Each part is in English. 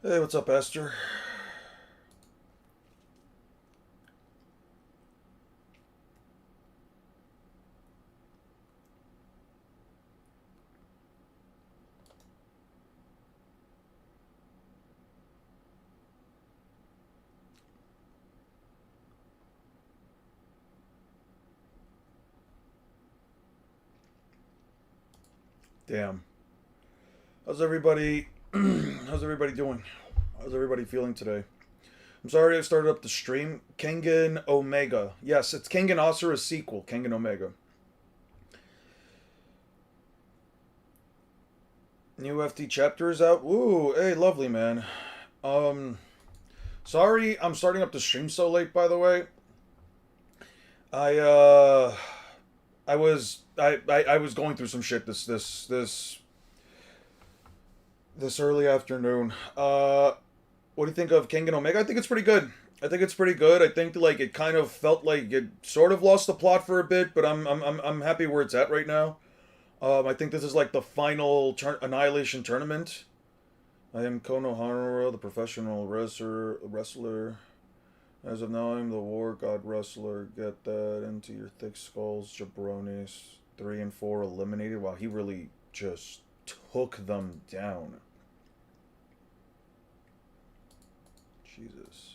Hey, what's up, Esther? Damn. How's everybody? How's everybody doing? How's everybody feeling today? I'm sorry I started up the stream. Kengan Omega. Yes, it's Kengan Asura's sequel, Kengan Omega. New FT chapter is out. Ooh, hey, lovely, man. Um, Sorry I'm starting up the stream so late, by the way. I, uh, I was going through some shit this early afternoon. What do you think of Kengan Omega? I think it's pretty good. I think it's pretty good. I think like it kind of felt like it sort of lost the plot for a bit, but I'm happy where it's at right now. I think this is like the final Annihilation tournament. I am Konohara, the professional wrestler. As of now, I'm the war god wrestler. Get that into your thick skulls, jabronis. 3 and 4 eliminated. Wow, he really just took them down. Jesus.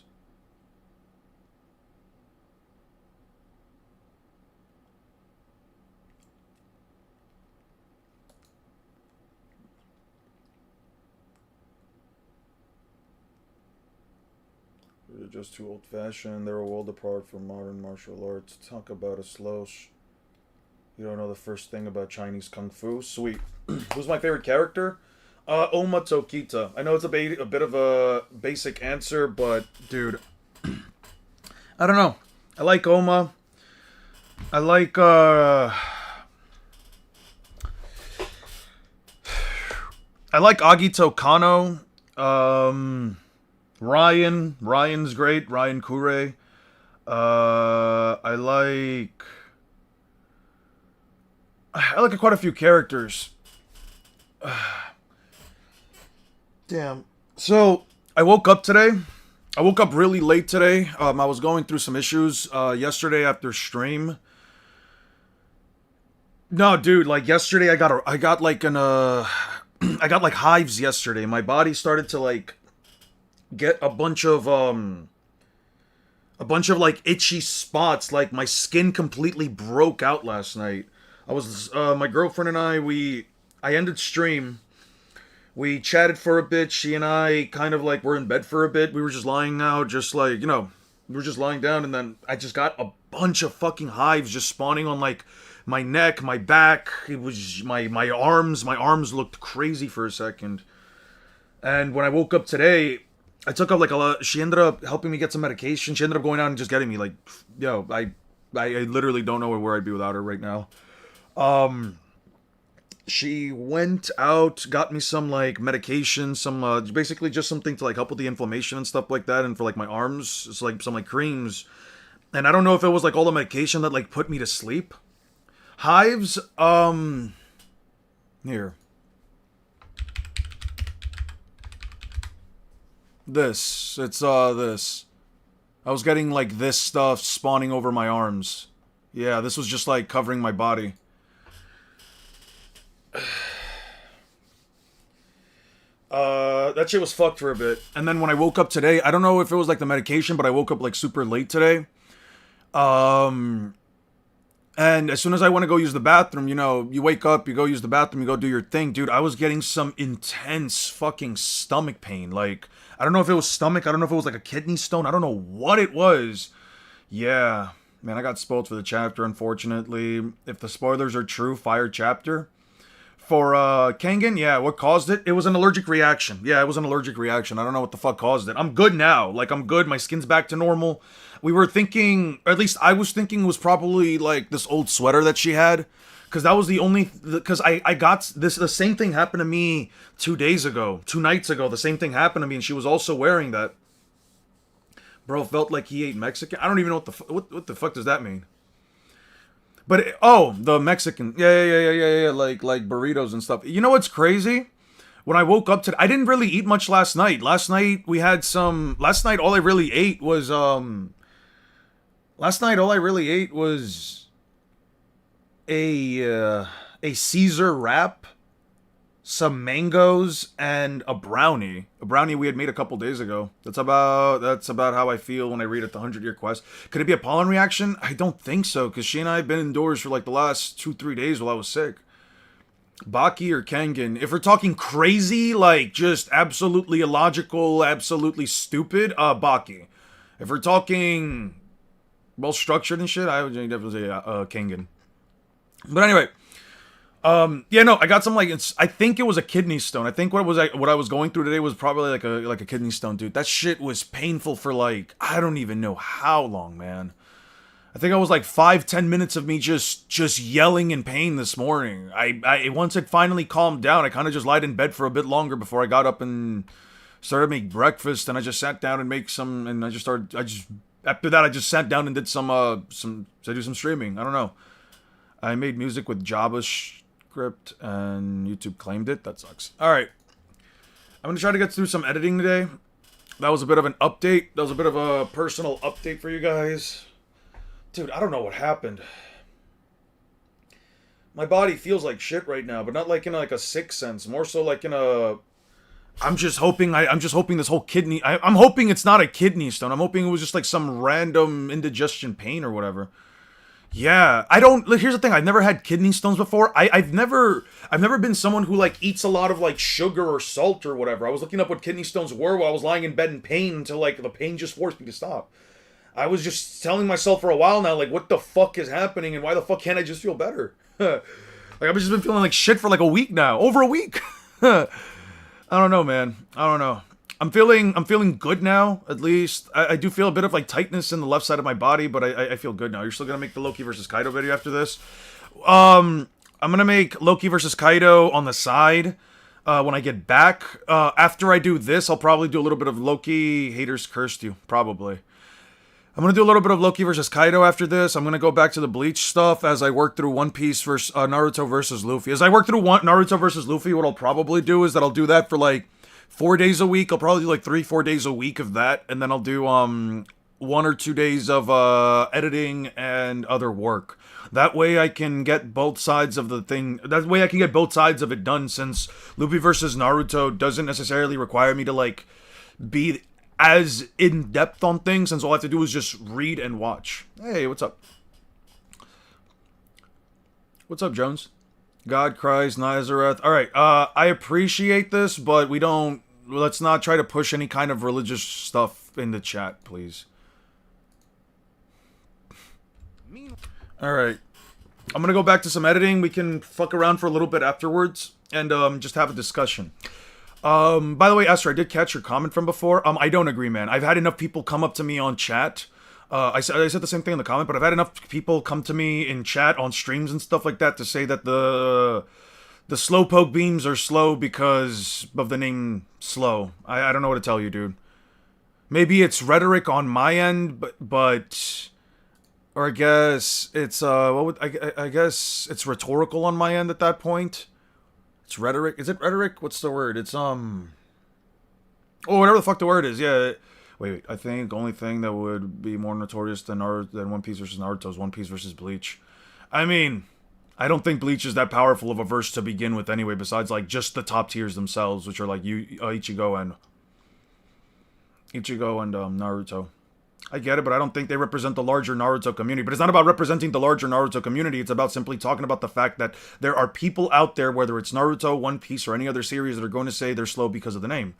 They're just too old fashioned. They're a world apart from modern martial arts. Talk about a You don't know the first thing about Chinese kung fu? Sweet. Who's my favorite character? Oma Tokita. I know it's a bit of a basic answer, but dude, I don't know. I like Oma. I like I like Agito Kano. Ryan's great. Ryan Kure. I like quite a few characters. Damn. So I woke up today. I woke up really late today. I was going through some issues yesterday after stream. No, dude. Like yesterday, I got like I got like hives yesterday. My body started to like get a bunch of like itchy spots. Like my skin completely broke out last night. I was my girlfriend and I ended stream. We chatted for a bit. She and I kind of like were in bed for a bit. We were just lying out, just like, we were just lying down, and then I just got a bunch of fucking hives just spawning on like my neck, my back. It was my arms. My arms looked crazy for a second. And when I woke up today, I took up like a lot. She ended up helping me get some medication. She ended up going out and just getting me like, I literally don't know where I'd be without her right now. Um, she went out, got me some like medication, some basically just something to like help with the inflammation and stuff like that, and for like my arms, it's like some like creams. And I don't know if it was like all the medication that like put me to sleep. Hives, here. This. I was getting like this stuff spawning over my arms. Yeah, this was just like covering my body. That shit was fucked for a bit. And then when I woke up today, I don't know if it was like the medication, but I woke up like super late today. Um, and as soon as I want to go use the bathroom, you wake up, you go use the bathroom, you go do your thing, dude. I was getting some intense fucking stomach pain. Like, I don't know if it was stomach, I don't know if it was like a kidney stone, I don't know what it was. Yeah, man, I got spoiled for the chapter, unfortunately. If the spoilers are true, fire chapter. For Kangen, yeah, what caused it? It was an allergic reaction. Yeah, it was an allergic reaction. I don't know what the fuck caused it. I'm good now. Like, I'm good. My skin's back to normal. We were thinking, or at least I was thinking it was probably like this old sweater that she had. Because that was the only, because I got this, the same thing happened to me 2 days ago, 2 nights ago. The same thing happened to me, and she was also wearing that. Bro felt like he ate Mexican. I don't even know what the fuck does that mean? But the Mexican, yeah, like burritos and stuff. You know what's crazy? when I woke up today, I didn't really eat much last night. Last night we had some. Last night all I really ate was Last night all I really ate was a Caesar wrap, some mangoes, and a brownie. A brownie we had made a couple days ago. That's about how I feel when I read at the 100-Year Quest. Could it be a pollen reaction? I don't think so, because she and I have been indoors for like the last 2-3 days while I was sick. Baki or Kengan? If we're talking crazy, like just absolutely illogical, absolutely stupid, Baki. If we're talking well structured and shit, I would definitely say Kengan. But anyway, yeah, no, I got some like I think it was a kidney stone. I think what I was going through today was probably like a kidney stone, dude. That shit was painful for like I don't even know how long, man. I think I was like 5-10 minutes of me just yelling in pain this morning. I once it finally calmed down, I kind of just lied in bed for a bit longer before I got up and started to make breakfast, and I just sat down and make some, and after that I just sat down and did do some streaming. I don't know. I made music with JavaScript and YouTube claimed it. That sucks. All right. I'm going to try to get through some editing today. That was a bit of an update. That was a bit of a personal update for you guys. Dude, I don't know what happened. My body feels like shit right now, but not like in like a sick sense. More so like in a... I'm just hoping this whole kidney... I'm hoping it's not a kidney stone. I'm hoping it was just like some random indigestion pain or whatever. Yeah, I don't... Here's the thing. I've never had kidney stones before. I've never been someone who like eats a lot of like sugar or salt or whatever. I was looking up what kidney stones were while I was lying in bed in pain until like the pain just forced me to stop. I was just telling myself for a while now, like, what the fuck is happening and why the fuck can't I just feel better? Like, I've just been feeling like shit for like a week now. Over a week. I don't know, man. I don't know. I'm feeling good now, at least. I do feel a bit of like tightness in the left side of my body, but I feel good now. You're still gonna make the Loki versus Kaido video after this? I'm gonna make Loki versus Kaido on the side. When I get back. After I do this, I'll probably do a little bit of Loki Haters Cursed You. Probably. I'm going to do a little bit of Loki versus Kaido after this. I'm going to go back to the Bleach stuff as I work through One Piece versus Naruto versus Luffy. As I work through Naruto versus Luffy, what I'll probably do is that I'll do that for like 4 days a week. I'll probably do like 3-4 days a week of that. And then I'll do 1 or 2 days of editing and other work. That way I can get both sides of the thing. That way I can get both sides of it done, since Luffy versus Naruto doesn't necessarily require me to like be as in-depth on things, and so all I have to do is just read and watch. Hey, what's up? What's up, Jones? God, Christ, Nazareth. Alright, I appreciate this, but let's not try to push any kind of religious stuff in the chat, please. Alright. I'm gonna go back to some editing. We can fuck around for a little bit afterwards, and just have a discussion. By the way, Esther, I did catch your comment from before. I don't agree, man. I've had enough people come up to me on chat. I said the same thing in the comment, but I've had enough people come to me in chat on streams and stuff like that to say that the slowpoke beams are slow because of the name Slow. I don't know what to tell you, dude. Maybe it's rhetoric on my end, but or I guess it's I guess it's rhetorical on my end at that point. It's rhetoric. Is it rhetoric? What's the word? It's oh, whatever the fuck the word is. Yeah. Wait. I think the only thing that would be more notorious than One Piece versus Naruto is One Piece versus Bleach. I mean, I don't think Bleach is that powerful of a verse to begin with anyway, besides like just the top tiers themselves, which are like Ichigo and Naruto. I get it, but I don't think they represent the larger Naruto community. But it's not about representing the larger Naruto community. It's about simply talking about the fact that there are people out there, whether it's Naruto, One Piece, or any other series, that are going to say they're slow because of the name.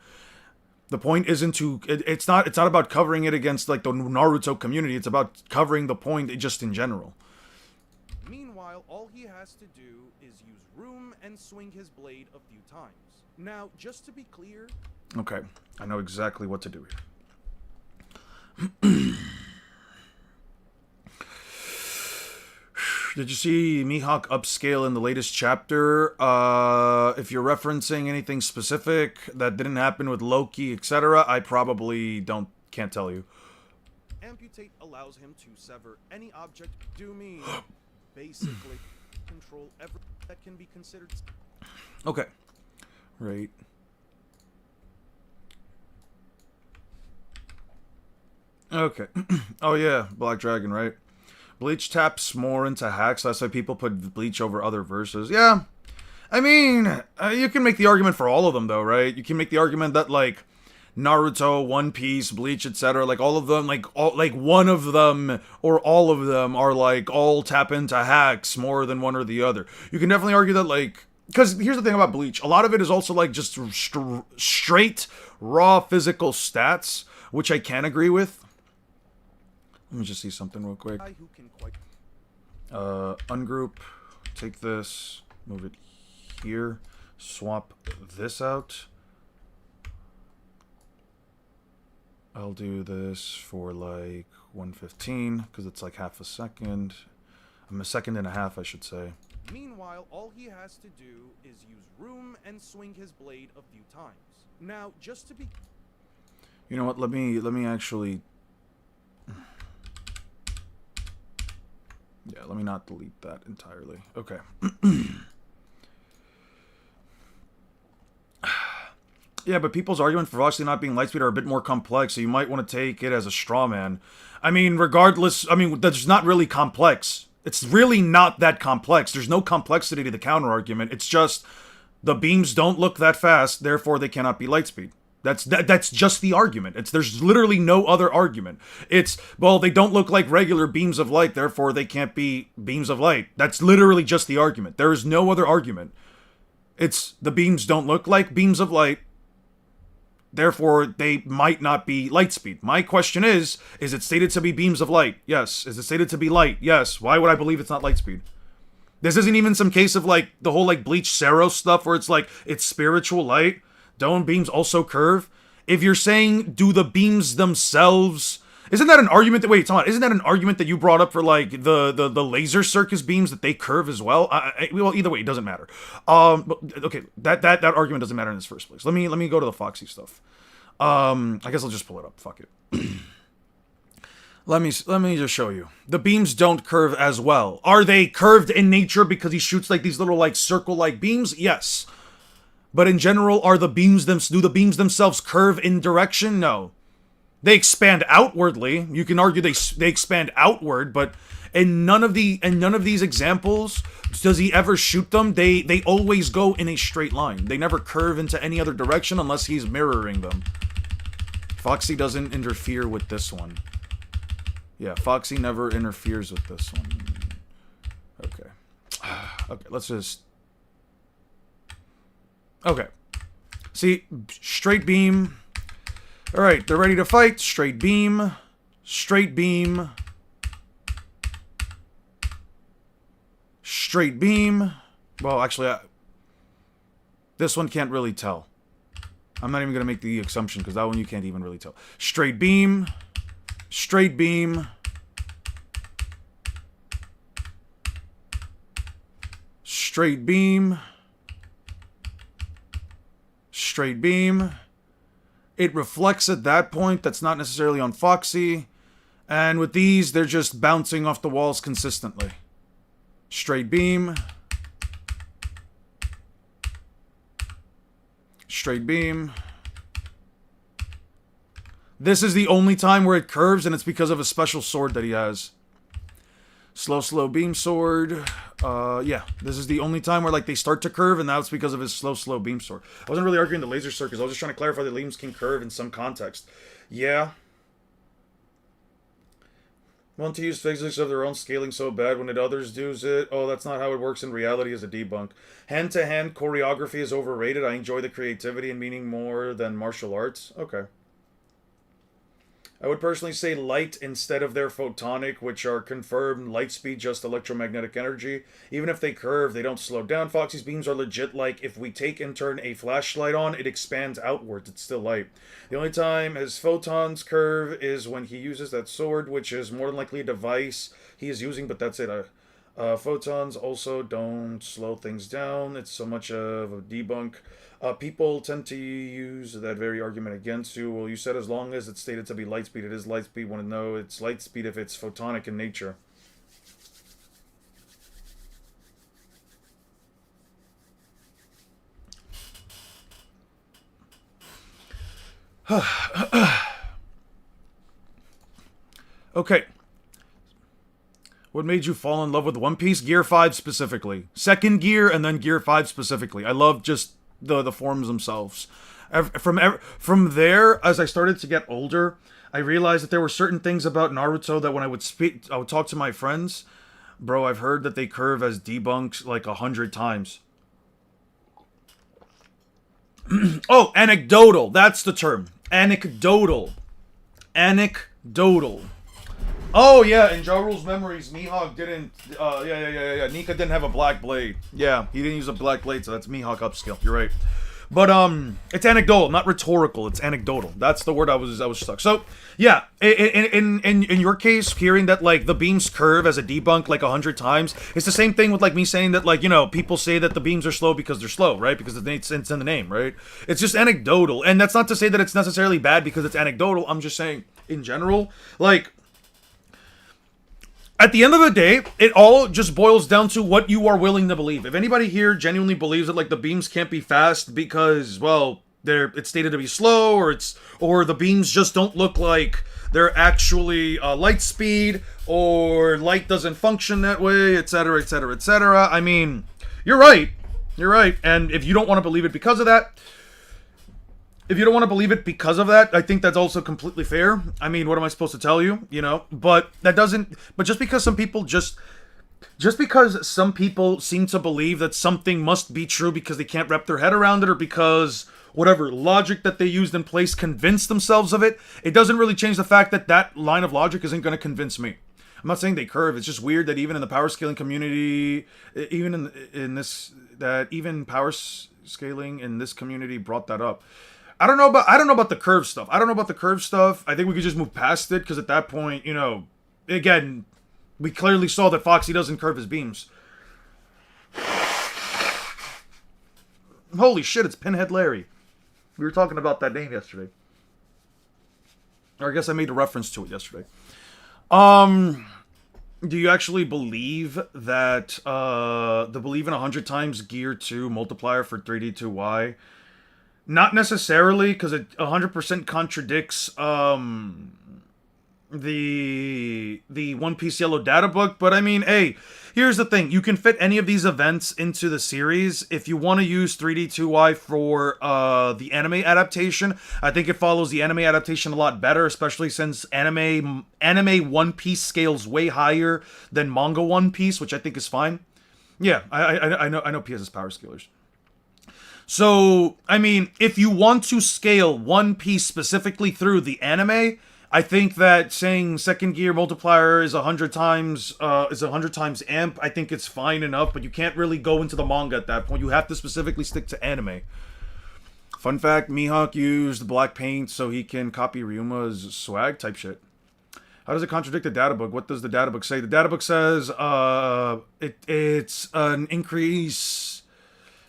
The point isn't to... It's not about covering it against like the Naruto community. It's about covering the point just in general. Meanwhile, all he has to do is use room and swing his blade a few times. Now, just to be clear... Okay, I know exactly what to do here. Did you see Mihawk upscale in the latest chapter? If you're referencing anything specific that didn't happen with Loki, etc., I probably can't tell you. Amputate allows him to sever any object. Do me basically control everything that can be considered. Okay. Right. Okay. Oh yeah, Black Dragon, right? Bleach taps more into hacks. That's why people put Bleach over other verses. Yeah, I mean, you can make the argument for all of them, though, right? You can make the argument that like Naruto, One Piece, Bleach, etc., like all of them, like one of them or all of them are like all tap into hacks more than one or the other. You can definitely argue that like because here's the thing about Bleach, a lot of it is also like just straight raw physical stats, which I can agree with. Let me just see something real quick. Who can quite Ungroup, take this, move it here, swap this out. I'll do this for like 115 because it's like half a second. I'm a second and a half, I should say. Meanwhile, all he has to do is use room and swing his blade a few times. Now, just to be... You know what? Let me actually... Yeah, let me not delete that entirely. Okay. Yeah, but people's argument for Voxley not being Lightspeed are a bit more complex, so you might want to take it as a straw man. I mean, regardless, I mean, that's not really complex. It's really not that complex. There's no complexity to the counter argument. It's just the beams don't look that fast, therefore they cannot be Lightspeed. That's just the argument. There's literally no other argument. It's, well, they don't look like regular beams of light, therefore they can't be beams of light. That's literally just the argument. There is no other argument. It's the beams don't look like beams of light, therefore they might not be light speed. My question is it stated to be beams of light? Yes. Is it stated to be light? Yes. Why would I believe it's not light speed? This isn't even some case of like the whole like Bleach Seros stuff where it's like it's spiritual light. Don't beams also curve? If you're saying do the beams themselves, isn't that an argument that isn't that an argument that you brought up for like the laser circus beams that they curve as well? Well, either way, it doesn't matter. But, okay, that argument doesn't matter in this first place. Let me go to the Foxy stuff. I guess I'll just pull it up. Fuck it. Let me just show you. The beams don't curve as well. Are they curved in nature because he shoots like these little like circle-like beams? Yes. But in general, do the beams themselves curve in direction? No. They expand outwardly. You can argue they expand outward, but in none of these examples does he ever shoot them. They always go in a straight line. They never curve into any other direction unless he's mirroring them. Foxy doesn't interfere with this one. Yeah, Foxy never interferes with this one. Okay. Okay, let's just... Okay. See, straight beam. Alright, they're ready to fight. Straight beam. Straight beam. Straight beam. Well, actually, this one can't really tell. I'm not even going to make the assumption because that one you can't even really tell. Straight beam. Straight beam. Straight beam. Straight beam. It reflects at that point. That's not necessarily on Foxy. And with these, they're just bouncing off the walls consistently. Straight beam. Straight beam. This is the only time where it curves, and it's because of a special sword that he has. Slow beam sword. Yeah, this is the only time where like they start to curve, and that's because of his slow beam sword. I wasn't really arguing the laser circus. I was just trying to clarify that beams can curve in some context. Yeah. Want to use physics of their own scaling so bad when others do it. Oh, that's not how it works in reality as a debunk. Hand-to-hand choreography is overrated. I enjoy the creativity and meaning more than martial arts. Okay. I would personally say light instead of their photonic, which are confirmed light speed, just electromagnetic energy. Even if they curve, they don't slow down. Foxy's beams are legit like if we take and turn a flashlight on, it expands outwards. It's still light. The only time his photons curve is when he uses that sword, which is more than likely a device he is using, but that's it. Photons also don't slow things down. It's so much of a debunk. People tend to use that very argument against you. Well, you said as long as it's stated to be light speed, it is light speed. Want to know it's light speed if it's photonic in nature. Okay. What made you fall in love with One Piece? Gear 5 specifically. Second Gear and then Gear 5 specifically. I love just the forms themselves. From there, as I started to get older, I realized that there were certain things about Naruto that when I would talk to my friends, bro, I've heard that they curve as debunked like 100 times. Oh, anecdotal. That's the term. Anecdotal. Anecdotal. Oh, yeah, in Ja Rule's memories, Mihawk didn't, yeah. Nika didn't have a black blade. Yeah, he didn't use a black blade, so that's Mihawk upskill. You're right. But, it's anecdotal, not rhetorical. It's anecdotal. That's the word I was stuck. So, yeah, in your case, hearing that, like, the beams curve as a debunk, like, 100 times, it's the same thing with, like, me saying that, like, you know, people say that the beams are slow because they're slow, right? Because it's in the name, right? It's just anecdotal. And that's not to say that it's necessarily bad because it's anecdotal. I'm just saying, in general, like, at the end of the day, it all just boils down to what you are willing to believe. If anybody here genuinely believes that like the beams can't be fast because, well, it's stated to be slow, or the beams just don't look like they're actually light speed, or light doesn't function that way, etc., etc., etc. I mean, you're right. You're right. And if you don't want to believe it because of that, I think that's also completely fair. I mean, what am I supposed to tell you? You know, but just because some people seem to believe that something must be true because they can't wrap their head around it, or because whatever logic that they used in place convinced themselves of it, it doesn't really change the fact that that line of logic isn't going to convince me. I'm not saying they curve. It's just weird that even in the power scaling community, even power scaling in this community brought that up. I don't know about the curve stuff. I think we could just move past it, because at that point, you know, again, we clearly saw that Foxy doesn't curve his beams. Holy shit, it's Pinhead Larry. We were talking about that name yesterday. Or I guess I made a reference to it yesterday. Do you actually believe that the believe in 100 times Gear 2 multiplier for 3D2Y? Not necessarily, because it 100% contradicts the One Piece Yellow data book, but I mean, hey, here's the thing. You can fit any of these events into the series. If you want to use 3D2Y for the anime adaptation, I think it follows the anime adaptation a lot better, especially since anime One Piece scales way higher than manga One Piece, which I think is fine. Yeah, I know PS's power scalers. So, I mean, if you want to scale One Piece specifically through the anime, I think that saying second gear multiplier is 100 times amp, I think it's fine enough, but you can't really go into the manga at that point. You have to specifically stick to anime. Fun fact, Mihawk used black paint so he can copy Ryuma's swag type shit. How does it contradict the data book? What does the data book say? The data book says it's an increase.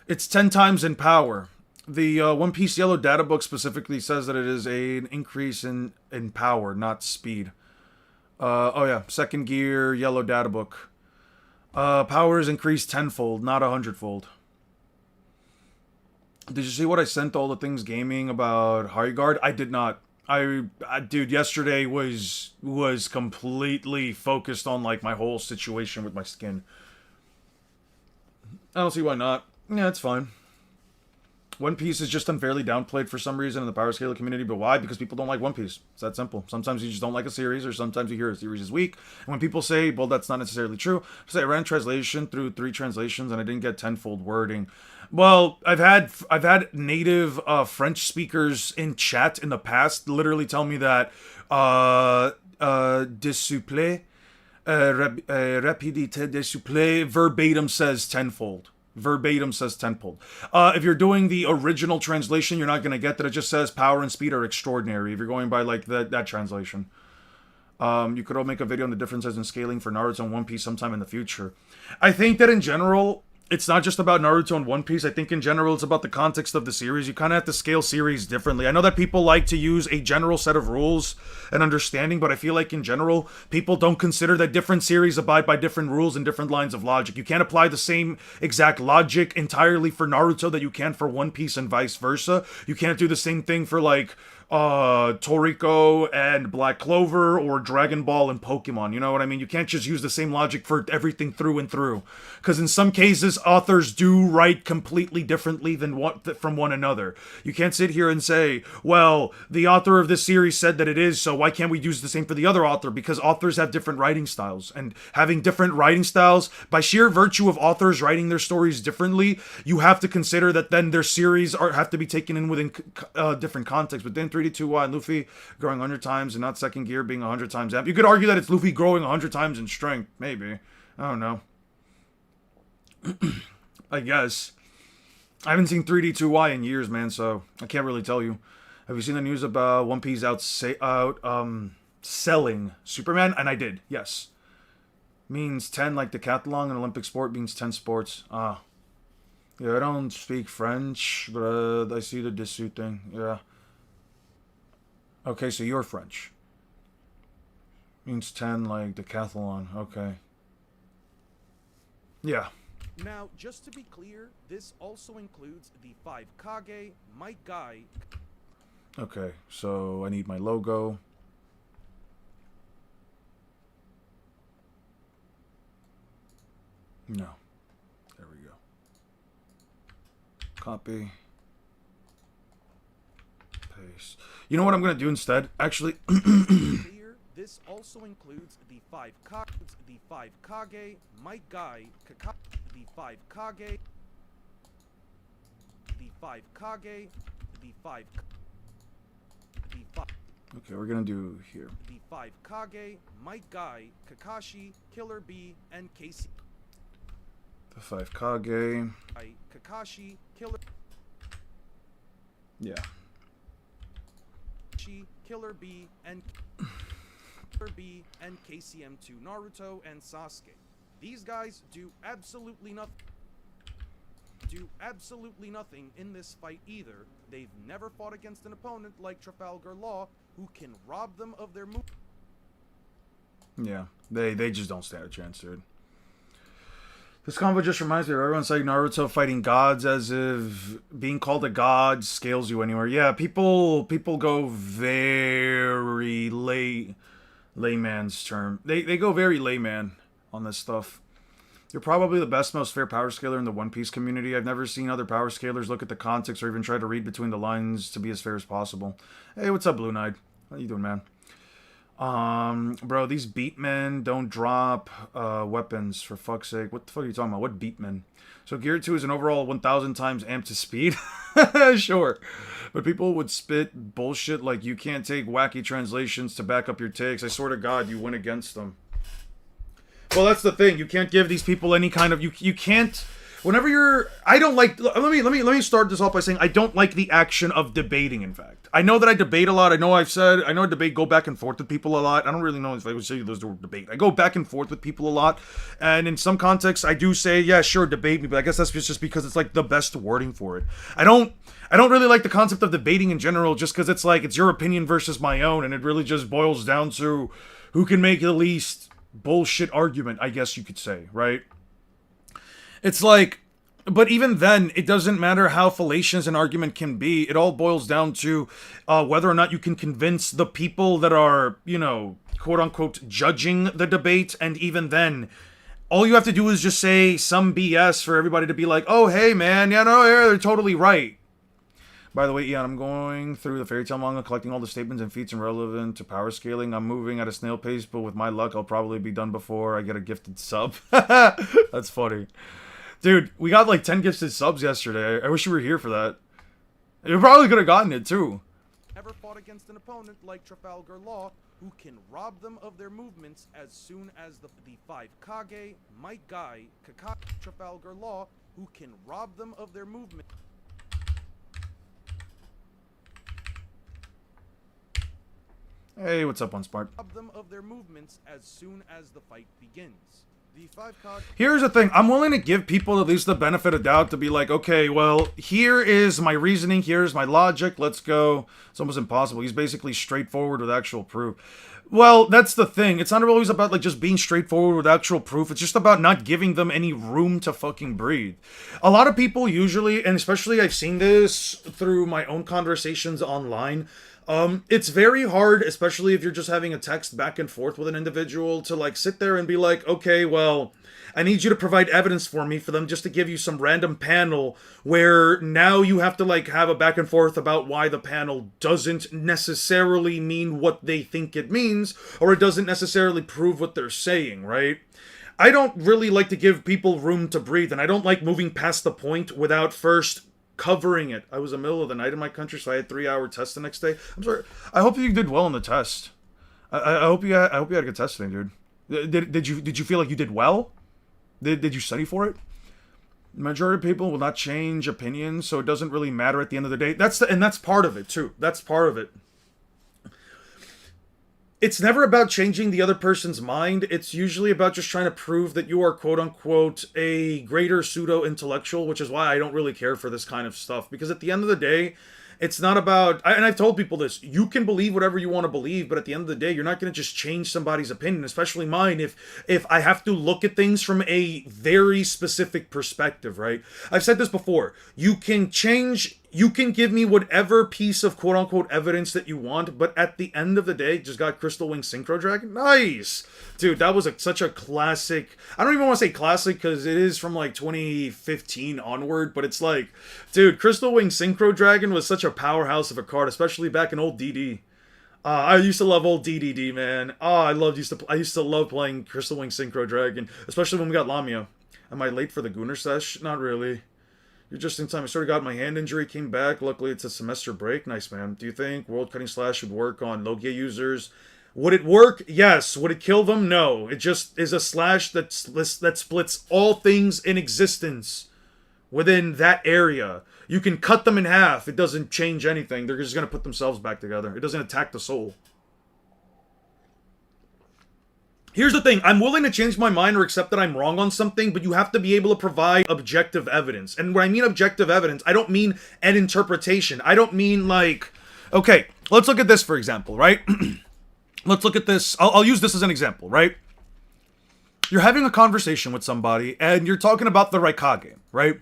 It's 10 times in power. The One Piece Yellow data book specifically says that it is an increase in power, not speed. Oh yeah, second gear Yellow data book. Power is increased tenfold, not 100-fold. Did you see what I sent all the things gaming about Harryguard? I did not. Dude, yesterday was completely focused on like my whole situation with my skin. I don't see why not. Yeah, it's fine. One Piece is just unfairly downplayed for some reason in the power scaler community, but why? Because people don't like One Piece. It's that simple. Sometimes you just don't like a series, or sometimes you hear a series is weak. And when people say, well, that's not necessarily true, say I ran translation through 3 translations and I didn't get tenfold wording. Well, I've had native French speakers in chat in the past literally tell me that desouplé, rapidité desouplé verbatim says tenfold. Verbatim says tenfold. If you're doing the original translation, you're not going to get that. It just says power and speed are extraordinary. If you're going by like that translation. You could all make a video on the differences in scaling for Naruto and One Piece sometime in the future. I think that in general, it's not just about Naruto and One Piece. I think in general, it's about the context of the series. You kind of have to scale series differently. I know that people like to use a general set of rules and understanding, but I feel like in general, people don't consider that different series abide by different rules and different lines of logic. You can't apply the same exact logic entirely for Naruto that you can for One Piece and vice versa. You can't do the same thing for like Toriko and Black Clover, or Dragon Ball and Pokemon. You know what I mean? You can't just use the same logic for everything through and through. Because in some cases, authors do write completely differently than from one another. You can't sit here and say, well, the author of this series said that it is, so why can't we use the same for the other author? Because authors have different writing styles. And having different writing styles, by sheer virtue of authors writing their stories differently, you have to consider that then their series have to be taken in within different contexts. But then 3D2Y and Luffy growing 100 times and not second gear being 100 times amp. You could argue that it's Luffy growing 100 times in strength. Maybe. I don't know. I guess. I haven't seen 3D2Y in years, man, so I can't really tell you. Have you seen the news about One Piece selling Superman? And I did, yes. Means 10 like decathlon, and Olympic sport means 10 sports. Yeah, I don't speak French, but I see the Dessous thing. Yeah. Okay, so you're French. Means 10 like decathlon. Okay. Yeah. Now, just to be clear, this also includes the 5 Kage, Might Guy. Okay, so I need my logo. No. There we go. Copy. Paste. You know what I'm going to do instead? Actually. Clear, this also includes the 5 Kage, Might Guy, the 5 Kage, the 5 Kage, the 5. Okay, we're going to do here. The 5 Kage, Might Guy, Kakashi, Killer Bee, and Casey. The 5 Kage. Kakashi, Killer. Yeah. Killer Bee, and KCM2 Naruto and Sasuke. These guys do absolutely nothing in this fight either. They've never fought against an opponent like Trafalgar Law, who can rob them of their move. Yeah, they just don't stand a chance, dude. This combo just reminds me of everyone saying Naruto fighting gods as if being called a god scales you anywhere. Yeah, people go very layman's term. They go very layman on this stuff. You're probably the best, most fair power scaler in the One Piece community. I've never seen other power scalers look at the context or even try to read between the lines to be as fair as possible. Hey, what's up, Blue Knight? How you doing, man? Bro, these beatmen don't drop weapons, for fuck's sake. What the fuck are you talking about? What beatmen? So Gear 2 is an overall 1,000 times amp to speed? Sure. But people would spit bullshit like you can't take wacky translations to back up your takes. I swear to God, you win against them. Well, that's the thing. You can't give these people any kind of... You can't... Whenever you're... I don't like... Let me start this off by saying I don't like the action of debating, in fact. I know that I debate a lot. I know I debate, go back and forth with people a lot. I don't really know if I would say those were debate. I go back and forth with people a lot. And in some contexts, I do say, yeah, sure, debate me. But I guess that's just because it's like the best wording for it. I don't really like the concept of debating in general just because it's like it's your opinion versus my own. And it really just boils down to who can make the least bullshit argument, I guess you could say, right? It's like, but even then, it doesn't matter how fallacious an argument can be. It all boils down to whether or not you can convince the people that are, you know, quote unquote, judging the debate. And even then, all you have to do is just say some BS for everybody to be like, oh, hey, man, yeah, no, yeah, they're totally right. By the way, Ian, I'm going through the Fairy Tail manga, collecting all the statements and feats relevant to power scaling. I'm moving at a snail pace, but with my luck, I'll probably be done before I get a gifted sub. That's funny. Dude, we got like 10 gifted subs yesterday. I wish you were here for that. You probably could have gotten it, too. Ever fought against an opponent like Trafalgar Law, who can rob them of their movements as soon as the 5 Kage, Might Guy, Kakashi, Trafalgar Law, who can rob them of their movement. Hey, what's up, Unsmart? Rob them of their movements as soon as the fight begins. The 5 Kage... Here's the thing. I'm willing to give people at least the benefit of doubt to be like, okay, well, here is my reasoning. Here's my logic. Let's go. It's almost impossible. He's basically straightforward with actual proof. Well, that's the thing. It's not always about like just being straightforward with actual proof. It's just about not giving them any room to fucking breathe. A lot of people usually, and especially I've seen this through my own conversations online, It's very hard, especially if you're just having a text back and forth with an individual, to like sit there and be like, okay, well, I need you to provide evidence for me, for them just to give you some random panel where now you have to like have a back and forth about why the panel doesn't necessarily mean what they think it means, or it doesn't necessarily prove what they're saying, right? I don't really like to give people room to breathe, and I don't like moving past the point without first covering it. I was in the middle of the night in my country, so I had a 3-hour test the next day. I'm sorry. I hope you did well on the test. I hope you had, I hope you had a good testing, dude. Did you feel like you did well? Did you study for it? The majority of people will not change opinions, so it doesn't really matter at the end of the day. And that's part of it too. That's part of it. It's never about changing the other person's mind. It's usually about just trying to prove that you are quote unquote a greater pseudo intellectual, which is why I don't really care for this kind of stuff. Because at the end of the day, it's not about, and I've told people this, you can believe whatever you want to believe, but at the end of the day, you're not going to just change somebody's opinion, especially mine, if I have to look at things from a very specific perspective, right? I've said this before. You can give me whatever piece of quote-unquote evidence that you want, but at the end of the day, just got Crystal Wing Synchro Dragon? Nice! Dude, that was such a classic. I don't even want to say classic, because it is from like 2015 onward, but it's like, dude, Crystal Wing Synchro Dragon was such a powerhouse of a card, especially back in old DD. I used to love old DDD, man. I used to love playing Crystal Wing Synchro Dragon, especially when we got Lamia. Am I late for the Gunnar sesh? Not really. You're just in time. I sort of got my hand injury, came back. Luckily, it's a semester break. Nice, man. Do you think World Cutting Slash should work on Logia users? Would it work? Yes. Would it kill them? No. It just is a slash that splits all things in existence within that area. You can cut them in half. It doesn't change anything. They're just going to put themselves back together. It doesn't attack the soul. Here's the thing, I'm willing to change my mind or accept that I'm wrong on something, but you have to be able to provide objective evidence. And when I mean objective evidence, I don't mean an interpretation. I don't mean like, okay, let's look at this for example, right? Let's look at this. I'll use this as an example, right? You're having a conversation with somebody and you're talking about the Raikage, right?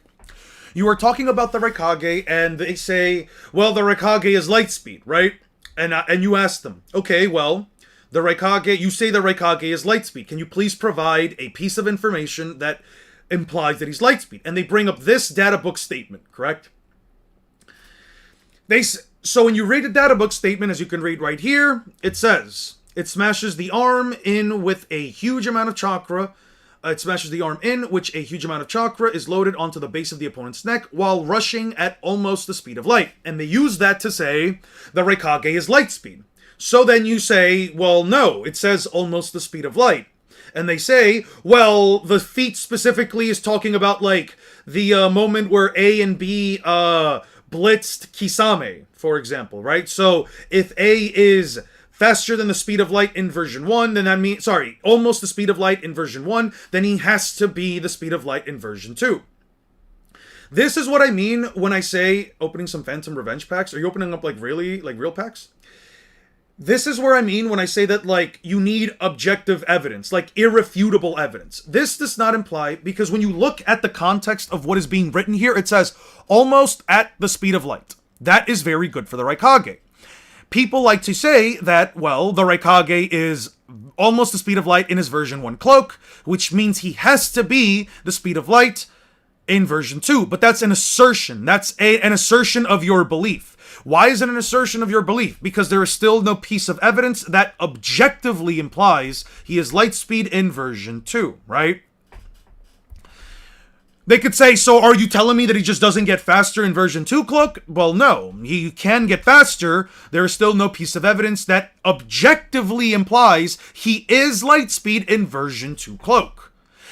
You are talking about the Raikage and they say, well, the Raikage is light speed, right? And you ask them, okay, well, the Raikage, you say the Raikage is Lightspeed. Can you please provide a piece of information that implies that he's Lightspeed? And they bring up this data book statement, correct? So when you read the data book statement, as you can read right here, it says, it smashes the arm in with a huge amount of chakra. It smashes the arm in, which a huge amount of chakra is loaded onto the base of the opponent's neck while rushing at almost the speed of light. And they use that to say the Raikage is Lightspeed. So then you say, well, no, it says almost the speed of light. And they say, well, the feat specifically is talking about, like, the moment where A and B blitzed Kisame, for example, right? So if A is faster than the speed of light in version 1, then that means, almost the speed of light in version 1, then he has to be the speed of light in version 2. This is what I mean when I say opening some Phantom Revenge packs. Are you opening up, like, really, like, real packs? This is where I mean when I say that, like, you need objective evidence, like irrefutable evidence. This does not imply, because when you look at the context of what is being written here, it says almost at the speed of light. That is very good for the Raikage. People like to say that, well, the Raikage is almost the speed of light in his version 1 cloak, which means he has to be the speed of light in version 2. But that's an assertion. That's an assertion of your belief. Why is it an assertion of your belief? Because there is still no piece of evidence that objectively implies he is Lightspeed in version 2, right? They could say, so are you telling me that he just doesn't get faster in version 2 cloak? Well, no. He can get faster. There is still no piece of evidence that objectively implies he is Lightspeed in version 2 cloak.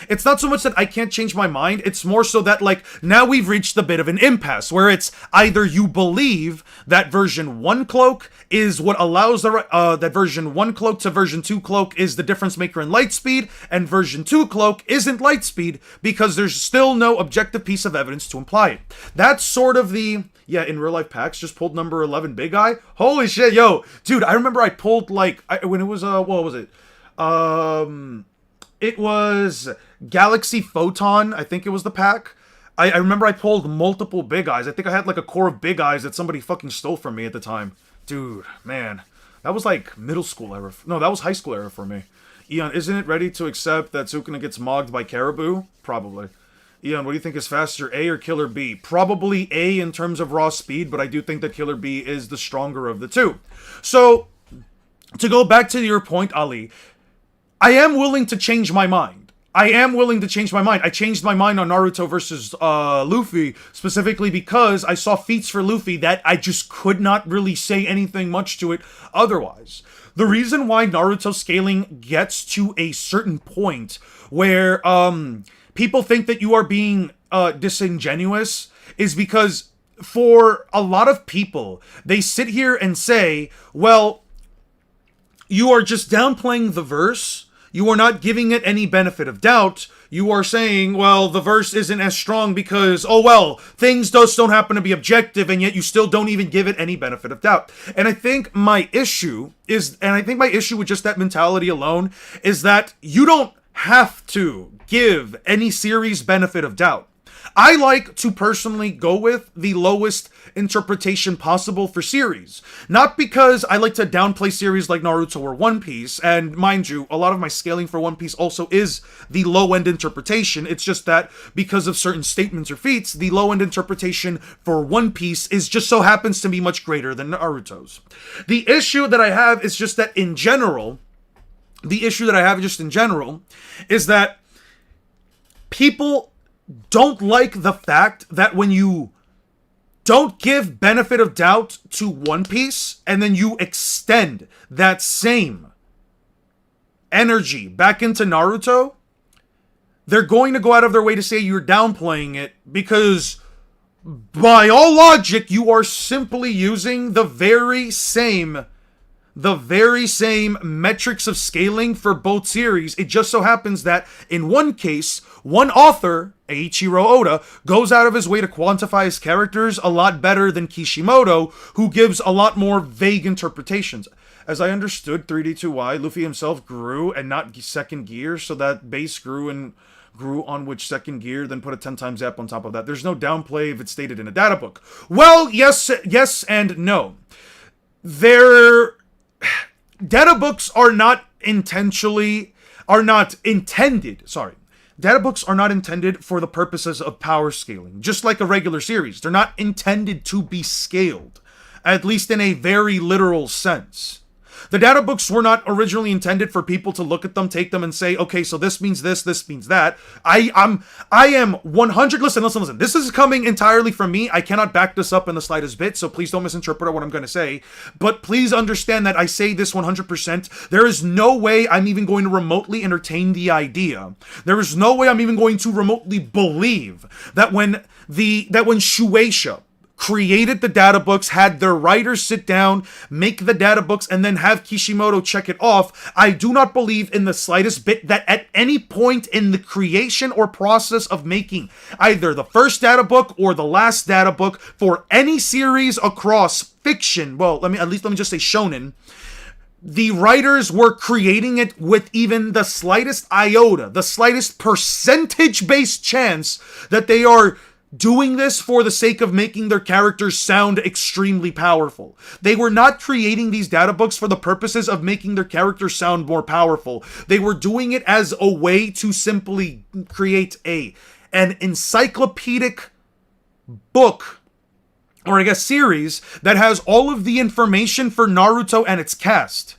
It's not so much that I can't change my mind, it's more so that, like, now we've reached a bit of an impasse, where it's either you believe that version 1 cloak is what allows that version 1 cloak to version 2 cloak is the difference maker in Lightspeed, and version 2 cloak isn't Lightspeed, because there's still no objective piece of evidence to imply it. That's sort of the, yeah, in real life packs, just pulled number 11 Big Eye. Holy shit, yo, dude, I remember I pulled, like, when it was, what was it? It was Galaxy Photon, I think it was the pack. I remember I pulled multiple Big Eyes. I think I had like a core of Big Eyes that somebody fucking stole from me at the time. Dude, man, that was like middle school era. No, that was high school era for me. Eon, isn't it ready to accept that Sukuna gets mogged by Caribou? Probably. Eon, what do you think is faster, A or Killer B? Probably A in terms of raw speed, but I do think that Killer B is the stronger of the two. So, to go back to your point, Ali, I am willing to change my mind. I am willing to change my mind. I changed my mind on Naruto versus Luffy specifically because I saw feats for Luffy that I just could not really say anything much to it otherwise. The reason why Naruto scaling gets to a certain point where people think that you are being disingenuous is because for a lot of people, they sit here and say, well, you are just downplaying the verse. You are not giving it any benefit of doubt. You are saying, well, the verse isn't as strong because, oh well, things just don't happen to be objective, and yet you still don't even give it any benefit of doubt. And I think my issue with just that mentality alone is that you don't have to give any series benefit of doubt. I like to personally go with the lowest interpretation possible for series. Not because I like to downplay series like Naruto or One Piece, and mind you, a lot of my scaling for One Piece also is the low-end interpretation. It's just that because of certain statements or feats, the low-end interpretation for One Piece is just so happens to be much greater than Naruto's. The issue that I have is just that in general, is that people don't like the fact that when you don't give benefit of doubt to One Piece and then you extend that same energy back into Naruto, they're going to go out of their way to say you're downplaying it because by all logic you are simply using the very same metrics of scaling for both series. It just so happens that in one case, one author, Eiichiro Oda, goes out of his way to quantify his characters a lot better than Kishimoto, who gives a lot more vague interpretations. As I understood 3D2Y, Luffy himself grew and not second gear, so that base grew on which second gear, then put a 10 times app on top of that. There's no downplay if it's stated in a data book. Well, yes and no. Data books are not intended for the purposes of power scaling, just like a regular series. They're not intended to be scaled, at least in a very literal sense. The data books were not originally intended for people to look at them, take them, and say, okay, so this means this means that. I am 100, listen. This is coming entirely from me. I cannot back this up in the slightest bit, so please don't misinterpret what I'm going to say. But please understand that I say this 100%. There is no way I'm even going to remotely entertain the idea. There is no way I'm even going to remotely believe that when Shueisha created the data books, had their writers sit down, make the data books, and then have Kishimoto check it off, I do not believe in the slightest bit that at any point in the creation or process of making either the first data book or the last data book for any series across fiction, well, let me just say shonen, the writers were creating it with even the slightest iota, the slightest percentage-based chance that they are doing this for the sake of making their characters sound extremely powerful. They were not creating these data books for the purposes of making their characters sound more powerful. They were doing it as a way to simply create an encyclopedic book, or I guess series, that has all of the information for Naruto and its cast.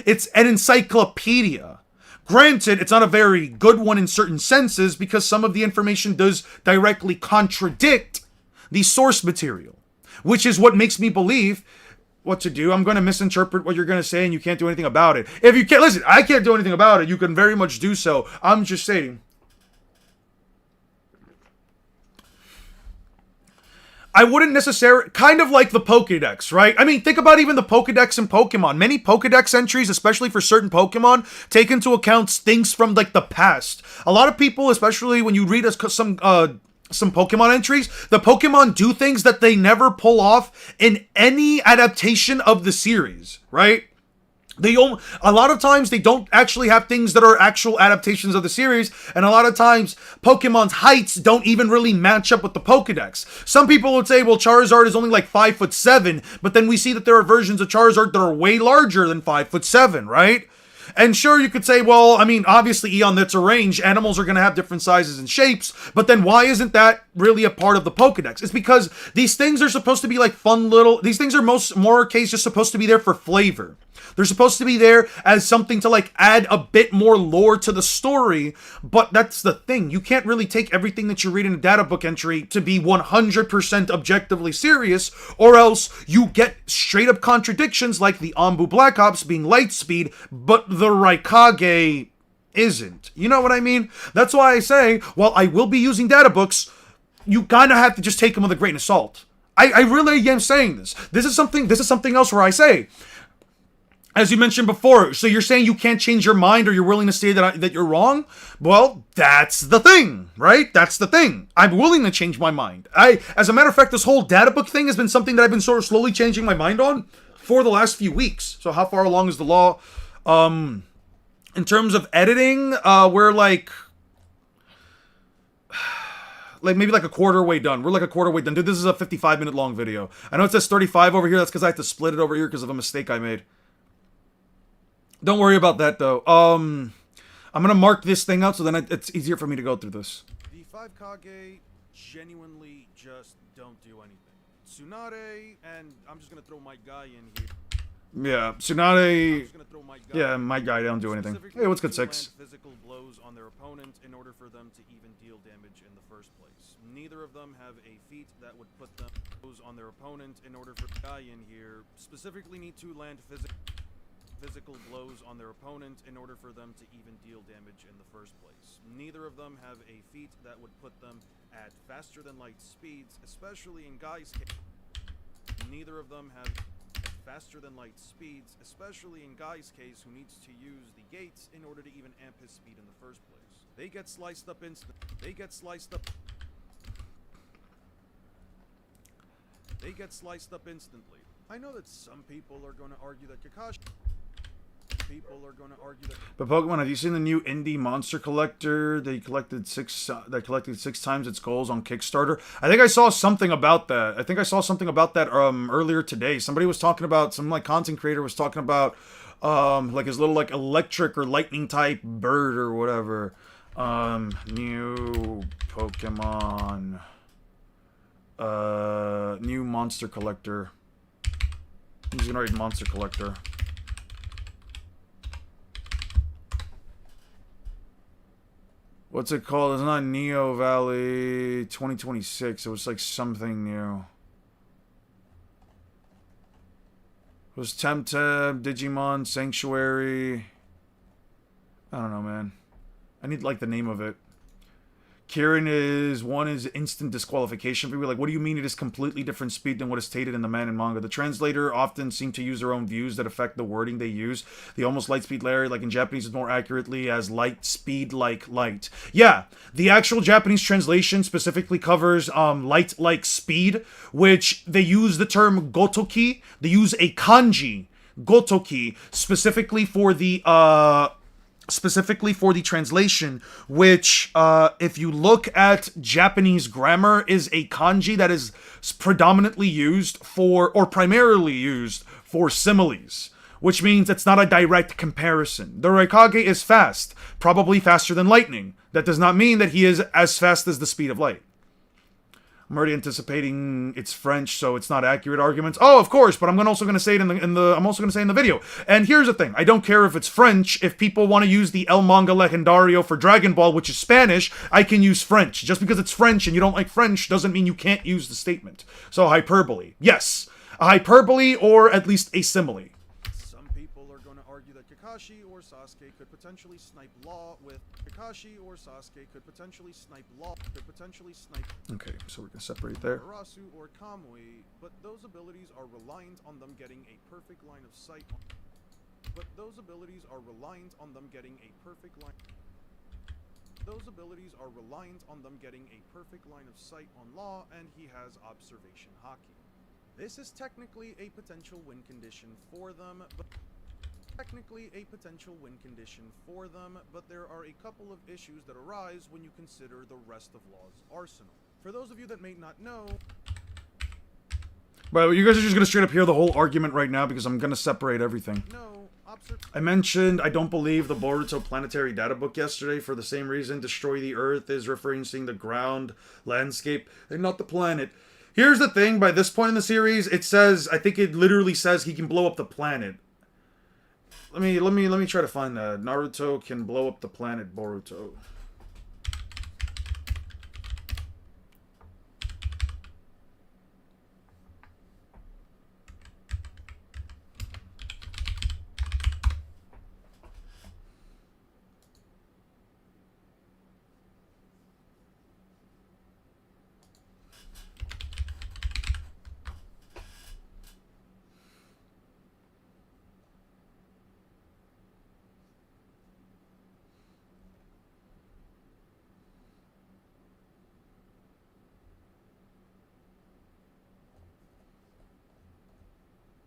It's an encyclopedia. Granted, it's not a very good one in certain senses because some of the information does directly contradict the source material, which is what makes me believe what to do. I'm going to misinterpret what you're going to say and you can't do anything about it. If you can't, listen, I can't do anything about it. You can very much do so. I'm just saying, I wouldn't necessarily, kind of like the Pokédex, right? I mean, think about even the Pokédex in Pokemon. Many Pokédex entries, especially for certain Pokemon, take into account things from, like, the past. A lot of people, especially when you read some Pokemon entries, the Pokemon do things that they never pull off in any adaptation of the series, right? A lot of times they don't actually have things that are actual adaptations of the series, and a lot of times Pokemon's heights don't even really match up with the Pokedex. Some people would say, well, Charizard is only like 5'7", but then we see that there are versions of Charizard that are way larger than 5'7", right? And sure, you could say, well, I mean, obviously, Eon, that's a range. Animals are going to have different sizes and shapes. But then why isn't that really a part of the Pokedex? It's because these things are supposed to be like fun little... These things are more case just supposed to be there for flavor. They're supposed to be there as something to like add a bit more lore to the story, but that's the thing. You can't really take everything that you read in a data book entry to be 100% objectively serious, or else you get straight up contradictions like the Anbu Black Ops being light speed, but the Raikage isn't. You know what I mean? That's why I say, while I will be using data books, you kind of have to just take them with a grain of salt. I really am saying this. This is something else where I say, as you mentioned before, so you're saying you can't change your mind, or you're willing to say that you're wrong? Well, that's the thing, right? That's the thing. I'm willing to change my mind. As a matter of fact, this whole data book thing has been something that I've been sort of slowly changing my mind on for the last few weeks. So how far along is the law? In terms of editing, we're like maybe like a quarter way done. We're like a quarter way done. Dude, this is a 55-minute long video. I know it says 35 over here. That's because I have to split it over here because of a mistake I made. Don't worry about that, though. I'm gonna mark this thing out so then it's easier for me to go through this. The 5 Kage genuinely just don't do anything. Tsunade, and I'm just gonna throw my guy in here. Yeah, Tsunade. Yeah, my guy don't do anything. Hey, what's good, 6? Physical blows on their opponent in order for them to even deal damage in the first place. Neither of them have a feat that would put them blows on their opponent in order for the guy in here specifically need to land physical blows on their opponent in order for them to even deal damage in the first place. Neither of them have a feat that would put them at faster than light speeds, especially in Guy's case. Neither of them have faster than light speeds, especially in Guy's case, who needs to use the gates in order to even amp his speed in the first place. They get sliced up instantly. They get sliced up instantly. I know that some people are going to argue that Kakashi... But Pokemon, have you seen the new indie monster collector? They collected six times its goals on Kickstarter. I think I saw something about that. Earlier today. Somebody was talking about, some like content creator was talking about like his little like electric or lightning type bird or whatever. New Pokemon, new monster collector. I'm just gonna write monster collector. What's it called? It's not Neo Valley 2026. It was like something new. It was Temtem, Digimon, Sanctuary. I don't know, man. I need like the name of it. Kieran is instant disqualification. People are like, what do you mean it is completely different speed than what is stated in the man and manga? The translator often seem to use their own views that affect the wording they use. The almost light speed Larry, like in Japanese, is more accurately as light speed like light. Yeah, the actual Japanese translation specifically covers light like speed, which they use the term gotoki. They use a kanji, gotoki, specifically for the translation, which, if you look at Japanese grammar, is a kanji that is predominantly used for, or primarily used for similes, which means it's not a direct comparison. The Raikage is fast, probably faster than lightning. That does not mean that he is as fast as the speed of light. I'm already anticipating it's French, so it's not accurate arguments. Oh, of course, but I'm also going to say it I'm also going to say in the video. And here's the thing: I don't care if it's French. If people want to use the El Manga Legendario for Dragon Ball, which is Spanish, I can use French. Just because it's French and you don't like French doesn't mean you can't use the statement. So hyperbole, yes, a hyperbole or at least a simile. Some people are going to argue that Kakashi or Sasuke could potentially snipe Law with Okay, so we're gonna separate there. Arasu or Kamui, but those abilities are reliant on them getting a perfect line of sight. Those abilities are reliant on them getting a perfect line of sight on Law, and he has observation haki. This is technically a potential win condition for them, but technically a potential win condition for them, but there are a couple of issues that arise when you consider the rest of Law's arsenal. For those of you that may not know... But you guys are just gonna straight up hear the whole argument right now because I'm gonna separate everything. I mentioned I don't believe the Boruto Planetary Data Book yesterday for the same reason. Destroy the Earth is referencing the ground landscape and not the planet. Here's the thing, by this point in the series, it says, I think it literally says he can blow up the planet. Let me try to find that. Naruto can blow up the planet Boruto.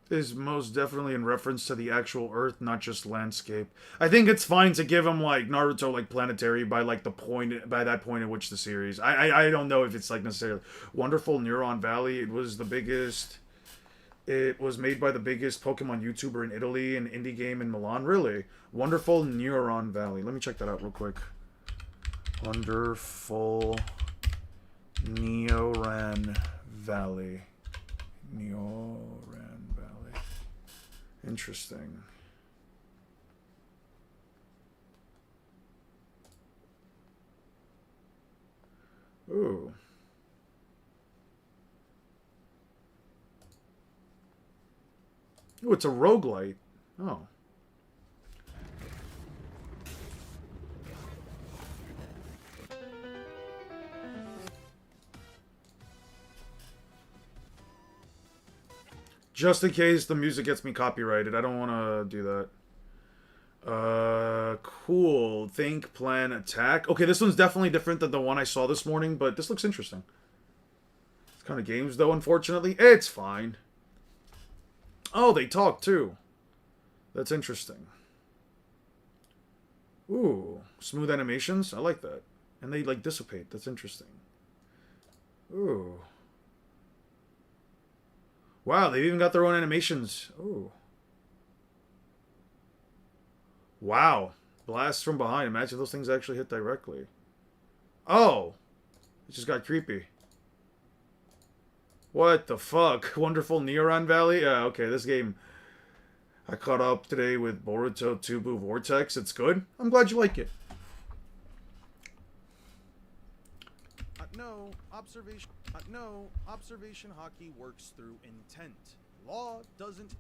Is most definitely in reference to the actual Earth, not just landscape. I think it's fine to give him like Naruto like planetary by like the point by that point in which the series. I don't know if it's like necessarily Wonderful Neuron Valley. It was the biggest. It was made by the biggest Pokemon YouTuber in Italy, an indie game in Milan. Really, Wonderful Neuron Valley. Let me check that out real quick. Wonderful Neuron Valley. Neuron. Interesting. Ooh. Ooh, it's a roguelite. Oh. Just in case the music gets me copyrighted. I don't want to do that. Cool. Think, plan, attack. Okay, this one's definitely different than the one I saw this morning, but this looks interesting. It's kind of games, though, unfortunately. It's fine. Oh, they talk, too. That's interesting. Ooh. Smooth animations? I like that. And they, like, dissipate. That's interesting. Ooh. Wow, they've even got their own animations. Ooh. Wow. Blast from behind. Imagine those things actually hit directly. Oh. It just got creepy. What the fuck? Wonderful Neuron Valley? Yeah, okay, this game... I caught up today with Boruto Tubu Vortex. It's good. I'm glad you like it. No, observation hockey works through intent. Law doesn't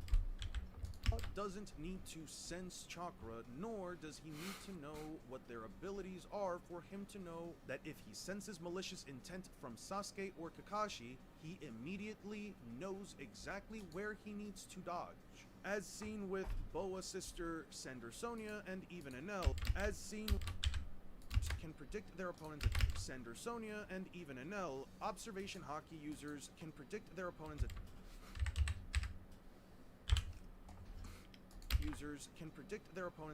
need to sense chakra, nor does he need to know what their abilities are for him to know that if he senses malicious intent from Sasuke or Kakashi, he immediately knows exactly where he needs to dodge. As seen with Boa sister Sender Sonia and even Enel, can predict their opponent's Sender Sonia and even Enel, observation hockey users can predict their opponent's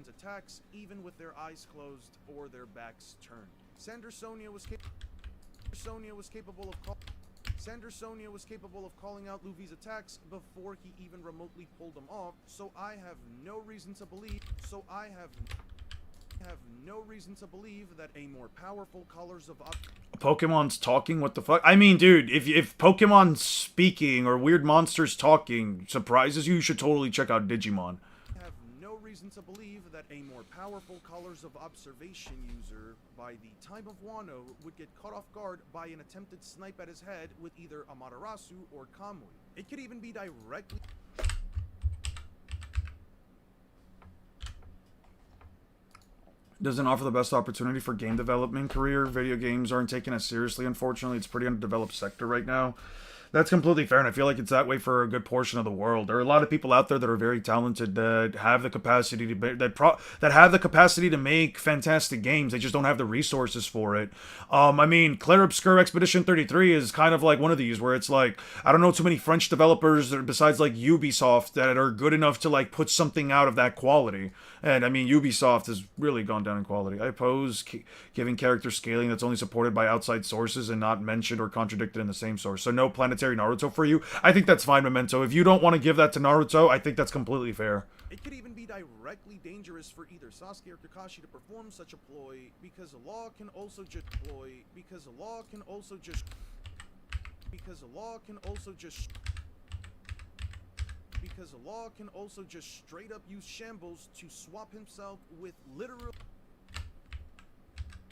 attacks even with their eyes closed or their backs turned. Sender Sonia was capable of calling out Luffy's attacks before he even remotely pulled them off, so I have no reason to believe that a more powerful colors of Pokemon's talking? What the fuck? I mean, dude, if Pokemon speaking or weird monsters talking surprises you, you should totally check out Digimon. Have no reason to believe that a more powerful colors of observation user by the time of Wano would get caught off guard by an attempted snipe at his head with either Amaterasu or Kamui. It could even be directly... Doesn't offer the best opportunity for game development career. Video games aren't taken as seriously, unfortunately. It's a pretty undeveloped sector right now. That's completely fair, and I feel like it's that way for a good portion of the world. There are a lot of people out there that are very talented that have the capacity to that have the capacity to make fantastic games. They just don't have the resources for it. I mean, Clair Obscur Expedition 33 is kind of like one of these where it's like I don't know too many French developers besides like Ubisoft that are good enough to like put something out of that quality. And I mean, Ubisoft has really gone down in quality. I oppose giving character scaling that's only supported by outside sources and not mentioned or contradicted in the same source. So no planetary Naruto for you. I think that's fine, Memento. If you don't want to give that to Naruto, I think that's completely fair. It could even be directly dangerous for either Sasuke or Kakashi to perform such a ploy, because a law can also just because a law can also just because a law can also just because a law can also just straight up use shambles to swap himself with literal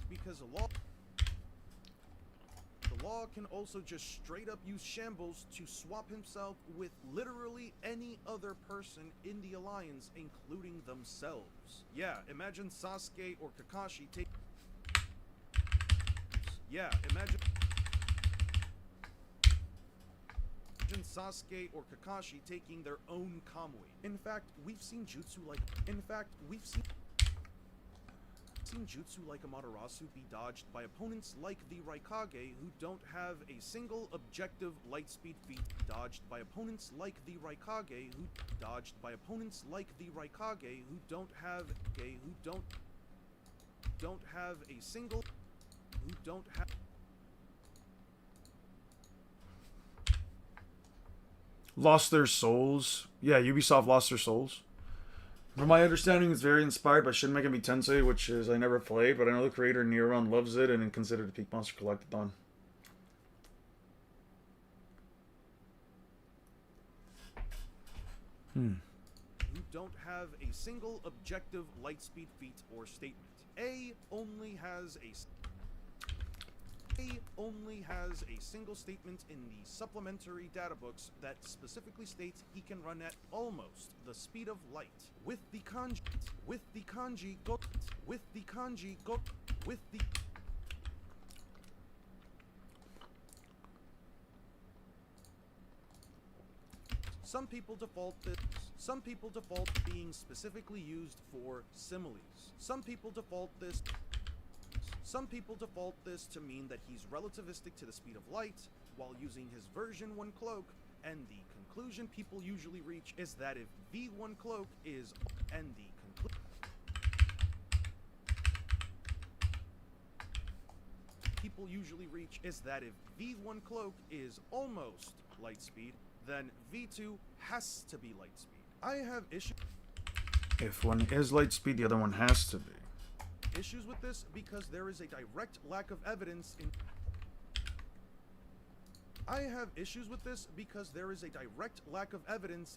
because a law the law can also just straight up use shambles to swap himself with literally any other person in the alliance, including themselves. Yeah, imagine Sasuke or Kakashi take imagine Sasuke or Kakashi taking their own Kamui. In fact, we've seen jutsu like jutsu like Amaterasu be dodged by opponents like the Raikage who don't have a single objective lightspeed feat, dodged by opponents like the Raikage who don't have a single who don't have Lost their souls. Yeah, Ubisoft lost their souls. From my understanding, it's very inspired by Shin Megami Tensei, which is I never played, but I know the creator Neuron loves it and considered a peak monster collectathon. Who don't have a single objective lightspeed feat or statement. A only has a single statement in the supplementary data books that specifically states he can run at almost the speed of light. With the kanji Some people default being specifically used for similes. Some people default this to mean that he's relativistic to the speed of light while using his version 1 cloak, and the conclusion people usually reach is that if V1 cloak is almost light speed, then V2 has to be light speed. I have issues. If one is light speed, the other one has to be. Issues with this because there is a direct lack of evidence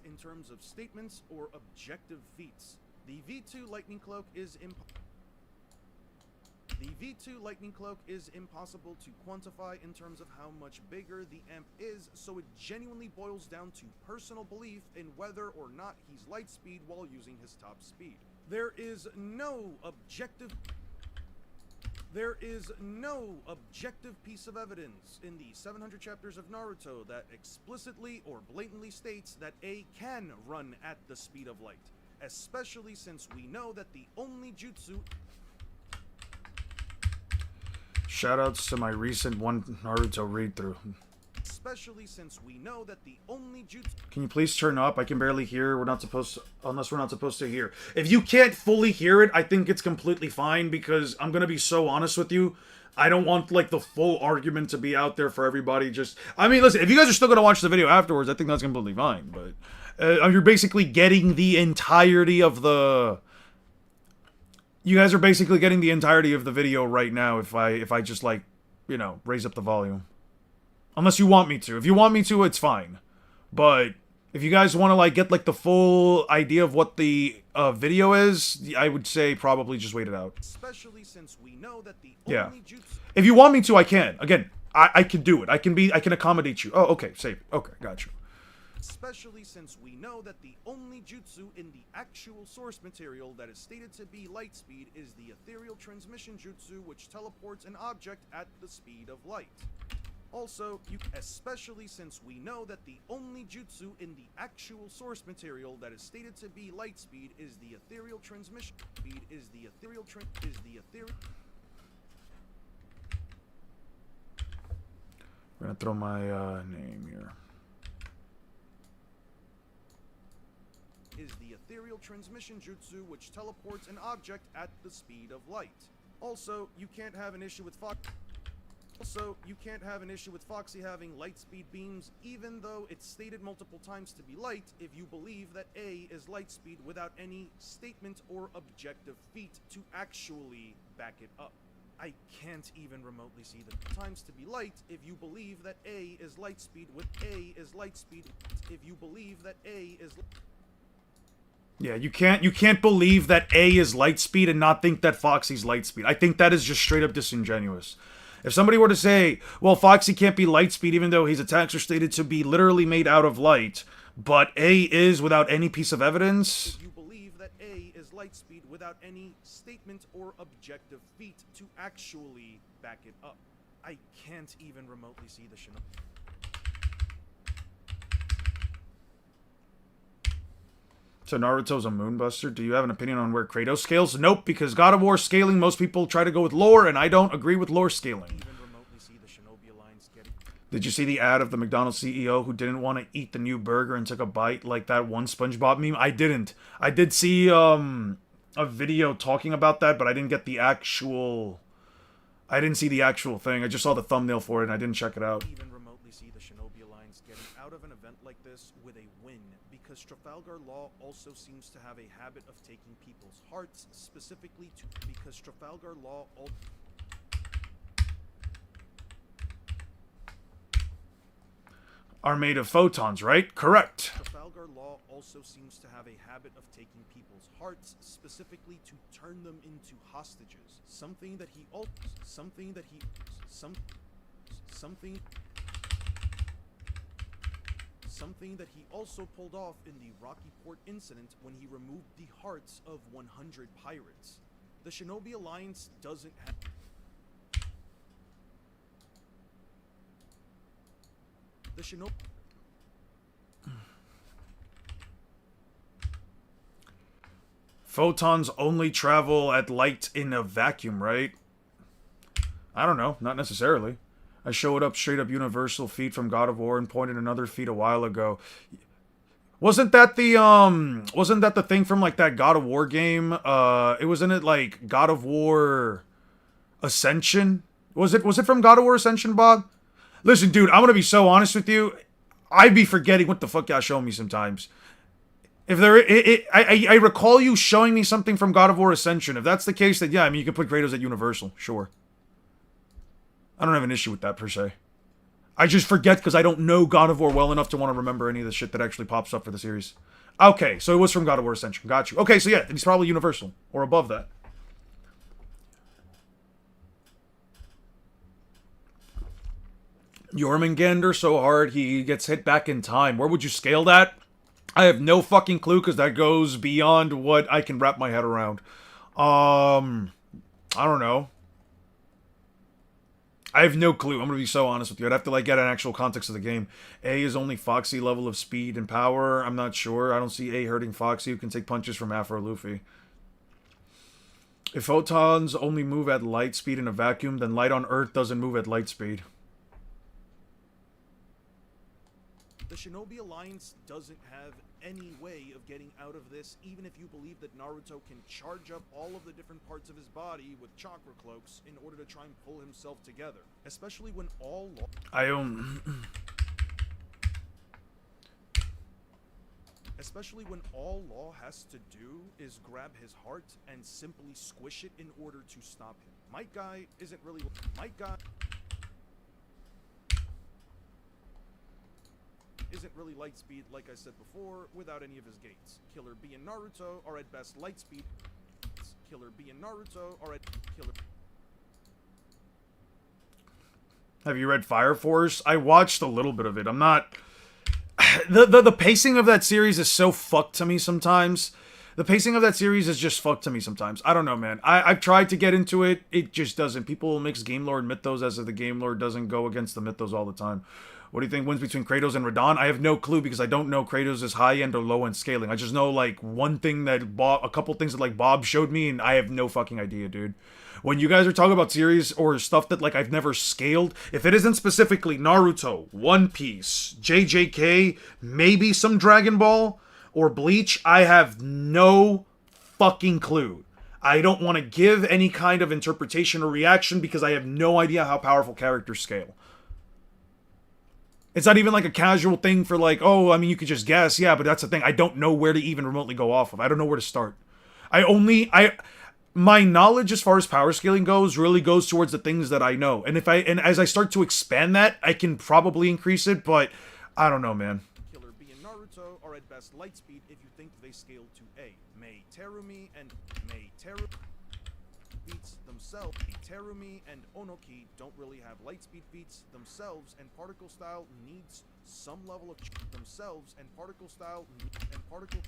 in terms of statements or objective feats. The V2 Lightning Cloak is impossible to quantify in terms of how much bigger the amp is, so it genuinely boils down to personal belief in whether or not he's light speed while using his top speed. There is no objective piece of evidence in the 700 chapters of Naruto that explicitly or blatantly states that A can run at the speed of light, especially since we know that the only jutsu... Shoutouts to my recent one Naruto read-through. Especially since we know that the only jutsu... Can you please turn up? I can barely hear. Unless we're not supposed to hear. If you can't fully hear it, I think it's completely fine, because I'm gonna be so honest with you. I don't want, like, the full argument to be out there for everybody. I mean, listen, if you guys are still gonna watch the video afterwards, I think that's completely fine, but... you're basically getting the entirety of the... You guys are basically getting the entirety of the video right now if I just, like, you know, raise up the volume. Unless you want me to. If you want me to, it's fine. But if you guys want to, like, get, like, the full idea of what the video is, I would say probably just wait it out. Especially since we know that the only jutsu... If you want me to, I can. Again, I can do it. I can accommodate you. Oh, okay, save it. Okay, got you. Especially since we know that the only jutsu in the actual source material that is stated to be light speed is the ethereal transmission jutsu, which teleports an object at the speed of light. Also, especially since we know that the only jutsu in the actual source material that is stated to be light speed is the ethereal transmission speed We're gonna throw my name here. Is the ethereal transmission jutsu, which teleports an object at the speed of light. Also, you can't have an issue with Foxy having light speed beams, even though it's stated multiple times to be light, if you believe that A is light speed without any statement or objective feat to actually back it up. I can't even remotely see the times to be light if you believe that A is light speed with A is light speed. If you believe that A is... Yeah, you can't believe that A is light speed and not think that Foxy's light speed. I think that is just straight up disingenuous. If somebody were to say, well, Foxy can't be light speed even though his attacks are stated to be literally made out of light, but A is without any piece of evidence... If you believe that A is light speed without any statement or objective feat to actually back it up. I can't even remotely see the Shinobi. So Naruto's a moonbuster. Do you have an opinion on where Kratos scales? Nope, because God of War scaling, most people try to go with lore, and I don't agree with lore scaling. Even remotely see the Shinobi Alliance getting... Did you see the ad of the McDonald's CEO who didn't want to eat the new burger and took a bite like that one SpongeBob meme? I didn't. I did see a video talking about that, but I didn't get the actual... I didn't see the actual thing. I just saw the thumbnail for it, and I didn't check it out. Even remotely see the Shinobi Alliance getting out of an event like this with a win, because Trafalgar Law also seems to have a habit of taking people's hearts, specifically to... Because Trafalgar Law... Are made of photons, right? Correct. Trafalgar Law also seems to have a habit of taking people's hearts, specifically to turn them into hostages. Something that he also pulled off in the Rocky Port incident when he removed the hearts of 100 pirates. The Shinobi Alliance doesn't have... The Shinobi... Photons only travel at light in a vacuum, right? I don't know. Not necessarily. I showed up straight up universal feat from God of War and pointed another feat a while ago. Wasn't that the thing from like that God of War game? It wasn't it like God of War Ascension? Was it from God of War Ascension, Bob? Listen, dude, I'm gonna be so honest with you. I'd be forgetting what the fuck y'all show me sometimes. If I recall you showing me something from God of War Ascension. If that's the case, then yeah, I mean you can put Kratos at Universal, sure. I don't have an issue with that per se. I just forget because I don't know God of War well enough to want to remember any of the shit that actually pops up for the series. Okay, so it was from God of War Ascension. Got you. Okay, so yeah, he's probably Universal or above that. Jormungandr so hard he gets hit back in time. Where would you scale that? I have no fucking clue because that goes beyond what I can wrap my head around. I don't know. I have no clue. I'm going to be so honest with you. I'd have to like get an actual context of the game. A is only Foxy level of speed and power. I'm not sure. I don't see A hurting Foxy, who can take punches from Afro Luffy. If photons only move at light speed in a vacuum, then light on Earth doesn't move at light speed. The Shinobi Alliance doesn't have any way of getting out of this, even if you believe that Naruto can charge up all of the different parts of his body with chakra cloaks in order to try and pull himself together. Especially when all law... Especially when all Law has to do is grab his heart and simply squish it in order to stop him. Might Guy isn't really... Might Guy... isn't really light speed, like I said before, without any of his gates. Killer B and Naruto are at best light speed. Killer B and Naruto are at Killer... Have you read Fire Force? I watched a little bit of it. I'm not... The pacing of that series is so fucked to me sometimes. The pacing of that series is just fucked to me sometimes. I don't know, man. I've tried to get into it. It just doesn't. People mix Game Lord Mythos as if the Game Lord doesn't go against the Mythos all the time. What do you think wins between Kratos and Radahn? I have no clue because I don't know Kratos' high-end or low-end scaling. I just know, like, one thing that a couple things that, like, Bob showed me, and I have no fucking idea, dude. When you guys are talking about series or stuff that, like, I've never scaled, if it isn't specifically Naruto, One Piece, JJK, maybe some Dragon Ball, or Bleach, I have no fucking clue. I don't want to give any kind of interpretation or reaction because I have no idea how powerful characters scale. It's not even like a casual thing for like, oh, I mean, you could just guess. Yeah, but that's the thing. I don't know where to even remotely go off of. I don't know where to start. My knowledge as far as power scaling goes really goes towards the things that I know. And as I start to expand that, I can probably increase it, but I don't know, man. Killer B and Naruto are at best lightspeed if you think they scale to A. Mei Terumi and Mei Teru feats themselves. Terumi and Onoki don't really have lightspeed feats themselves, and particle style needs some level of themselves, and particle style and particle.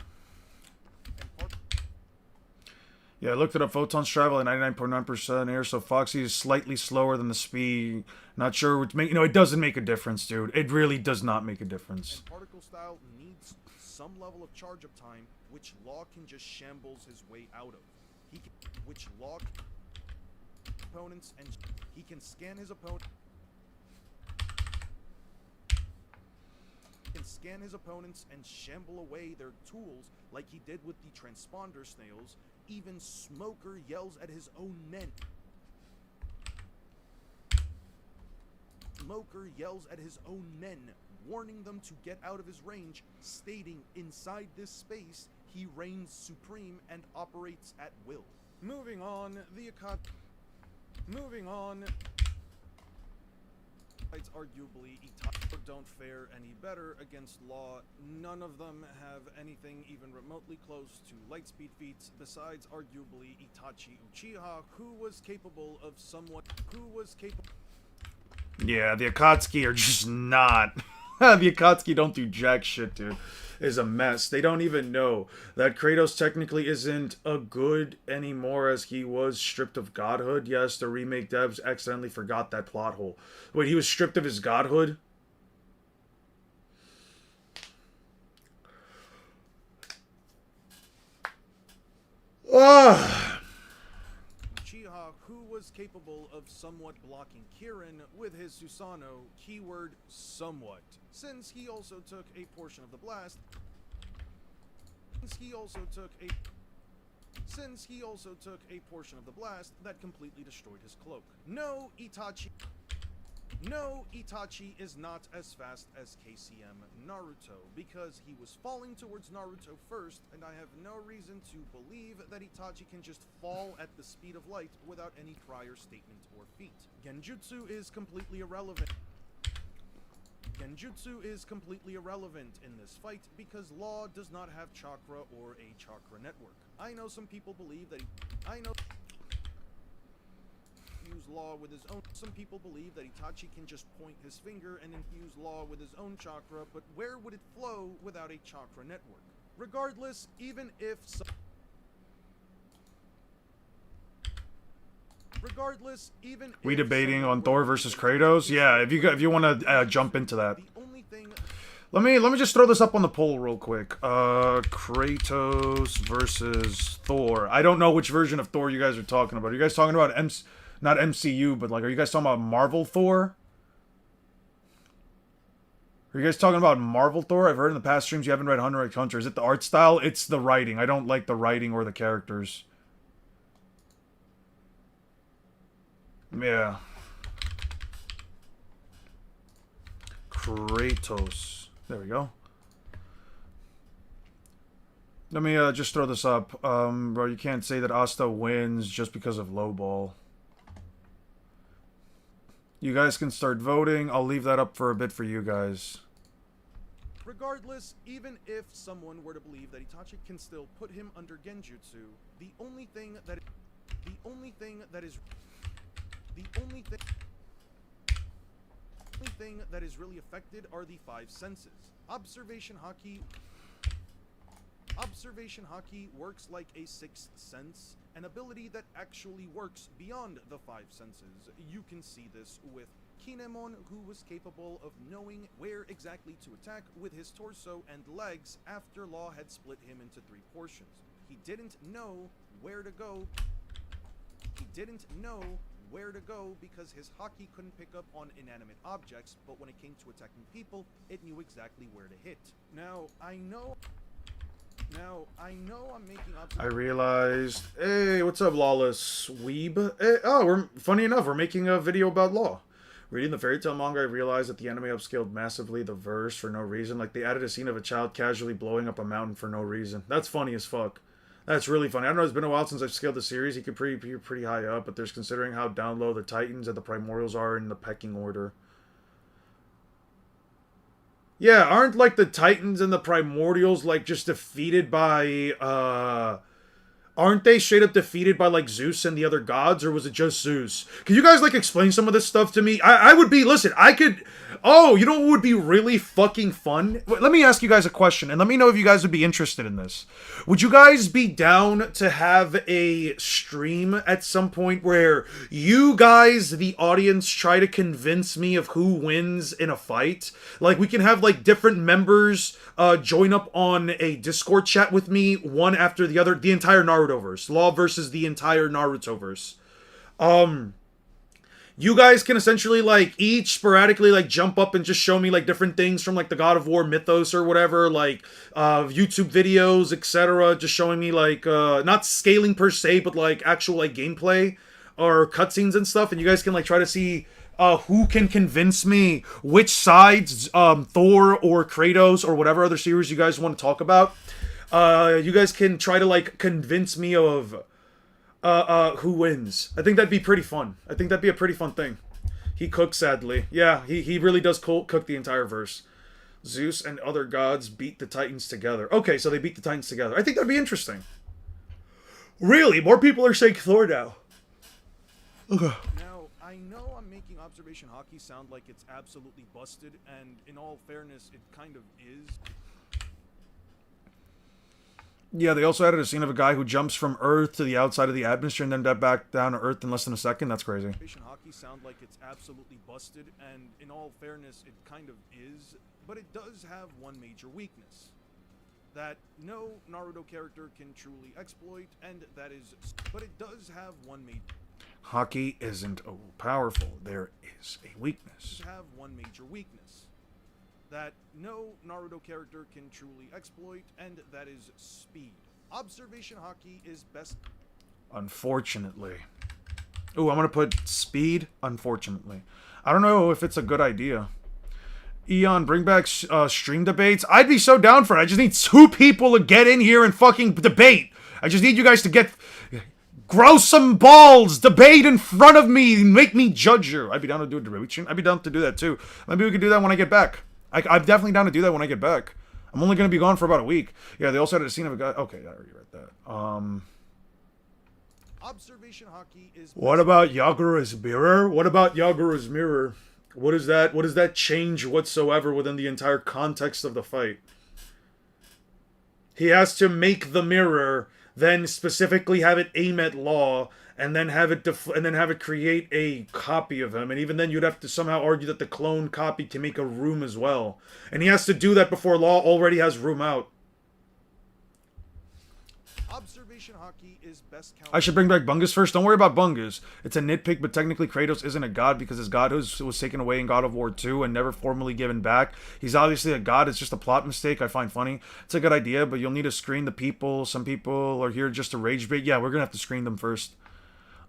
Yeah, I looked it up. Photons travel at 99.9% air, so Foxy is slightly slower than the speed. Not sure which make it doesn't make a difference, dude. It really does not make a difference. And particle style needs some level of charge up time, which Law can just shambles his way out of. Which Law opponents, and he can scan his opponent. Can scan his opponents and shamble away their tools like he did with the transponder snails. Even Smoker yells at his own men. Smoker yells at his own men, warning them to get out of his range, stating inside this space he reigns supreme and operates at will. Moving on, It's arguably Itachi don't fare any better against Law. None of them have anything even remotely close to lightspeed feats besides arguably Itachi Uchiha, who was capable of Yeah, the Akatsuki are just not. The Akatsuki don't do jack shit, dude. Is a mess. They don't even know that Kratos technically isn't a good anymore as he was stripped of godhood. Yes, the remake devs accidentally forgot that plot hole. Wait, he was stripped of his godhood? Ugh. Uchiha, who was capable of somewhat blocking Kirin with his Susanoo, keyword somewhat, since he also took a portion of the blast. Since he also took a portion of the blast that completely destroyed his cloak. No, Itachi is not as fast as KCM Naruto, because he was falling towards Naruto first, and I have no reason to believe that Itachi can just fall at the speed of light without any prior statement or feat. Genjutsu is completely irrelevant. Genjutsu is completely irrelevant in this fight because Law does not have chakra or a chakra network. I know some people believe that infuse Law with his own. Some people believe that Itachi can just point his finger and infuse Law with his own chakra, but where would it flow without a chakra network? Regardless, even if we debating on Thor versus Kratos? Yeah, if you want to jump into that. Let me just throw this up on the poll real quick. Kratos versus Thor. I don't know which version of Thor you guys are talking about. Are you guys talking about not MCU, but like, are you guys talking about Marvel Thor? Are you guys talking about Marvel Thor? I've heard in the past streams you haven't read Hunter x Hunter. Is it the art style? It's the writing. I don't like the writing or the characters. Yeah. Kratos. There we go. Let me just throw this up. Bro, you can't say that Asta wins just because of lowball. You guys can start voting. I'll leave that up for a bit for you guys. Regardless, even if someone were to believe that Itachi can still put him under Genjutsu, the only thing that is really affected are the five senses. Observation Haki. Observation Haki works like a sixth sense, an ability that actually works beyond the five senses. You can see this with Kinemon, who was capable of knowing where exactly to attack with his torso and legs after Law had split him into three portions. He didn't know where to go. He didn't know where to go because his Haki couldn't pick up on inanimate objects, but when it came to attacking people, it knew exactly where to hit. Now, I know I'm making I realized, hey, what's up, Lawless Weeb? Hey, funny enough, we're making a video about Law. Reading the Fairy Tail manga, I realized that the anime upscaled massively the verse for no reason. Like, they added a scene of a child casually blowing up a mountain for no reason. That's funny as fuck. That's really funny. I don't know, it's been a while since I've scaled the series. He could be pretty high up, but there's considering how down low the Titans and the Primordials are in the pecking order. Yeah, aren't, like, the Titans and the Primordials, like, just defeated by, aren't they straight up defeated by, like, Zeus and the other gods, or was it just Zeus? Can you guys, like, explain some of this stuff to me? I would be, listen, I could, oh, you know what would be really fucking fun? Let me ask you guys a question, and let me know if you guys would be interested in this. Would you guys be down to have a stream at some point where you guys, the audience, try to convince me of who wins in a fight? Like, we can have, like, different members join up on a Discord chat with me, one after the other, the entire Naruto-verse. Law versus the entire Naruto-verse. You guys can essentially, like, each sporadically, like, jump up and just show me, like, different things from, like, the God of War mythos or whatever, like, YouTube videos, etc. Just showing me, like, not scaling per se, but, like, actual, like, gameplay or cutscenes and stuff. And you guys can, like, try to see who can convince me which sides, Thor or Kratos or whatever other series you guys want to talk about. You guys can try to, like, convince me of who wins. I think that'd be pretty fun. I think that'd be a pretty fun thing. He cooks, sadly. Yeah, he really does cook the entire verse. Zeus and other gods beat the Titans together. Okay, so they beat the Titans together. I think that'd be interesting. Really? More people are saying Thor now. Okay. Now, I know I'm making Observation Haki sound like it's absolutely busted, and in all fairness, it kind of is. Yeah, they also added a scene of a guy who jumps from Earth to the outside of the atmosphere and then back down to Earth in less than a second. That's crazy. Observation Haki sound like it's absolutely busted, and in all fairness, it kind of is, but it does have one major weakness that no Naruto character can truly exploit, and that is, but it does have one major. Haki isn't powerful. There is a weakness. Have one major weakness that no Naruto character can truly exploit, and that is speed. Observation Haki is best. Unfortunately. Ooh, I'm gonna put speed, unfortunately. I don't know if it's a good idea. Eon, bring back stream debates. I'd be so down for it. I just need 2 people to get in here and fucking debate. I just need you guys to grow some balls, debate in front of me, make me judge you. I'd be down to do a debate. I'd be down to do that too. Maybe we could do that when I get back. I'm definitely down to do that when I get back. I'm only going to be gone for about a week. Yeah, they also had a scene of a guy. Okay, I already read that. Observation Haki is. What about Yagura's mirror? What about Yagura's mirror? What is that? What does that change whatsoever within the entire context of the fight? He has to make the mirror, then specifically have it aim at Law, and then have it create a copy of him. And even then, you'd have to somehow argue that the clone copy can make a room as well. And he has to do that before Law already has room out. Observation Haki is best counted. I should bring back Bungus first. Don't worry about Bungus. It's a nitpick, but technically Kratos isn't a god because his god was taken away in God of War 2 and never formally given back. He's obviously a god. It's just a plot mistake I find funny. It's a good idea, but you'll need to screen the people. Some people are here just to rage bait. Yeah, we're going to have to screen them first.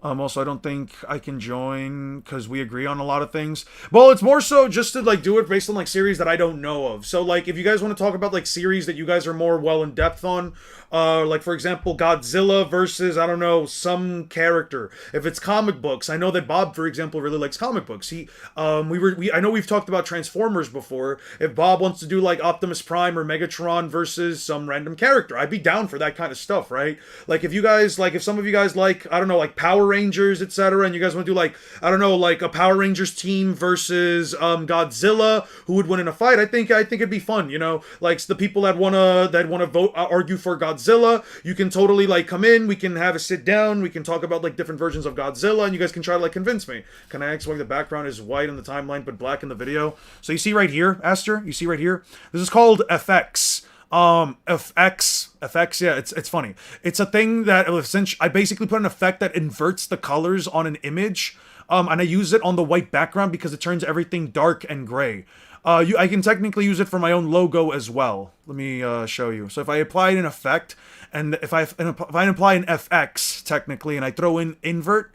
Also, I don't think I can join because we agree on a lot of things. Well, it's more so just to, like, do it based on, like, series that I don't know of. So, like, if you guys want to talk about, like, series that you guys are more well-in-depth on, like, for example, Godzilla versus, I don't know, some character. If it's comic books, I know that Bob, for example, really likes comic books. I know we've talked about Transformers before. If Bob wants to do, like, Optimus Prime or Megatron versus some random character, I'd be down for that kind of stuff, right? Like, if some of you guys like, I don't know, like, Power Rangers, etc., and you guys want to do like, I don't know, like a Power Rangers team versus Godzilla, who would win in a fight, I think it'd be fun, you know, like the people that wanna vote argue for Godzilla, you can totally like come in, we can have a sit down, we can talk about like different versions of Godzilla, and you guys can try to like convince me. Can I ask why the background is white in the timeline but black in the video? So you see right here, Aster, you see right here, this is called FX. FX, yeah, it's funny. It's a thing that essentially I basically put an effect that inverts the colors on an image, and I use it on the white background because it turns everything dark and gray. I can technically use it for my own logo as well. Let me show you. So if I apply an effect, and if I apply an FX technically, and I throw in invert,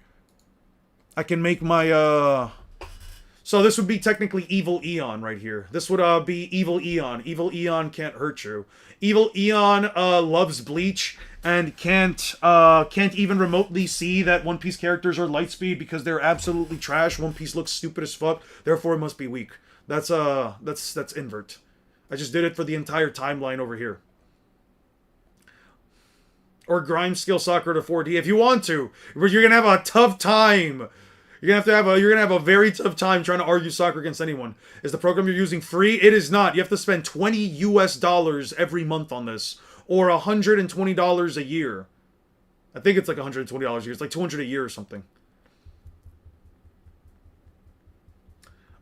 I can make my So this would be technically Evil Eon right here. This would be Evil Eon. Evil Eon can't hurt you. Evil Eon loves Bleach and can't even remotely see that One Piece characters are Lightspeed because they're absolutely trash. One Piece looks stupid as fuck, therefore it must be weak. That's invert. I just did it for the entire timeline over here. Or grind skill soccer to 4D if you want to, but you're gonna have a tough time. You're gonna have a very tough time trying to argue soccer against anyone. Is the program you're using free? It is not. You have to spend $20 US every month on this, or $120 a year. I think it's like $120 a year. It's like $200 a year or something.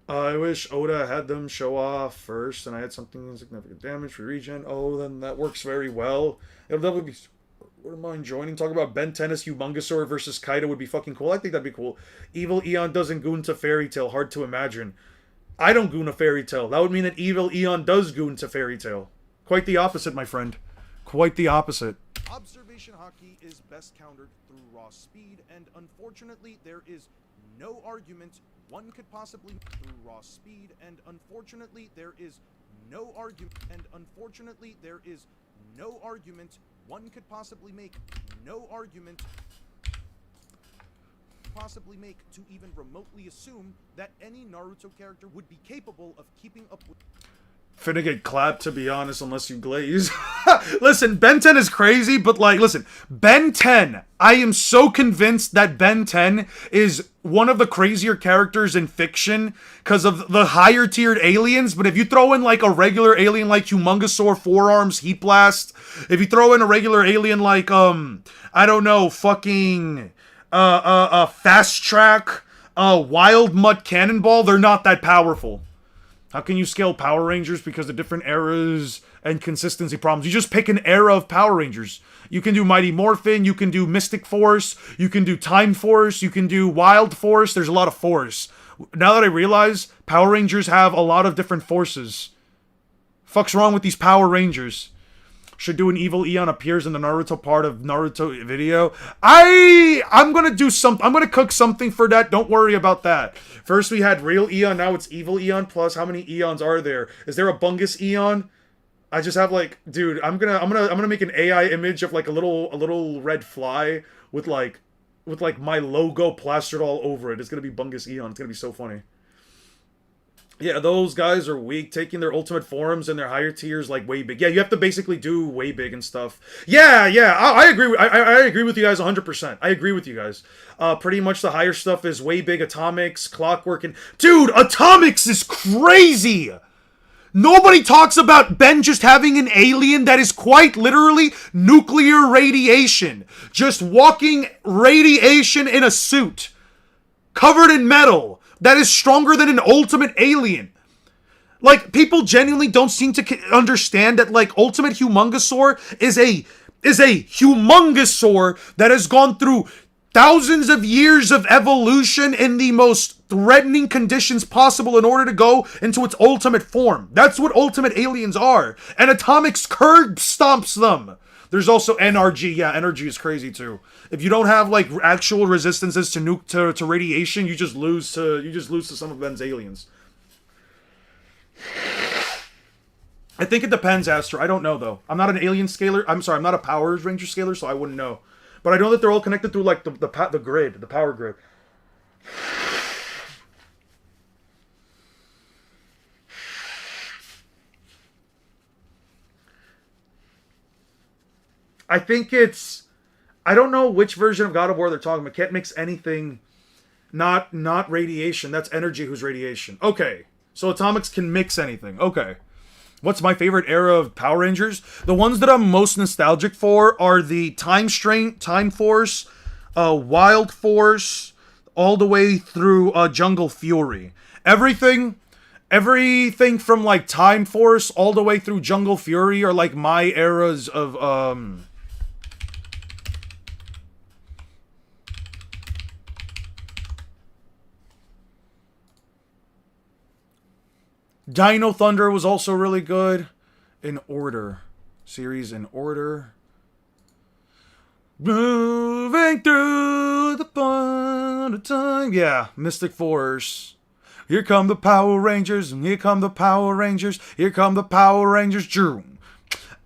I wish Oda had them show off first, and I had something significant damage for regen. Oh, then that works very well. It'll definitely be. Wouldn't mind joining. Talk about Ben 10 as Humongousaur versus Kaido would be fucking cool. I think that'd be cool. Evil Eon doesn't goon to Fairy Tail. Hard to imagine. I don't goon to Fairy Tail. That would mean that Evil Eon does goon to Fairy Tail. Quite the opposite, my friend. Quite the opposite. Observation Haki is best countered through raw speed, and unfortunately there is no argument one could possibly through raw speed, and unfortunately there is no argument, one could possibly make, to even remotely assume that any Naruto character would be capable of keeping up with. Finna get clapped, to be honest, unless you glaze. Listen, Ben 10 is crazy, but like, listen, Ben 10, I am so convinced that Ben 10 is one of the crazier characters in fiction because of the higher tiered aliens, but if you throw in like a regular alien like Humongousaur, Forearms, Heat Blast, if you throw in a regular alien like, I don't know, fucking, Fast Track, Wild Mutt Cannonball, they're not that powerful. How can you scale Power Rangers because of different eras and consistency problems? You just pick an era of Power Rangers. You can do Mighty Morphin, you can do Mystic Force, you can do Time Force, you can do Wild Force. There's a lot of force. Now that I realize, Power Rangers have a lot of different forces. Fuck's wrong with these Power Rangers? Should do an Evil Eon appears in the Naruto part of Naruto video. I'm gonna do something. I'm gonna cook something for that. Don't worry about that. First we had real Eon, now it's Evil Eon. Plus, how many Eons are there? Is there a Bungus Eon? I just have like, dude. I'm gonna make an AI image of like a little red fly with like my logo plastered all over it. It's gonna be Bungus Eon. It's gonna be so funny. Yeah, those guys are weak, taking their ultimate forms and their higher tiers like way big. Yeah, you have to basically do way big and stuff. Yeah, I agree. I agree with you guys 100%. I agree with you guys. Pretty much the higher stuff is way big. Atomics, Clockwork, and dude, Atomics is crazy. Nobody talks about Ben just having an alien that is quite literally nuclear radiation, just walking radiation in a suit, covered in metal. That is stronger than an ultimate alien. Like, people genuinely don't seem to understand that, like, Ultimate Humongousaur is a Humongousaur that has gone through thousands of years of evolution in the most threatening conditions possible in order to go into its ultimate form. That's what ultimate aliens are. And Atomics curb stomps them. There's also NRG. Yeah, NRG is crazy too. If you don't have like actual resistances to radiation, you just lose to some of Ben's aliens. I think it depends, Aster. I don't know though. I'm not an alien scaler. I'm sorry, I'm not a Power Ranger scaler, so I wouldn't know. But I know that they're all connected through like the grid, the power grid. I think it's I don't know which version of God of War they're talking about. Can't mix anything. Not radiation. That's energy who's radiation. Okay. So atomics can mix anything. Okay. What's my favorite era of Power Rangers? The ones that I'm most nostalgic for are the Time Strain, Time Force, Wild Force, all the way through Jungle Fury. Everything from like Time Force all the way through Jungle Fury are like my eras of Dino Thunder was also really good. In order. Series in order. Moving through the fun of time. Yeah, Mystic Force. Here come the Power Rangers, and here come the Power Rangers. Here come the Power Rangers. June.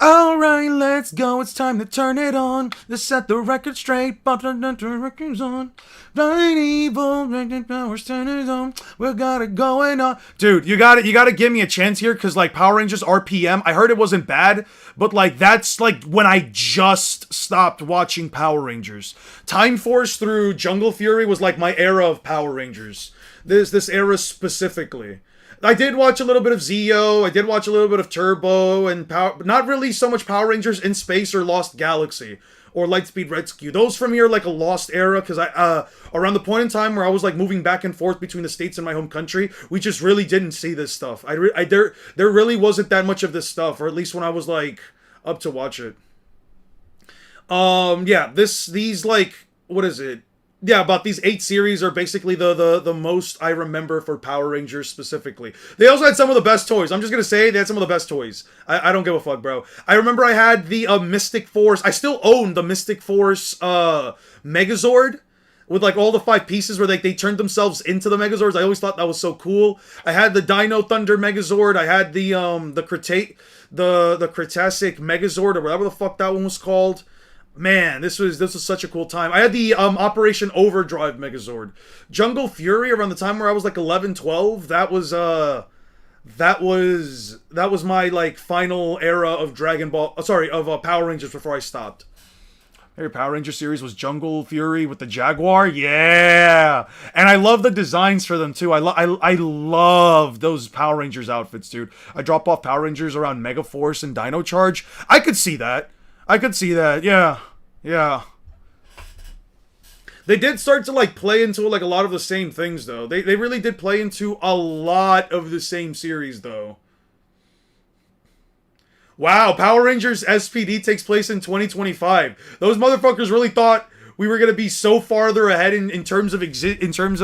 Alright, let's go. It's time to turn it on. To set the record straight. But the record's on. Blind evil, powers turn it on. We got it going on. Dude, you gotta give me a chance here, because like Power Rangers RPM, I heard it wasn't bad, but like that's like when I just stopped watching Power Rangers. Time Force through Jungle Fury was like my era of Power Rangers. This era specifically. I did watch a little bit of Zeo, I did watch a little bit of Turbo, and not really so much Power Rangers in Space or Lost Galaxy, or Lightspeed Rescue. Those for me are like a lost era, because around the point in time where I was like moving back and forth between the States and my home country, we just really didn't see this stuff. There really wasn't that much of this stuff, or at least when I was like up to watch it. Yeah, these like, what is it? Yeah, about these 8 series are basically the most I remember for Power Rangers specifically. They also had some of the best toys. I'm just gonna say they had some of the best toys. I don't give a fuck, bro. I remember I had the Mystic Force. I still own the Mystic Force Megazord with like all the 5 pieces where they turned themselves into the Megazords. I always thought that was so cool. I had the Dino Thunder Megazord. I had the Cretacic Megazord, or whatever the fuck that one was called. Man, this was such a cool time. I had the Operation Overdrive Megazord. Jungle Fury around the time where I was like 11, 12, that was my like final era of Dragon Ball, of Power Rangers before I stopped. Your Power Ranger series was Jungle Fury with the Jaguar. Yeah. And I love the designs for them too. I love those Power Rangers outfits, dude. I drop off Power Rangers around Mega Force and Dino Charge. I could see that. Yeah. They did start to like play into like a lot of the same things though. They really did play into a lot of the same series though. Wow, Power Rangers SPD takes place in 2025. Those motherfuckers really thought we were gonna be so farther ahead in terms of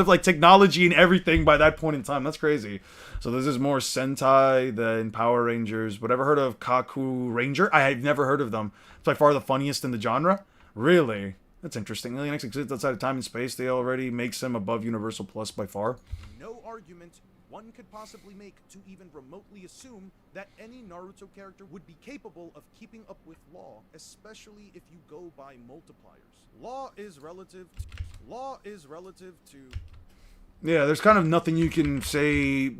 like technology and everything by that point in time. That's crazy. So this is more Sentai than Power Rangers. But ever heard of Kaku Ranger? I have never heard of them. It's by far the funniest in the genre. Really? That's interesting. Alien X exists outside of time and space. They already makes them above Universal Plus by far. No argument one could possibly make to even remotely assume that any Naruto character would be capable of keeping up with law, especially if you go by multipliers. Law is relative to... Yeah, there's kind of nothing you can say.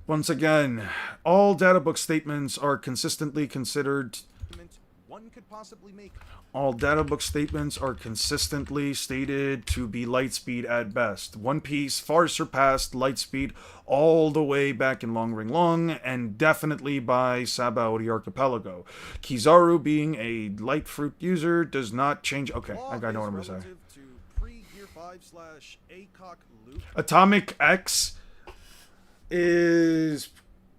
Once again, all data book statements are consistently considered... One could possibly make... All data book statements are consistently stated to be Lightspeed at best. One Piece far surpassed Lightspeed all the way back in Long Ring Long, and definitely by Sabaody Archipelago. Kizaru being a light fruit user does not change... Okay, I know what I'm going to say. Atomic X is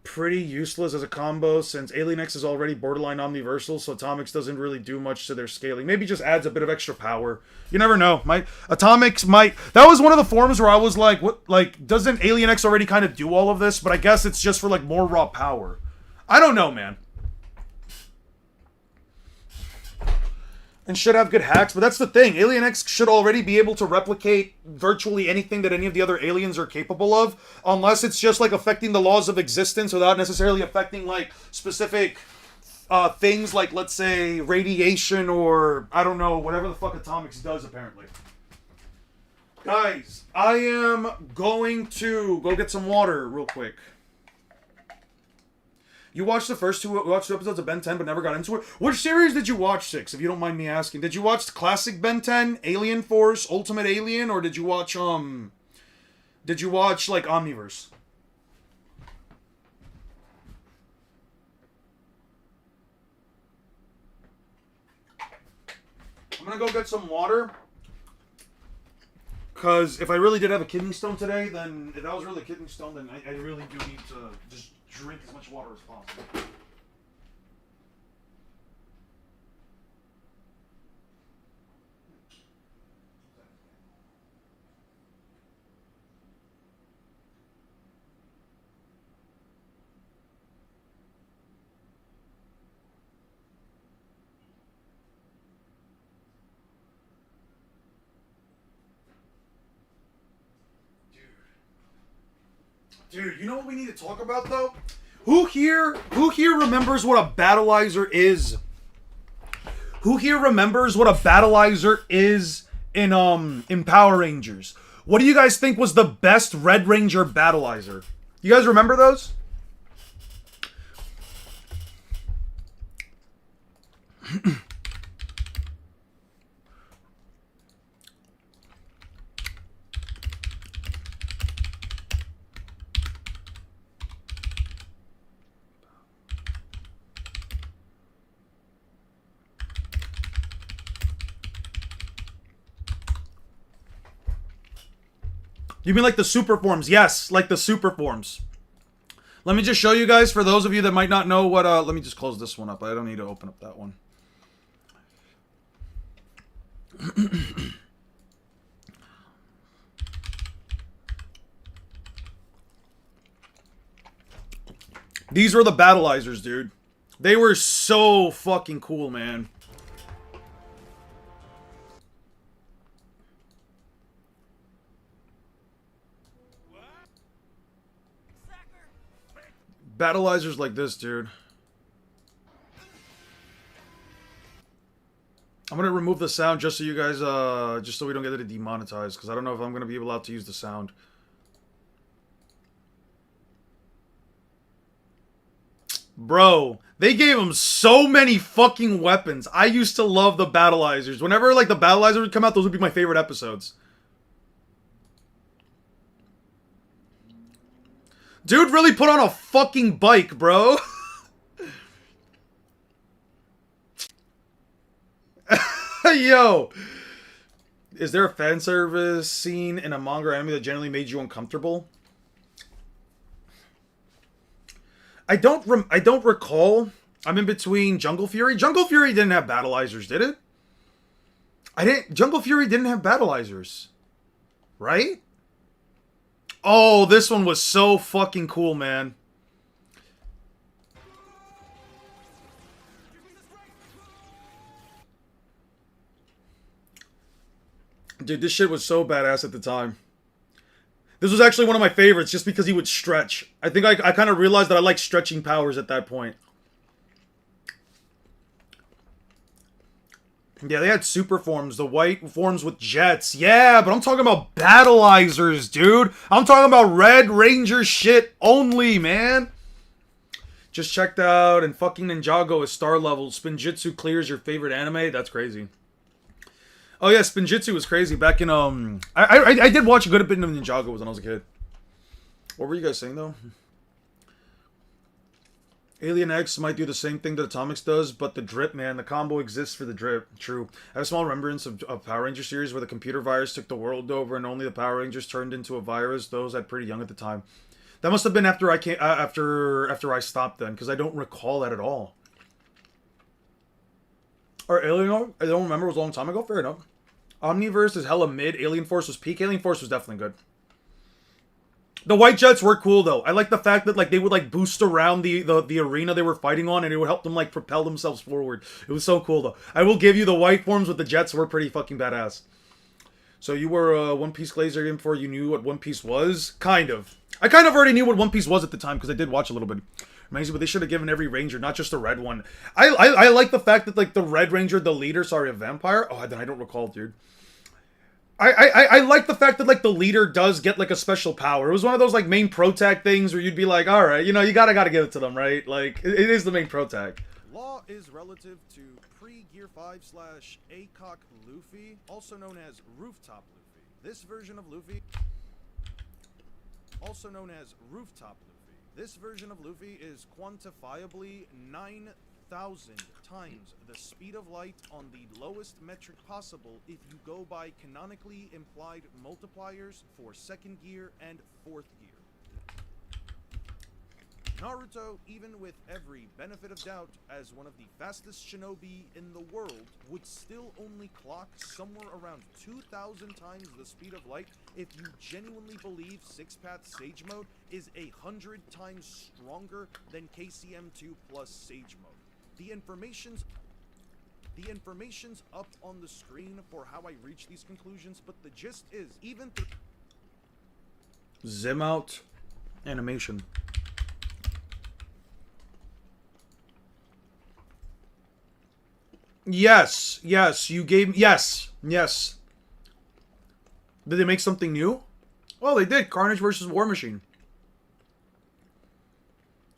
pretty useless as a combo since Alien X is already borderline omniversal, so Atomics doesn't really do much to their scaling. Maybe just adds a bit of extra power. You never know. Atomics might... That was one of the forms where I was like, what, like, doesn't Alien X already kind of do all of this? But I guess it's just for like more raw power. I don't know, man. And should have good hacks, but that's the thing. Alien X should already be able to replicate virtually anything that any of the other aliens are capable of, unless it's just like affecting the laws of existence without necessarily affecting like specific things like, let's say, radiation or, I don't know, whatever the fuck Atomics does apparently. Guys, I am going to go get some water real quick. You watched the first two, watched 2 episodes of Ben 10, but never got into it. Which series did you watch, Six? If you don't mind me asking, did you watch the classic Ben 10, Alien Force, Ultimate Alien, or did you watch like Omniverse? I'm gonna go get some water. Because if I really did have a kidney stone today, then if that was really a kidney stone, then I really do need to just drink as much water as possible. Dude, you know what we need to talk about though? Who here remembers what a battleizer is? Who here remembers what a battleizer is in Power Rangers? What do you guys think was the best Red Ranger battleizer? You guys remember those? You mean like the super forms? Yes, like the super forms. Let me just show you guys, for those of you that might not know what, let me just close this one up. I don't need to open up that one. These were the battleizers, dude. They were so fucking cool, man. Battleizers like this, dude. I'm gonna remove the sound just so you guys, just so we don't get it demonetized, because I don't know if I'm gonna be allowed to use the sound. Bro, they gave him so many fucking weapons. I used to love the battleizers. Whenever, like, the battleizer would come out, those would be my favorite episodes. Dude really put on a fucking bike, bro. Yo. Is there a fan service scene in a manga or anime that generally made you uncomfortable? I don't recall. I'm in between Jungle Fury. Jungle Fury didn't have battleizers, did it? Jungle Fury didn't have battleizers. Right? Oh, this one was so fucking cool, man. Dude, this shit was so badass at the time. This was actually one of my favorites just because he would stretch. I think I kind of realized that I like stretching powers at that point. Yeah, they had super forms, the white forms with jets. Yeah, but I'm talking about battleizers, dude. I'm talking about Red Ranger shit only, man. Just checked out, and fucking Ninjago is star level. Spinjitzu clears your favorite anime? That's crazy. Oh yeah, Spinjitzu was crazy back in, I did watch a good bit of Ninjago when I was a kid. What were you guys saying, though? Alien X might do the same thing that Atomics does, but the drip, man, the combo exists for the drip. True. I have a small remembrance of Power Ranger series where the computer virus took the world over and only the Power Rangers turned into a virus. Those I pretty young at the time. That must have been after I came, after I stopped then, because I don't recall that at all. Or Alien, I don't remember, it was a long time ago. Fair enough. Omniverse is hella mid. Alien Force was peak. Alien Force was definitely good. The white jets were cool though. I like the fact that like they would like boost around the arena they were fighting on, and it would help them like propel themselves forward. It was so cool though. I will give you the white forms with the jets were pretty fucking badass. So you were a One Piece glazer game before you knew what One Piece was? Kind of. I kind of already knew what One Piece was at the time because I did watch a little bit. Amazing, but they should have given every ranger, not just a red one. I like the fact that like the Red Ranger, the leader, sorry, a vampire. Oh, then I don't recall, dude. I like the fact that like the leader does get like a special power. It was one of those like main pro tag things where you'd be like, all right, you know, you gotta give it to them, right? Like it is the main pro tag. Law is relative to pre-Gear 5 / ACOG Luffy, also known as Rooftop Luffy. This version of Luffy, also known as Rooftop Luffy. This version of Luffy is quantifiably 9,000 times the speed of light on the lowest metric possible if you go by canonically implied multipliers for 2nd gear and 4th gear. Naruto, even with every benefit of doubt as one of the fastest shinobi in the world, would still only clock somewhere around 2,000 times the speed of light if you genuinely believe 6-Path Sage Mode is 100 times stronger than KCM2 plus Sage Mode. The information's up on the screen for how I reach these conclusions, but the gist is, even through Zim out animation. Yes, you gave... Yes. Did they make something new? Well, they did. Carnage versus War Machine.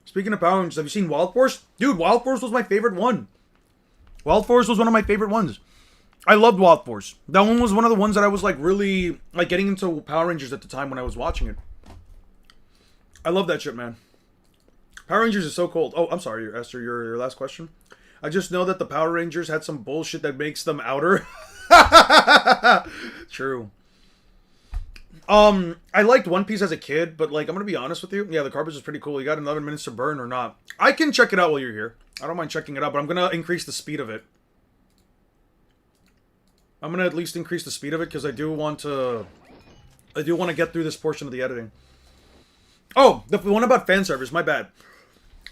Speaking of Power Rangers, have you seen Wild Force? Dude, Wild Force was my favorite one. Wild Force was one of my favorite ones. I loved Wild Force. That one was one of the ones that I was like really like getting into Power Rangers at the time when I was watching it. I love that shit, man. Power Rangers is so cold. Oh, I'm sorry, Esther, your last question. I just know that the Power Rangers had some bullshit that makes them outer. True. I liked One Piece as a kid, but like, I'm gonna be honest with you. Yeah, the carpet is pretty cool. You got 11 minutes to burn or not. I can check it out while you're here. I don't mind checking it out, but I'm gonna increase the speed of it. I'm gonna at least increase the speed of it because I do want to get through this portion of the editing. Oh, the one about fan service, my bad.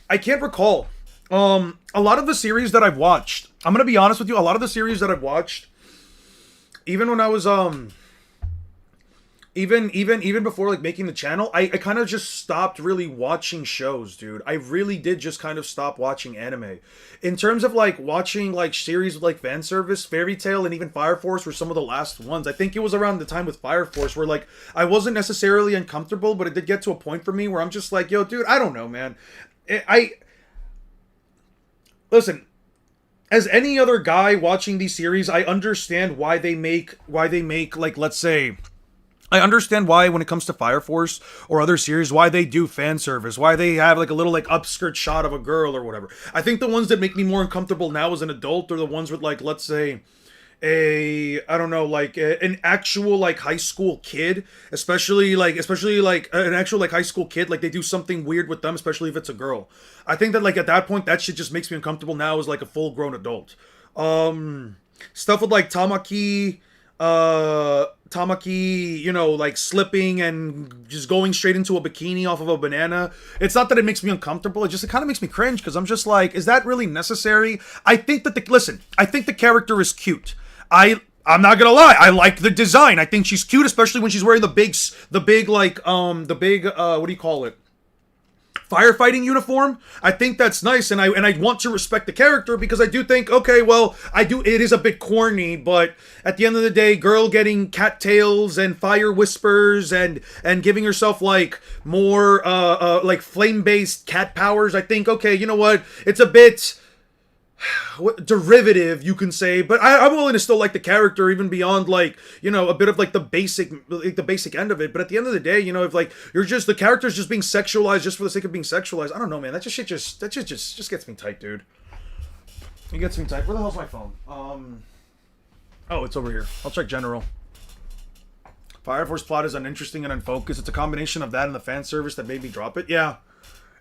I can't recall. A lot of the series that I've watched, I'm gonna be honest with you, a lot of the series that I've watched, even when I was, even before, like, making the channel, I kind of just stopped really watching shows, dude. I really did just kind of stop watching anime. In terms of, like, watching, like, series with, like, fan service, Fairy Tail and even Fire Force were some of the last ones. I think it was around the time with Fire Force where, like, I wasn't necessarily uncomfortable, but it did get to a point for me where I'm just like, yo, dude, I don't know, man. Listen, as any other guy watching these series, I understand why they make, like, let's say, I understand why when it comes to Fire Force or other series, why they do fan service, why they have, like, a little, like, upskirt shot of a girl or whatever. I think the ones that make me more uncomfortable now as an adult are the ones with, like, let's say, an actual, like, high school kid, especially like an actual, like, high school kid, like, they do something weird with them, especially if it's a girl. I think that, like, at that point, that shit just makes me uncomfortable now as, like, a full-grown adult. Stuff with, like, Tamaki, you know, like, slipping and just going straight into a bikini off of a banana. It's not that it makes me uncomfortable, it kind of makes me cringe, because I'm just like, is that really necessary? I think that I think the character is cute. I'm not gonna lie, I like the design. I think she's cute, especially when she's wearing the big, what do you call it? Firefighting uniform. I think that's nice, and I want to respect the character because I do think, okay, well, it is a bit corny, but at the end of the day, girl getting cattails and fire whispers and giving herself, like, more like flame-based cat powers, I think, okay, you know what? It's a bit derivative, you can say, but I'm willing to still like the character even beyond, like, you know, a bit of, like, the basic end of it. But at the end of the day, you know, if, like, the character's just being sexualized just for the sake of being sexualized, I don't know, man, that shit just gets me tight, dude. It gets me tight. Where the hell's my phone? Oh, it's over here. I'll check general. Fire Force plot is uninteresting and unfocused. It's a combination of that and the fan service that made me drop it. Yeah.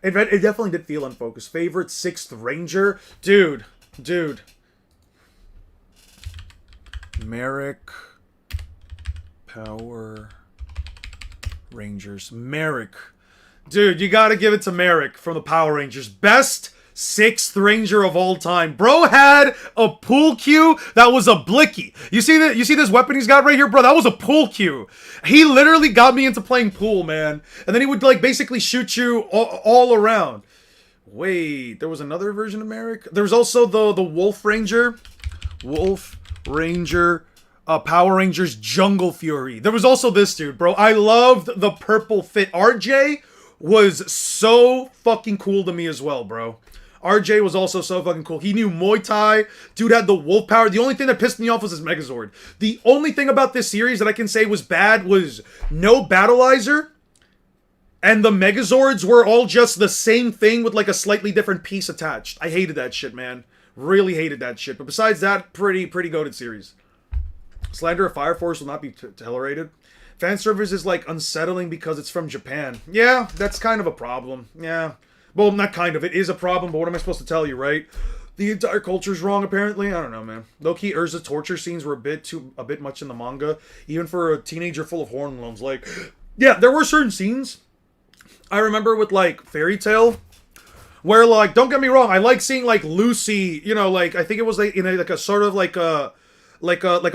It definitely did feel unfocused. Favorite 6th Ranger? Dude. Merrick. Power Rangers. Merrick. Dude, you gotta give it to Merrick from the Power Rangers. Best 6th Ranger of all time. Bro had a pool cue that was a blicky. You see this weapon he's got right here, bro? That was a pool cue. He literally got me into playing pool, man. And then he would, like, basically shoot you all around. Wait, there was another version of Merrick? There was also the Wolf Ranger. Wolf Ranger. Power Rangers Jungle Fury. There was also this dude, bro. I loved the purple fit. RJ was so fucking cool to me as well, bro. RJ was also so fucking cool. He knew Muay Thai. Dude had the wolf power. The only thing that pissed me off was his Megazord. The only thing about this series that I can say was bad was no Battleizer. And the Megazords were all just the same thing with like a slightly different piece attached. I hated that shit, man. Really hated that shit. But besides that, pretty goated series. Slander of Fire Force will not be tolerated. Fan service is like unsettling because it's from Japan. Yeah, that's kind of a problem. Yeah. Well, not kind of. It is a problem, but what am I supposed to tell you, right? The entire culture's wrong, apparently. I don't know, man. Low-key, Urza torture scenes were a bit much in the manga, even for a teenager full of hormones. Like, yeah, there were certain scenes I remember with like Fairy Tail, where like, don't get me wrong, I like seeing like Lucy, you know, like I think it was like in a sort of like a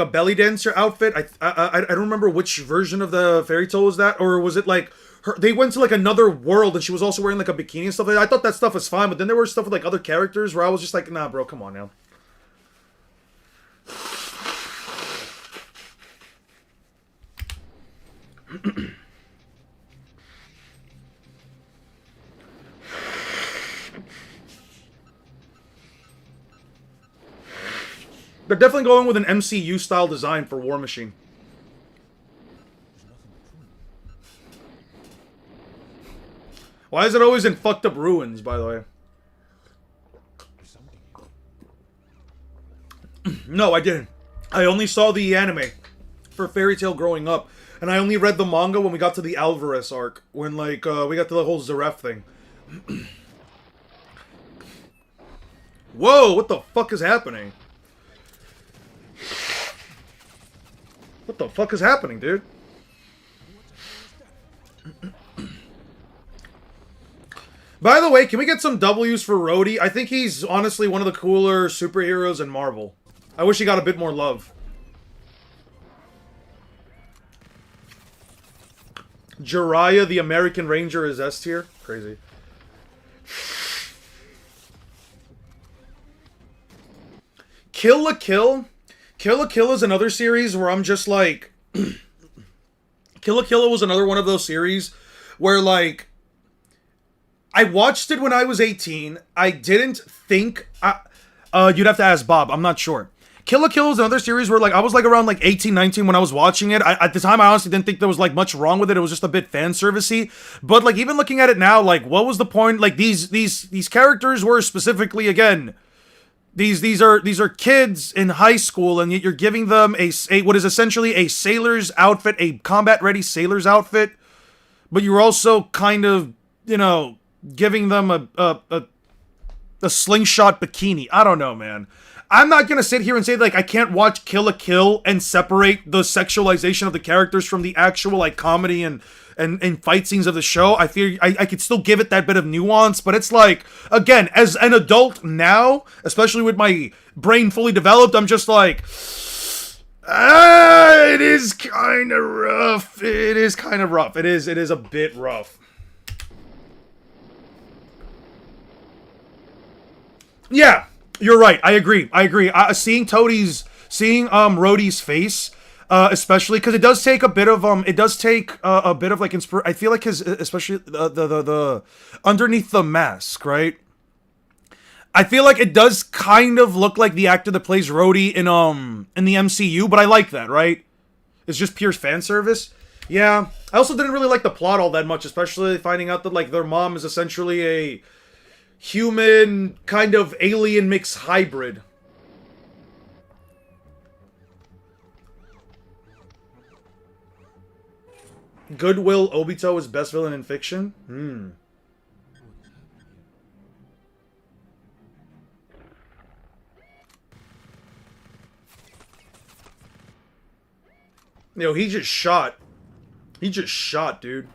belly dancer outfit. I don't remember which version of the Fairy Tail was that, or was it like they went to like another world and she was also wearing like a bikini and stuff like that. I thought that stuff was fine, but then there were stuff with like other characters where I was just like, nah, bro, come on now. They're definitely going with an MCU style design for War Machine. Why is it always in fucked up ruins, by the way? No, I didn't. I only saw the anime for Fairy Tail growing up. And I only read the manga when we got to the Alvarez arc. When, like, we got to the whole Zaref thing. Whoa, what the fuck is happening? What the fuck is happening, dude? By the way, can we get some W's for Rhodey? I think he's honestly one of the cooler superheroes in Marvel. I wish he got a bit more love. Jiraiya, the American Ranger, is S tier. Crazy. Kill la Kill. Kill la Kill is another series where I'm just like... Kill la Kill was another one of those series where, like... I watched it when I was 18. I didn't think... you'd have to ask Bob. I'm not sure. Kill la Kill is another series where, like, I was, like, around, like, 18, 19 when I was watching it. At the time, I honestly didn't think there was, like, much wrong with it. It was just a bit fan-servicey. But, like, even looking at it now, like, what was the point? Like, these characters were specifically, again... These are kids in high school, and yet you're giving them a what is essentially a sailor's outfit, a combat-ready sailor's outfit, but you're also kind of, you know, giving them a slingshot bikini. I don't know, man. I'm not gonna sit here and say, like, I can't watch Kill la Kill and separate the sexualization of the characters from the actual, like, comedy and fight scenes of the show. I feel I could still give it that bit of nuance, but it's like, again, as an adult now, especially with my brain fully developed, I'm just like, it is kind of rough. It is kind of rough. It is a bit rough. Yeah, you're right. I agree. Seeing Rhodey's face, especially because it does take a bit of like I feel like his, especially the underneath the mask, right? I feel like it does kind of look like the actor that plays Rhodey in the MCU, but I like that, right? It's just pure fan service. Yeah, I also didn't really like the plot all that much, especially finding out that, like, their mom is essentially a human kind of alien mix hybrid. Goodwill Obito is best villain in fiction? Yo, he just shot. He just shot, dude.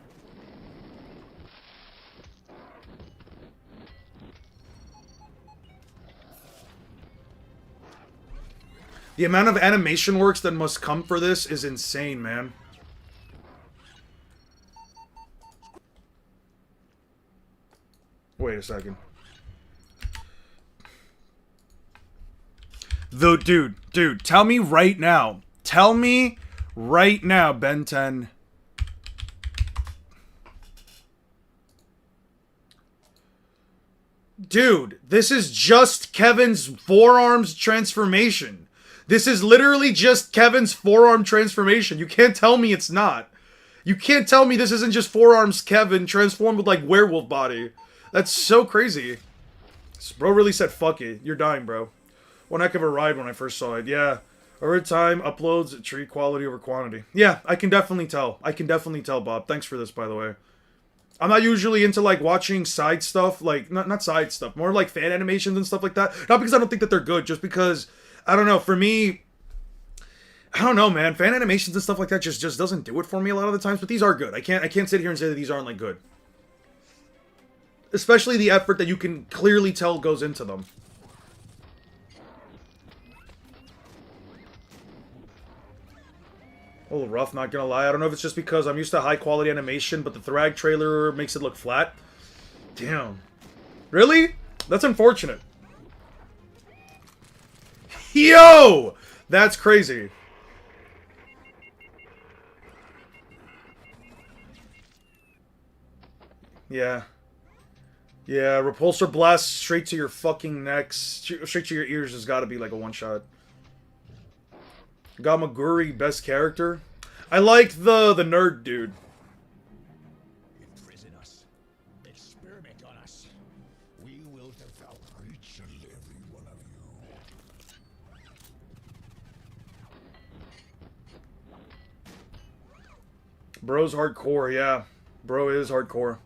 The amount of animation works that must come for this is insane, man. Wait a second. Dude, tell me right now. tell me right now, Ben 10. Dude, this is just Kevin's forearms transformation. This is literally just Kevin's forearm transformation. You can't tell me it's not. You can't tell me this isn't just forearms Kevin transformed with like werewolf body. That's so crazy. This bro really said fuck it. You're dying, bro. One heck of a ride when I first saw it. Yeah. Over time, uploads treat quality over quantity. Yeah, I can definitely tell. I can definitely tell, Bob. Thanks for this, by the way. I'm not usually into, like, watching side stuff, like, not side stuff, more like fan animations and stuff like that. Not because I don't think that they're good, just because, I don't know, for me, I don't know, man, fan animations and stuff like that just doesn't do it for me a lot of the times, but these are good. I can't sit here and say that these aren't, like, good. Especially the effort that you can clearly tell goes into them. A little rough, not gonna lie. I don't know if it's just because I'm used to high quality animation, but the Thrag trailer makes it look flat. Damn. Really? That's unfortunate. Yo! That's crazy. Yeah. Yeah, Repulsor Blast straight to your fucking necks. Straight to your ears has got to be like a one-shot. Gamaguri, best character. I liked the nerd dude. Imprison us. Experiment on us. We will devour each and every one of you. Bro's hardcore, yeah. Bro is hardcore.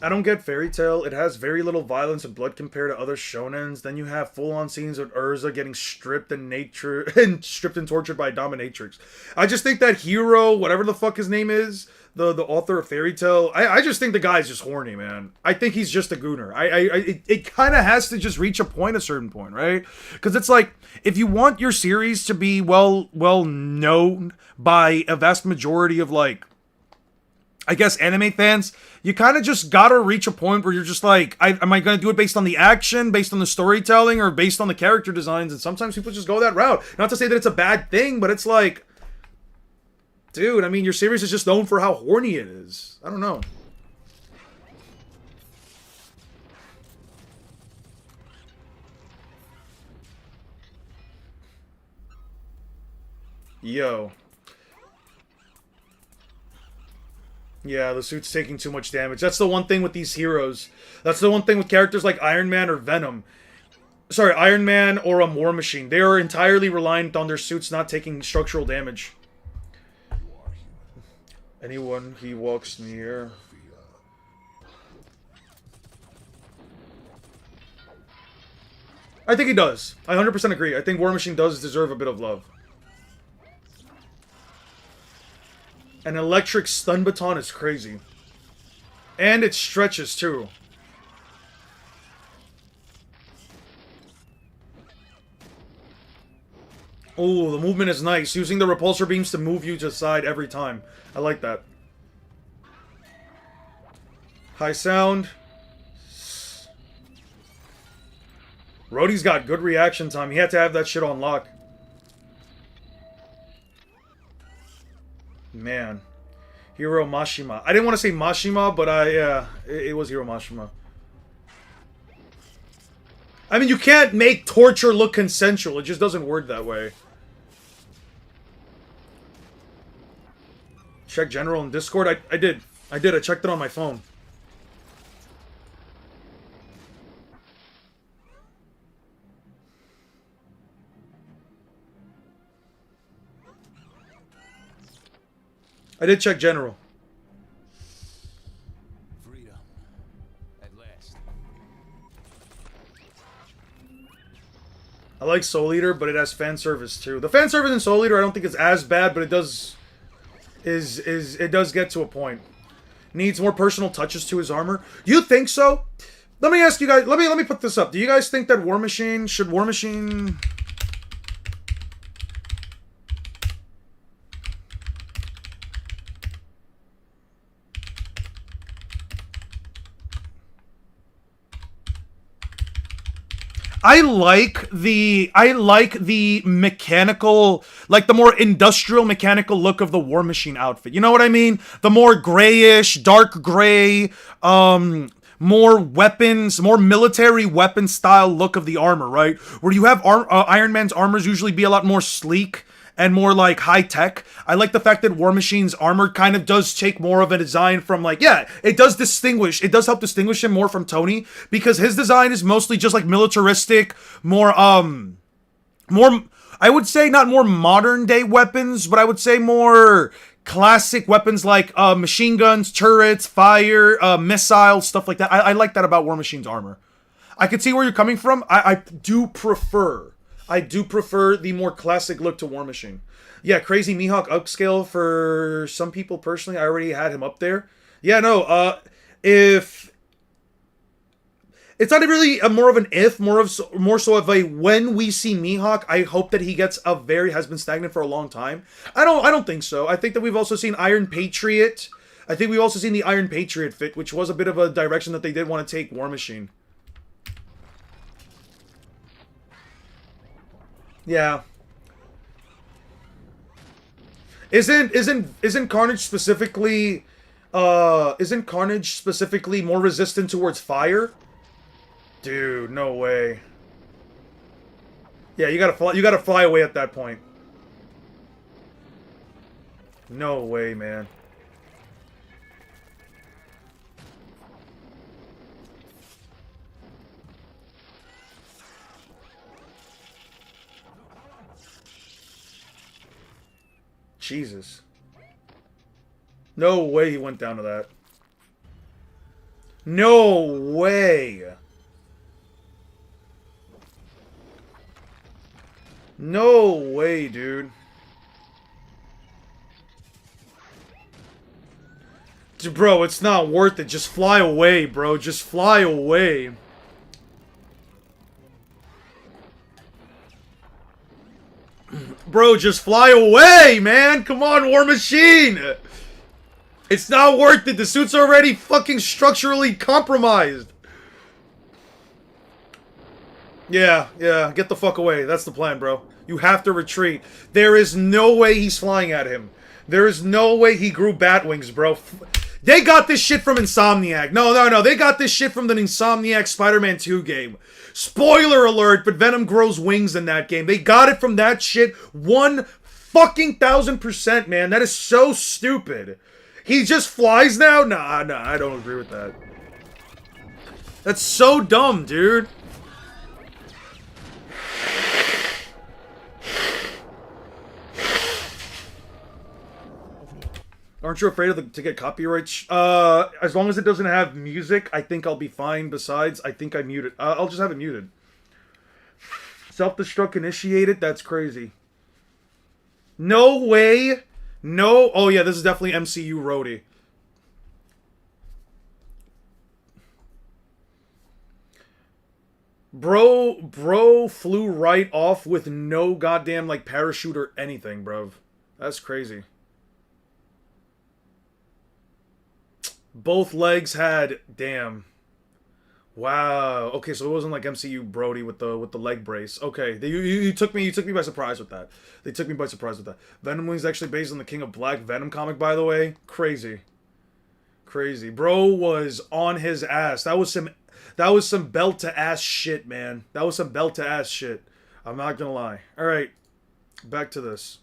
I don't get Fairy Tail. It has very little violence and blood compared to other shonens. Then you have full-on scenes with Urza getting stripped and tortured by a dominatrix. I just think that hero, whatever the fuck his name is, the author of Fairy Tail, I just think the guy's just horny, man. I think he's just a gooner. It kind of has to just reach a certain point, right? Because it's like, if you want your series to be well known by a vast majority of, like, I guess anime fans, you kind of just gotta reach a point where you're just like, am I gonna do it based on the action, based on the storytelling, or based on the character designs? And sometimes people just go that route. Not to say that it's a bad thing, but it's like, dude, I mean, your series is just known for how horny it is. I don't know. Yo. Yeah, the suit's taking too much damage. That's the one thing with these heroes. That's the one thing with characters like Iron Man or Venom. Sorry, Iron Man or a War Machine. They are entirely reliant on their suits not taking structural damage. Anyone he walks near. I think he does. I 100% agree. I think War Machine does deserve a bit of love. An electric stun baton is crazy. And it stretches too. Oh, the movement is nice. Using the repulsor beams to move you to the side every time. I like that. High sound. Rhodey's got good reaction time. He had to have that shit on lock. Man. Hiro Mashima. I didn't want to say Mashima, but yeah, it was Hiro Mashima. I mean, you can't make torture look consensual. It just doesn't work that way. Check general in Discord. I did. I checked it on my phone. I did check general. Freedom. At last. I like Soul Eater, but it has fan service too. The fan service in Soul Eater I don't think is as bad, but it does it does get to a point. Needs more personal touches to his armor. You think so? Let me ask you guys. Let me put this up. Do you guys think that War Machine I like the mechanical, like the more industrial mechanical look of the War Machine outfit. You know what I mean? The more grayish, dark gray, more weapons, more military weapon style look of the armor, right? Where you have Iron Man's armors usually be a lot more sleek and more like high tech. I like the fact that War Machine's armor kind of does take more of a design from like, yeah, it does help distinguish him more from Tony, because his design is mostly just like militaristic, more, I would say not more modern day weapons, but I would say more classic weapons like machine guns, turrets, fire, missiles, stuff like that. I like that about War Machine's armor. I can see where you're coming from. I do prefer the more classic look to War Machine. Yeah, Crazy Mihawk upscale for some people personally. I already had him up there. Yeah, no, if it's not really more of an if, more so of a when we see Mihawk, I hope that he gets has been stagnant for a long time. I don't think so. I think that we've also seen Iron Patriot. I think we've also seen the Iron Patriot fit, which was a bit of a direction that they did want to take War Machine. Yeah. Isn't Carnage specifically more resistant towards fire? Dude, no way. Yeah, you gotta fly away at that point. No way, man. Jesus. No way he went down to that. No way. No way, dude. Bro, it's not worth it. Just fly away, bro. Just fly away. Bro, just fly away, man! Come on, War Machine! It's not worth it. The suit's already fucking structurally compromised. Yeah, get the fuck away. That's the plan, bro. You have to retreat. There is no way he's flying at him. There is no way he grew bat wings, bro. They got this shit from Insomniac. No. They got this shit from the Insomniac Spider-Man 2 game. Spoiler alert, but Venom grows wings in that game. They got it from that shit 1,000%, man. That is so stupid. He just flies now? Nah, I don't agree with that. That's so dumb, dude. Aren't you afraid to get copyright? As long as it doesn't have music, I think I'll be fine. Besides, I think I muted. I'll just have it muted. Self-destruct initiated? That's crazy. No way. No. Oh yeah, this is definitely MCU Rhodey. Bro flew right off with no goddamn like parachute or anything, bro. That's crazy. Both legs had, damn. Wow. Okay, so it wasn't like MCU Brody with the leg brace. Okay, you took me by surprise with that. They took me by surprise with that. Venom Wings actually based on the King of Black Venom comic, by the way. Crazy. Crazy. Bro was on his ass. That was some belt to ass shit, man. That was some belt to ass shit. I'm not gonna lie. All right, back to this.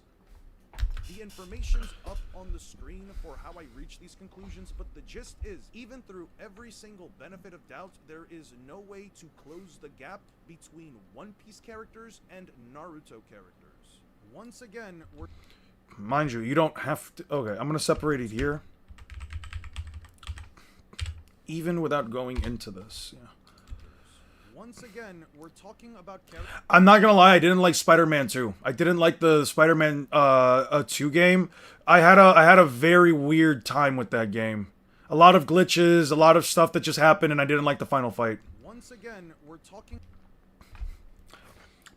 The information's up on the screen for how I reach these conclusions, but the gist is, even through every single benefit of doubt, there is no way to close the gap between One Piece characters and Naruto characters. Once again, we're... Mind you, you don't have to... Okay, I'm gonna separate it here. Even without going into this, yeah. Once again, we're talking about characters. I'm not gonna lie, I didn't like Spider-Man 2. I didn't like the Spider-Man 2 game. I had a very weird time with that game. A lot of glitches, a lot of stuff that just happened, and I didn't like the final fight. Once again, we're talking...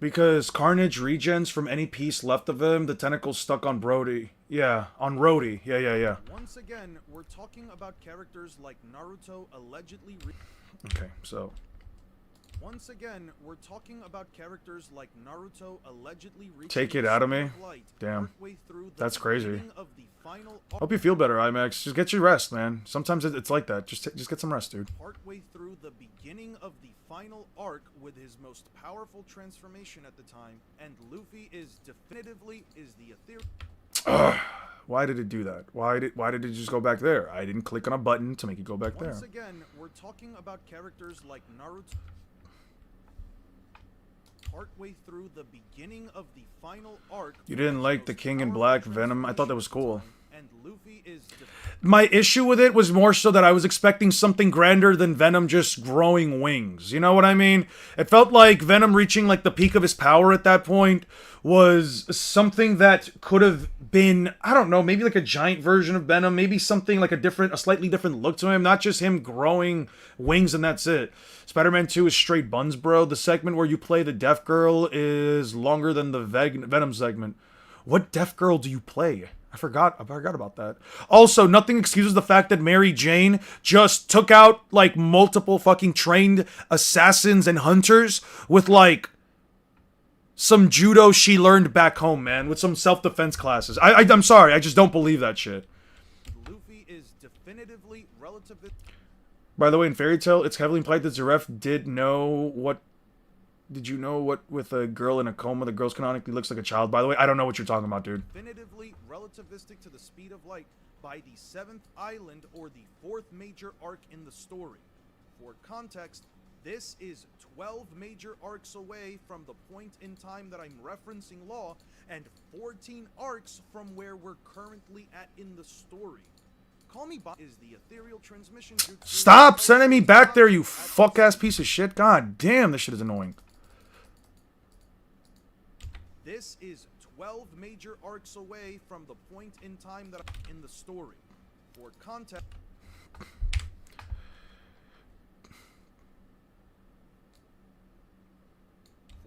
Because Carnage regens from any piece left of him, the tentacles stuck on Brody. Yeah, on Rhodey. Yeah. Once again, we're talking about characters like Naruto allegedly... Okay, so... Once again, we're talking about characters like Naruto allegedly reaching Take it out of me. light Damn. partway through the That's crazy. beginning of the final Hope you feel better, IMAX. Just get your rest, man. Sometimes it's like that. Just get some rest, dude. partway through the beginning of the final arc with his most powerful transformation at the time, and Luffy is definitively the ethereal. Why did it do that? Why did it just go back there? I didn't click on a button to make it go back there. Once again, we're talking about characters like Naruto. Partway through the beginning of the final arc. You didn't like the King in Black Venom? I thought that was cool. And Luffy is My issue with it was more so that I was expecting something grander than Venom just growing wings. You know what I mean? It felt like Venom reaching like the peak of his power at that point was something that could have been, I don't know, maybe like a giant version of Venom, maybe something like a slightly different look to him, not just him growing wings and that's it. Spider-Man 2 is straight buns, bro. The segment where you play the Deaf Girl is longer than the Venom segment. What Deaf Girl do you play? I forgot about that. Also, nothing excuses the fact that Mary Jane just took out like multiple fucking trained assassins and hunters with like some judo she learned back home, man, with some self-defense classes. I'm sorry, I just don't believe that shit. Luffy is definitively relatively. By the way, in Fairy Tail, it's heavily implied that Zeref did know what. Did you know what with a girl in a coma, the girl canonically looks like a child? By the way, I don't know what you're talking about, dude. Definitively relativistic to the speed of light by the 7th island or the 4th major arc in the story. For context, this is 12 major arcs away from the point in time that I'm referencing Law, and 14 arcs from where we're currently at in the story. Call Me By is the ethereal transmission. Stop sending me back there, you fuck-ass piece of shit. God damn, this shit is annoying. This is 12 major arcs away from the point in time that I'm in the story. For context.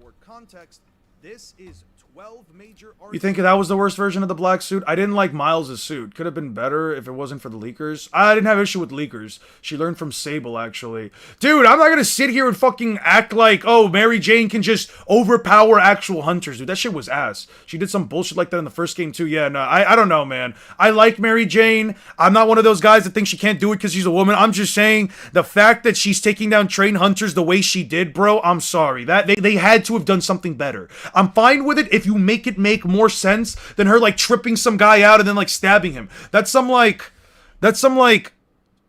For context, this is 12 major arcs. You think that was the worst version of the black suit? I didn't like Miles' suit. Could have been better if it wasn't for the leakers. I didn't have issue with leakers. She learned from Sable, actually. Dude, I'm not gonna sit here and fucking act like, oh, Mary Jane can just overpower actual hunters, dude. That shit was ass. She did some bullshit like that in the first game, too. Yeah, no, I don't know, man. I like Mary Jane. I'm not one of those guys that think she can't do it because she's a woman. I'm just saying, the fact that she's taking down trained hunters the way she did, bro, I'm sorry. That they had to have done something better. I'm fine with it if you make it make more sense than her like tripping some guy out and then like stabbing him. That's some like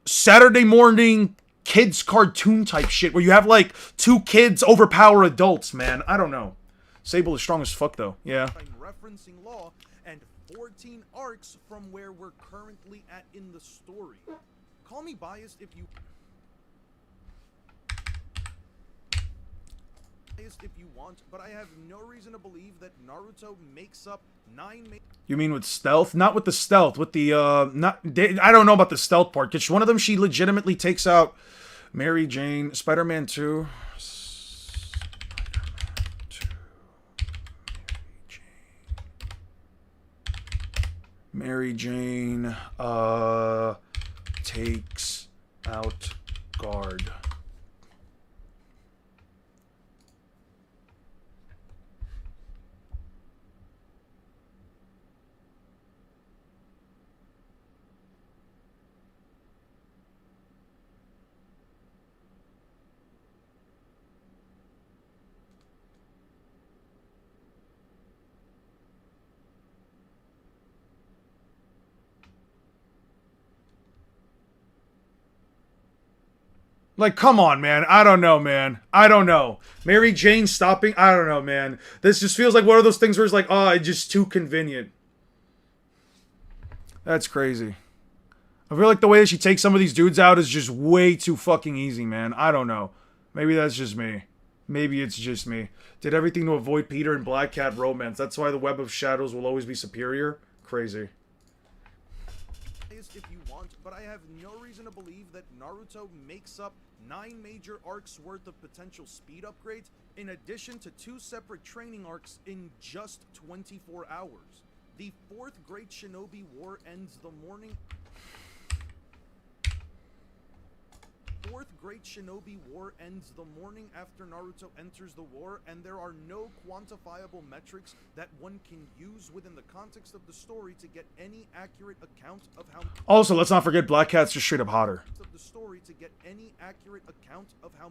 Saturday morning kids cartoon type shit where you have like two kids overpower adults, man. I don't know. Sable is strong as fuck though. Yeah. I'm referencing Law and 14 arcs from where we're currently at in the story. Call me biased if you want, but I have no reason to believe that Naruto makes up 9 You mean with stealth? Not with the stealth, with the I don't know about the stealth part. Cause one of them she legitimately takes out Mary Jane, Spider-Man 2. Mary Jane takes out Guard. Like, come on, man. I don't know, man. I don't know. Mary Jane stopping? I don't know, man. This just feels like one of those things where it's like, oh, it's just too convenient. That's crazy. I feel like the way that she takes some of these dudes out is just way too fucking easy, man. I don't know. Maybe that's just me. Maybe it's just me. Did everything to avoid Peter and Black Cat romance. That's why the Web of Shadows will always be superior. Crazy. If you want, but I have no reason to believe that Naruto makes up 9 major arcs worth of potential speed upgrades, in addition to 2 separate training arcs in just 24 hours. The 4th Great Shinobi War ends the morning. Fourth Great Shinobi War ends the morning after Naruto enters the war, and there are no quantifiable metrics that one can use within the context of the story to get any accurate account of how Also, let's not forget Black Cat's just straight up hotter.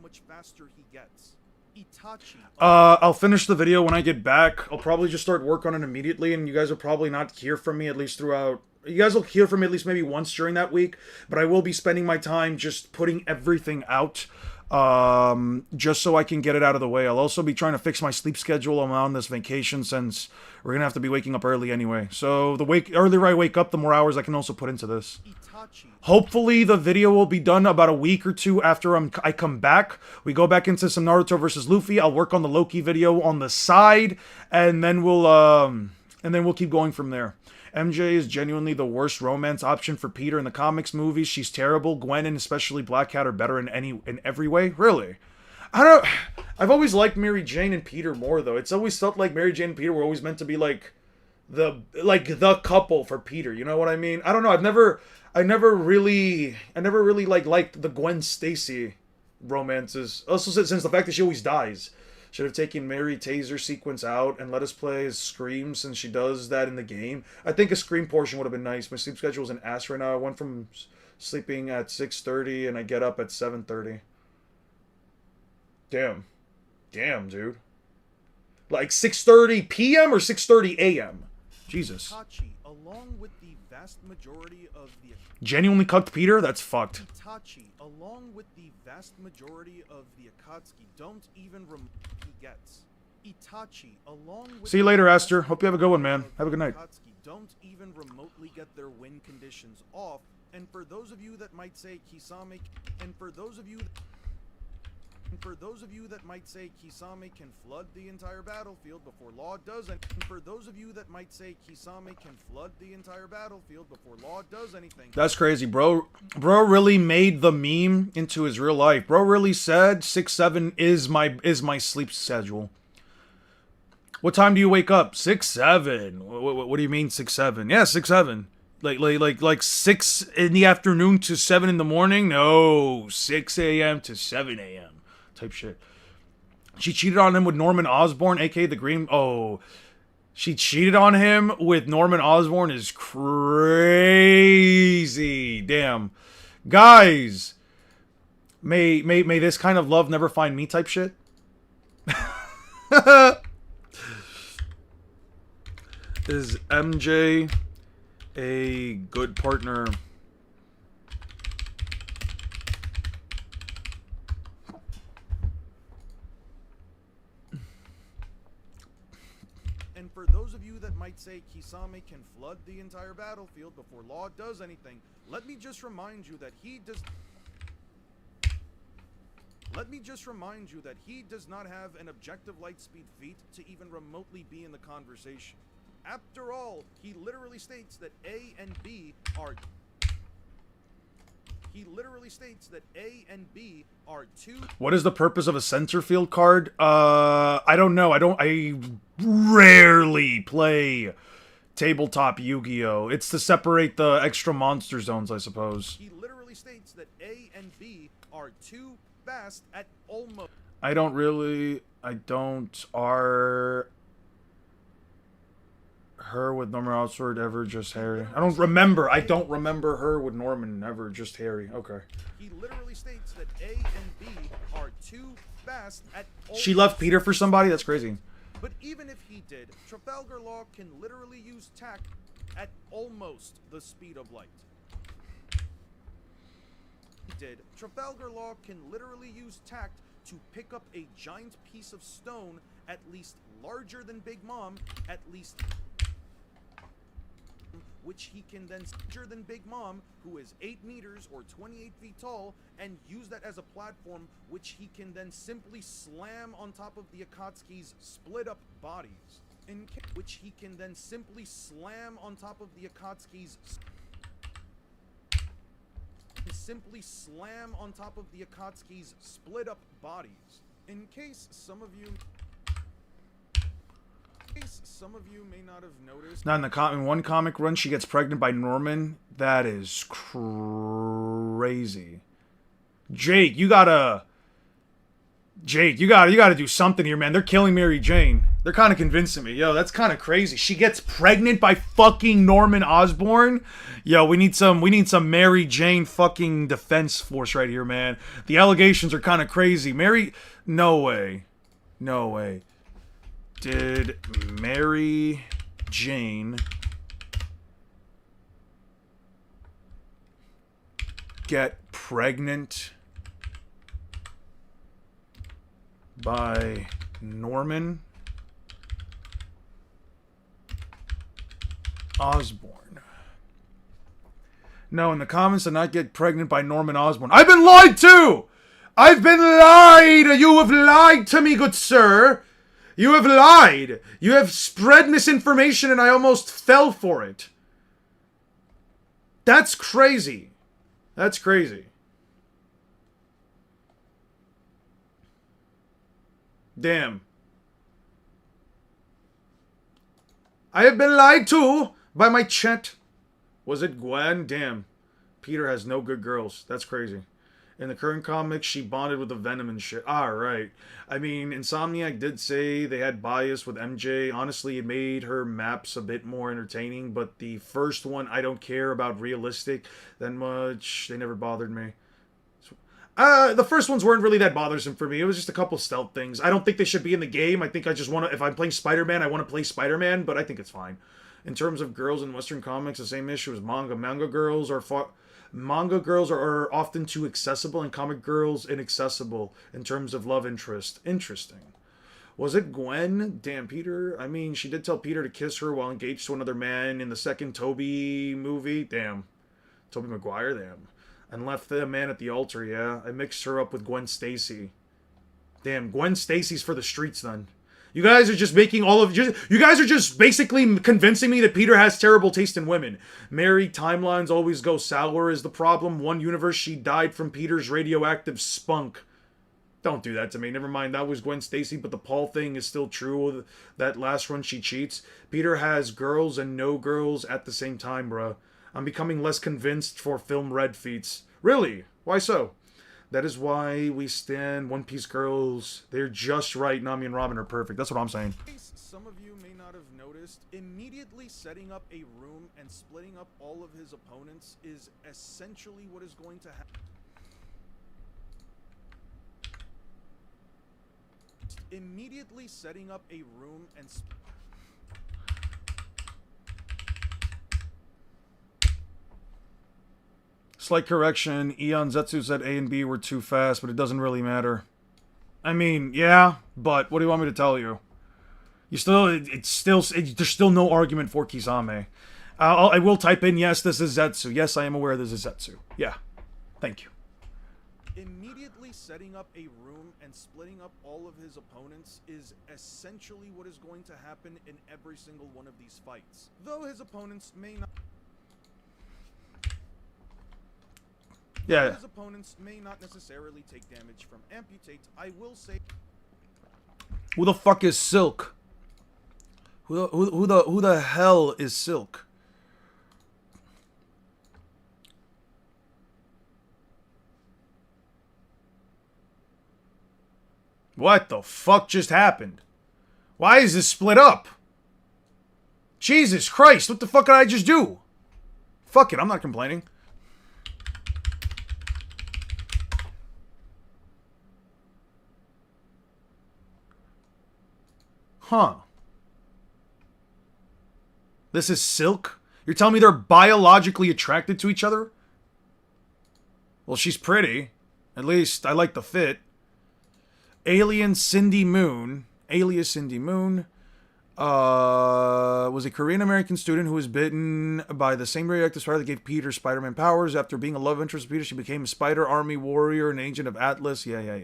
much faster he gets. Itachi. I'll finish the video when I get back. I'll probably just start work on it immediately, and you guys will probably not hear from me at least throughout. You guys will hear from me at least maybe once during that week, but I will be spending my time just putting everything out, just so I can get it out of the way. I'll also be trying to fix my sleep schedule. I'm on this vacation since we're gonna have to be waking up early anyway. So the earlier I wake up, the more hours I can also put into this. Hopefully the video will be done about a week or two after I come back. We go back into some Naruto versus Luffy. I'll work on the Loki video on the side, and then we'll keep going from there. MJ is genuinely the worst romance option for Peter in the comics movies. She's terrible. Gwen and especially Black Cat are better in every way. Really? I've always liked Mary Jane and Peter more though. It's always felt like Mary Jane and Peter were always meant to be like the couple for Peter. You know what I mean? I don't know. I never really liked the Gwen Stacy romances. Also, since the fact that she always dies. Should have taken Mary Taser sequence out and let us play as Scream since she does that in the game. I think a Scream portion would have been nice. My sleep schedule is an ass right now. I went from sleeping at 6:30 and I get up at 7:30. Damn. Damn, dude. Like 6:30 p.m. or 6:30 a.m.? Jesus. Itachi, along with the vast majority of the Genuinely cucked Peter? That's fucked. Itachi, along with the vast majority of the Akatsuki, don't even he gets. Itachi, along with See you later, Aster. Hope you have a good one, man. Have a good night. Akatsuki don't even remotely get their win conditions off. And for those of you that might say Kisame, might say Kisame can flood the entire battlefield before Law does anything. That's crazy, bro. Bro really made the meme into his real life. Bro really said 6-7 is my sleep schedule. What time do you wake up? 6-7. What do you mean 6-7? Yeah, 6-7. Like 6 in the afternoon to 7 in the morning? No, 6 a.m. to 7 a.m. type shit. She cheated on him with Norman Osborn, aka the Green. Oh, she cheated on him with Norman Osborn is crazy. Damn, guys, may this kind of love never find me type shit. Is MJ a good partner? And for those of you that might say Kisame can flood the entire battlefield before Law does anything, let me just remind you that he does not have an objective light speed feat to even remotely be in the conversation. After all, he literally states that A and B are two. What is the purpose of a center field card? I don't know. I rarely play tabletop Yu-Gi-Oh! It's to separate the extra monster zones, I suppose. He literally states that A and B are too fast at almost. Are her with Norman Osborn ever just Harry? I don't remember her with Norman ever just Harry. Okay. He literally states that A and B are too fast at almost. She left Peter for somebody? That's crazy. But even if he did, Trafalgar Law can literally use tact at almost the speed of light. Trafalgar Law can literally use tact to pick up a giant piece of stone at least larger than Big Mom, which he can then larger than Big Mom, who is 8 meters or 28 feet tall, and use that as a platform, which he can then simply slam on top of the Akatsuki's split up bodies. In case some of you may not have noticed. Now in one comic run, she gets pregnant by Norman. That is crazy. Jake, you gotta do something here, man. They're killing Mary Jane. They're kind of convincing me. Yo, that's kind of crazy. She gets pregnant by fucking Norman Osborn. Yo, we need some Mary Jane fucking defense force right here, man. The allegations are kind of crazy. No way. No way. Did Mary Jane get pregnant by Norman Osborn? No, in the comments, did not get pregnant by Norman Osborn. I've been lied to! I've been lied! You have lied to me, good sir! You have lied! You have spread misinformation and I almost fell for it. That's crazy. That's crazy. Damn. I have been lied to by my chat. Was it Gwen? Damn. Peter has no good girls. That's crazy. In the current comics, she bonded with the Venom and shit. Alright. I mean, Insomniac did say they had bias with MJ. Honestly, it made her maps a bit more entertaining, but the first one, I don't care about realistic that much. They never bothered me. The first ones weren't really that bothersome for me. It was just a couple stealth things. I don't think they should be in the game. I think I just want to, if I'm playing Spider-Man, I want to play Spider-Man, but I think it's fine. In terms of girls in Western comics, the same issue as manga. Manga girls are often too accessible and comic girls inaccessible in terms of love interest. Interesting. Was it Gwen? Damn, Peter. I mean, she did tell Peter to kiss her while engaged to another man in the second Tobey movie. Damn. Tobey Maguire, damn. And left the man at the altar, yeah. I mixed her up with Gwen Stacy. Damn, Gwen Stacy's for the streets then. You guys are just making you guys are just basically convincing me that Peter has terrible taste in women. Mary timelines always go sour is the problem. One universe, she died from Peter's radioactive spunk. Don't do that to me. Never mind, that was Gwen Stacy, but the Paul thing is still true. That last run, she cheats. Peter has girls and no girls at the same time, bruh. I'm becoming less convinced for film red feats. Really? Why so? That is why we stand One Piece girls. They're just right. Nami and Robin are perfect. That's what I'm saying. Some of you may not have noticed, immediately setting up a room and splitting up all of his opponents is essentially what is going to happen. Immediately setting up a room and Slight correction, Eon Zetsu said A and B were too fast, but it doesn't really matter. I mean, yeah, but what do you want me to tell you? There's still no argument for Kisame. I will type in, yes, this is Zetsu. Yes, I am aware this is Zetsu. Yeah, thank you. Immediately setting up a room and splitting up all of his opponents is essentially what is going to happen in every single one of these fights. Though his opponents may not... Yeah. His opponents may not necessarily take damage from amputate. I will say... Who the fuck is Silk? Who the hell is Silk? What the fuck just happened? Why is this split up? Jesus Christ, what the fuck did I just do? Fuck it, I'm not complaining. Huh. This is Silk? You're telling me they're biologically attracted to each other? Well, she's pretty. At least, I like the fit. Alien Cindy Moon, alias Cindy Moon, was a Korean-American student who was bitten by the same radioactive spider that gave Peter Spider-Man powers. After being a love interest with Peter, she became a Spider Army warrior, an agent of Atlas. Yeah.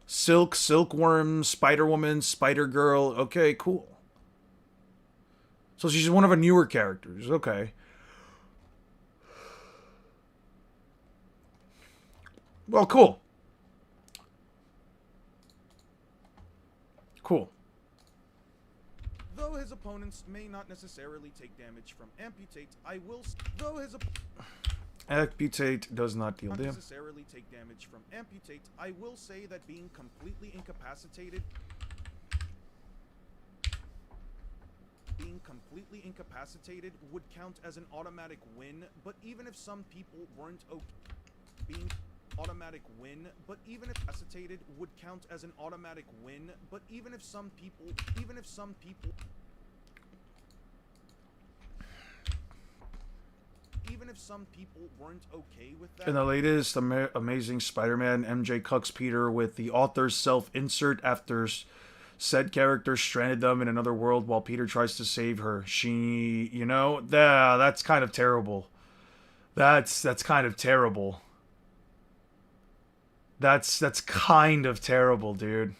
Silk, Silkworm, Spider-Woman, Spider-Girl. Okay, cool. So she's one of our newer characters. Okay. Well, cool. Cool. Though his opponents may not necessarily take damage from amputate, I will... Though his... Amputate does not deal Not damage. necessarily take damage from amputate. I will say that being completely incapacitated would count as an automatic win, but even if some people weren't okay, being automatic win, but even if incapacitated would count as an automatic win, but even if some people weren't okay with that. In the latest Amazing Spider-Man, MJ cucks Peter with the author's self-insert after said character stranded them in another world while Peter tries to save her. She, you know, that's kind of terrible. That's kind of terrible. That's kind of terrible, dude.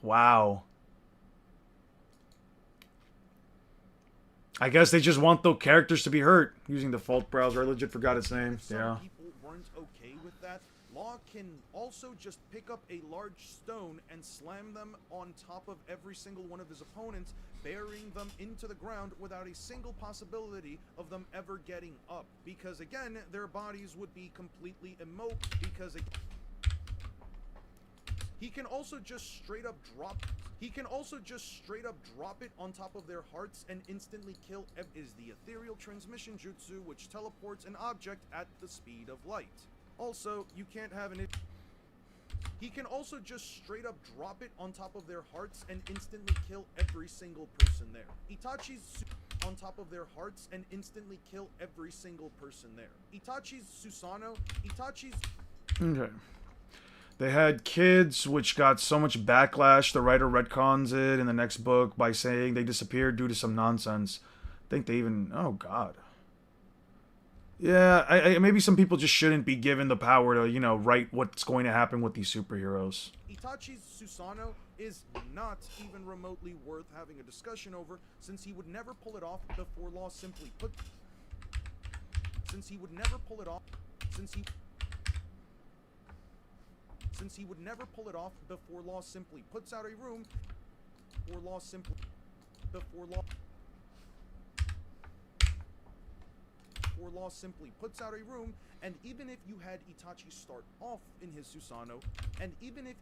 Wow. I guess they just want the characters to be hurt. Using the default browser, I legit forgot its name. Yeah. Some people weren't okay with that. Law can also just pick up a large stone and slam them on top of every single one of his opponents, burying them into the ground without a single possibility of them ever getting up. Because again, their bodies would be completely immobile. Because he can also just straight up drop it on top of their hearts and instantly kill. Is the ethereal transmission jutsu, which teleports an object at the speed of light. Also, you can't have an... He can also just straight up drop it on top of their hearts and instantly kill every single person there. Itachi's on top of their hearts and instantly kill every single person there. Itachi's Susanoo, Okay. They had kids, which got so much backlash, the writer retcons it in the next book by saying they disappeared due to some nonsense. I think they even... Oh, God. Yeah, I maybe some people just shouldn't be given the power to, you know, write what's going to happen with these superheroes. Itachi's Susanoo is not even remotely worth having a discussion over, since he would never pull it off before Law simply put... Since he would never pull it off before Law simply puts out a room, before Law simply puts out a room, and even if you had Itachi start off in his Susanoo, and even if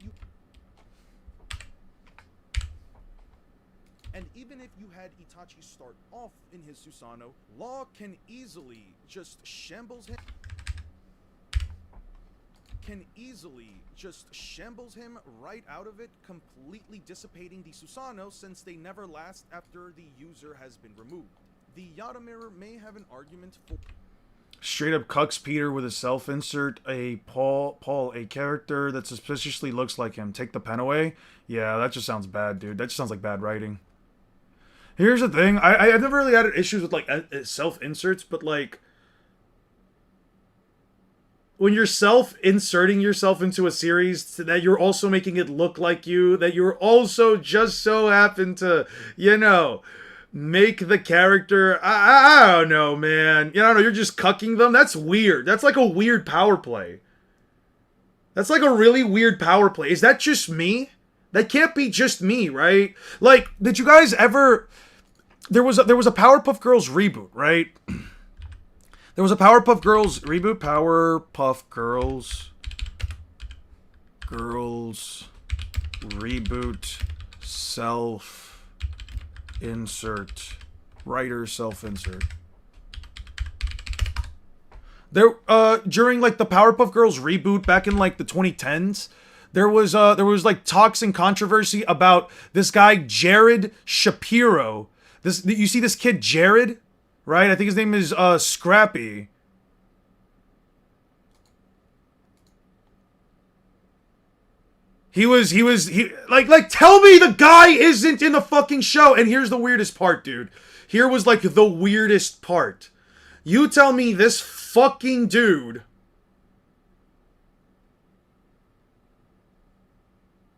you had Itachi start off in his Susanoo, Law can easily just shambles him right out of it, completely dissipating the Susanoo, since they never last after the user has been removed. The Yata Mirror may have an argument for... Straight up cucks Peter with a self-insert. A a character that suspiciously looks like him. Take the pen away? Yeah, that just sounds bad, dude. That just sounds like bad writing. Here's the thing. I've never really had issues with, like, self-inserts, but, like... When you're self-inserting yourself into a series, that you're also making it look like you, that you're also just so happen to, you know... make the character, I don't know, man. You know, you're just cucking them. That's weird. That's like a weird power play. That's like a really weird power play. Is that just me? That can't be just me, right? Like, did you guys ever... There was a Powerpuff Girls reboot, right? There was a Powerpuff Girls reboot. Powerpuff Girls reboot self-insert. Writer self-insert. There, during, like, the Powerpuff Girls reboot back in, like, the 2010s, there was like, talks and controversy about this guy, Jared Shapiro. You see this kid, Jared? Right? I think his name is, Scrappy. He tell me the guy isn't in the fucking show. And here's the weirdest part, dude. Here was, like, the weirdest part. You tell me this fucking dude...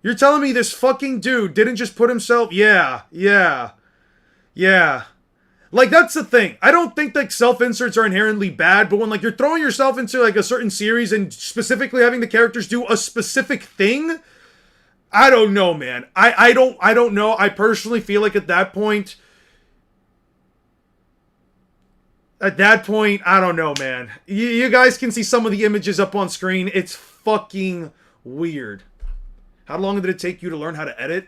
You're telling me this fucking dude didn't just put himself... Yeah. Like, that's the thing. I don't think, like, self-inserts are inherently bad, but when, like, you're throwing yourself into, like, a certain series and specifically having the characters do a specific thing... I don't know, man. I don't know. I personally feel like at that point... At that point, I don't know, man. You guys can see some of the images up on screen. It's fucking weird. How long did it take you to learn how to edit?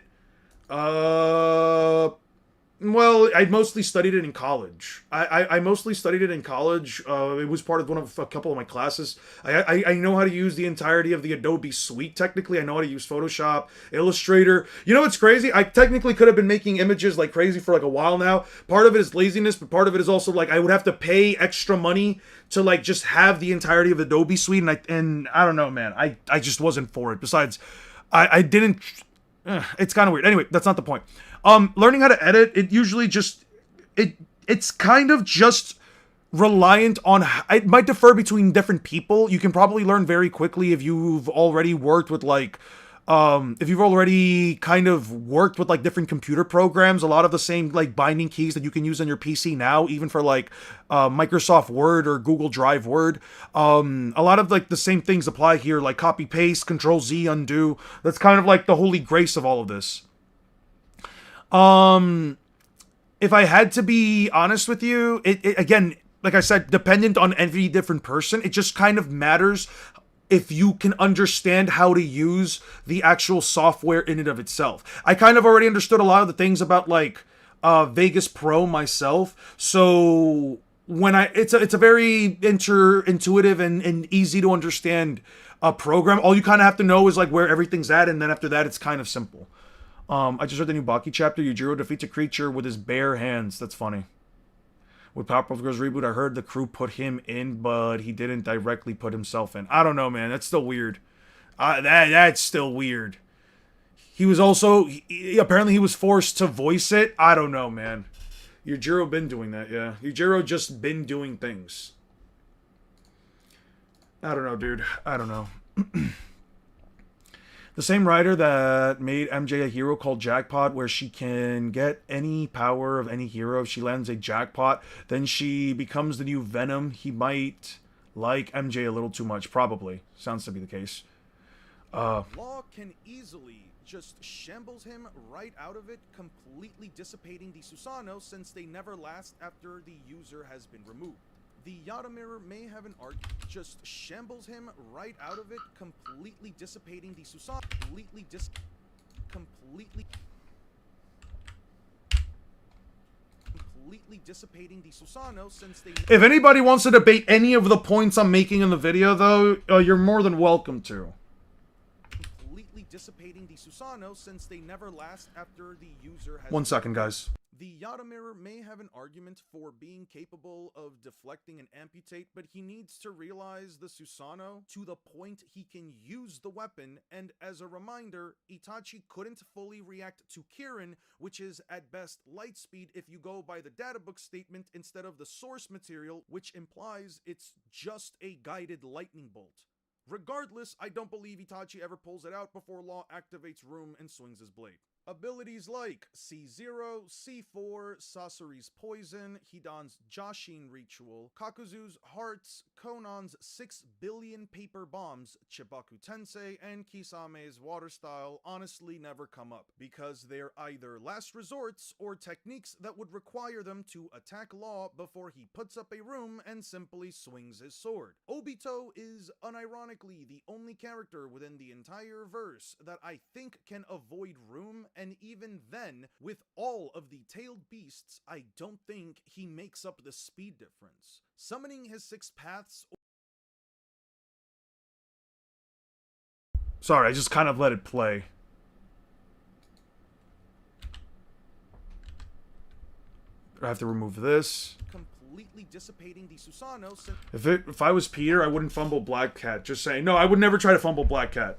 Well, I mostly studied it in college. I mostly studied it in college. It was part of a couple of my classes. I know how to use the entirety of the Adobe suite, technically. I know how to use Photoshop, Illustrator. You know what's crazy? I technically could have been making images like crazy for like a while now. Part of it is laziness, but part of it is also like I would have to pay extra money to like just have the entirety of the Adobe suite. And I don't know, man. I just wasn't for it. Besides, I didn't... It's kind of weird. Anyway, that's not the point. Learning how to edit, it usually just... It's kind of just reliant on... It might differ between different people. You can probably learn very quickly if you've already worked with, like... if you've already kind of worked with, like, different computer programs, a lot of the same, like, binding keys that you can use on your PC now, even for, like, Microsoft Word or Google Drive Word. A lot of, like, the same things apply here, like copy, paste, Control Z, undo. That's kind of, like, the holy grace of all of this. If I had to be honest with you, it again, like I said, dependent on every different person, it just kind of matters if you can understand how to use the actual software in and of itself. I kind of already understood a lot of the things about like Vegas Pro myself, so when it's a very intuitive and easy to understand program. All you kind of have to know is like where everything's at, and then after that, it's kind of simple. I just read the new Baki chapter. Yujiro defeats a creature with his bare hands. That's funny. With Powerpuff Girls reboot, I heard the crew put him in, but he didn't directly put himself in. I don't know, man. That's still weird. That's still weird. He was also... apparently he was forced to voice it. I don't know, man. Yujiro been doing that, yeah. Yujiro just been doing things. I don't know, dude. I don't know. The same writer that made MJ a hero called Jackpot, where she can get any power of any hero if she lands a jackpot, then she becomes the new Venom. He might like MJ a little too much, probably. Sounds to be the case. Law can easily just shambles him right out of it, completely dissipating the Susanoo since they never last after the user has been removed. The Yada Mirror may have an arc, just shambles him right out of it, completely dissipating the Susanoo, completely dissipating the Susanoo since they... If anybody wants to debate any of the points I'm making in the video, though, you're more than welcome to. Completely dissipating the Susanoo since they never last after the user has... 1 second, guys. The Yada Mirror may have an argument for being capable of deflecting and amputate, but he needs to realize the Susanoo to the point he can use the weapon, and as a reminder, Itachi couldn't fully react to Kirin, which is at best light speed if you go by the databook statement instead of the source material, which implies it's just a guided lightning bolt. Regardless, I don't believe Itachi ever pulls it out before Law activates Room and swings his blade. Abilities like C0, C4, Sasori's Poison, Hidan's Jashin Ritual, Kakuzu's Hearts, Konan's 6 billion paper bombs, Chibaku Tensei, and Kisame's Water Style honestly never come up, because they're either last resorts or techniques that would require them to attack Law before he puts up a room and simply swings his sword. Obito is unironically the only character within the entire verse that I think can avoid room, and even then, with all of the tailed beasts, I don't think he makes up the speed difference. Summoning his 6 paths... Sorry, I just kind of let it play. I have to remove this. Completely dissipating the Susanoo. If I was Peter, I wouldn't fumble Black Cat. Just saying. No, I would never try to fumble Black Cat.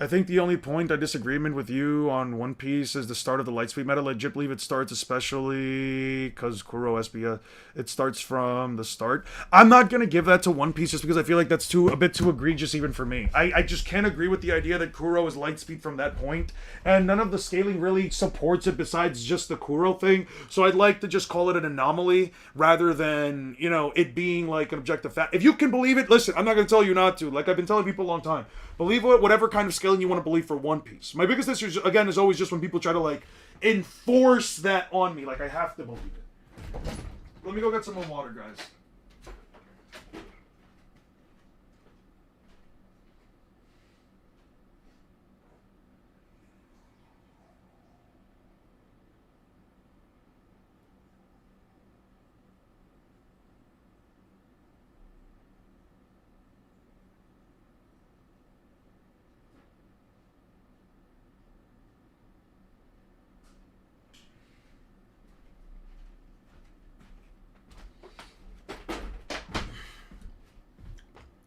I think the only point of disagreement with you on One Piece is the start of the Lightspeed meta. I legit believe it starts especially because Kuro SBA, it starts from the start. I'm not going to give that to One Piece just because I feel like that's a bit too egregious even for me. I just can't agree with the idea that Kuro is Lightspeed from that point, and none of the scaling really supports it besides just the Kuro thing, so I'd like to just call it an anomaly rather than, you know, it being like an objective fact. If you can believe it, listen, I'm not going to tell you not to. Like I've been telling people a long time. Believe whatever kind of scaling you want to believe for One Piece. My biggest issue, again, is always just when people try to, like, enforce that on me. Like, I have to believe it. Let me go get some more water, guys.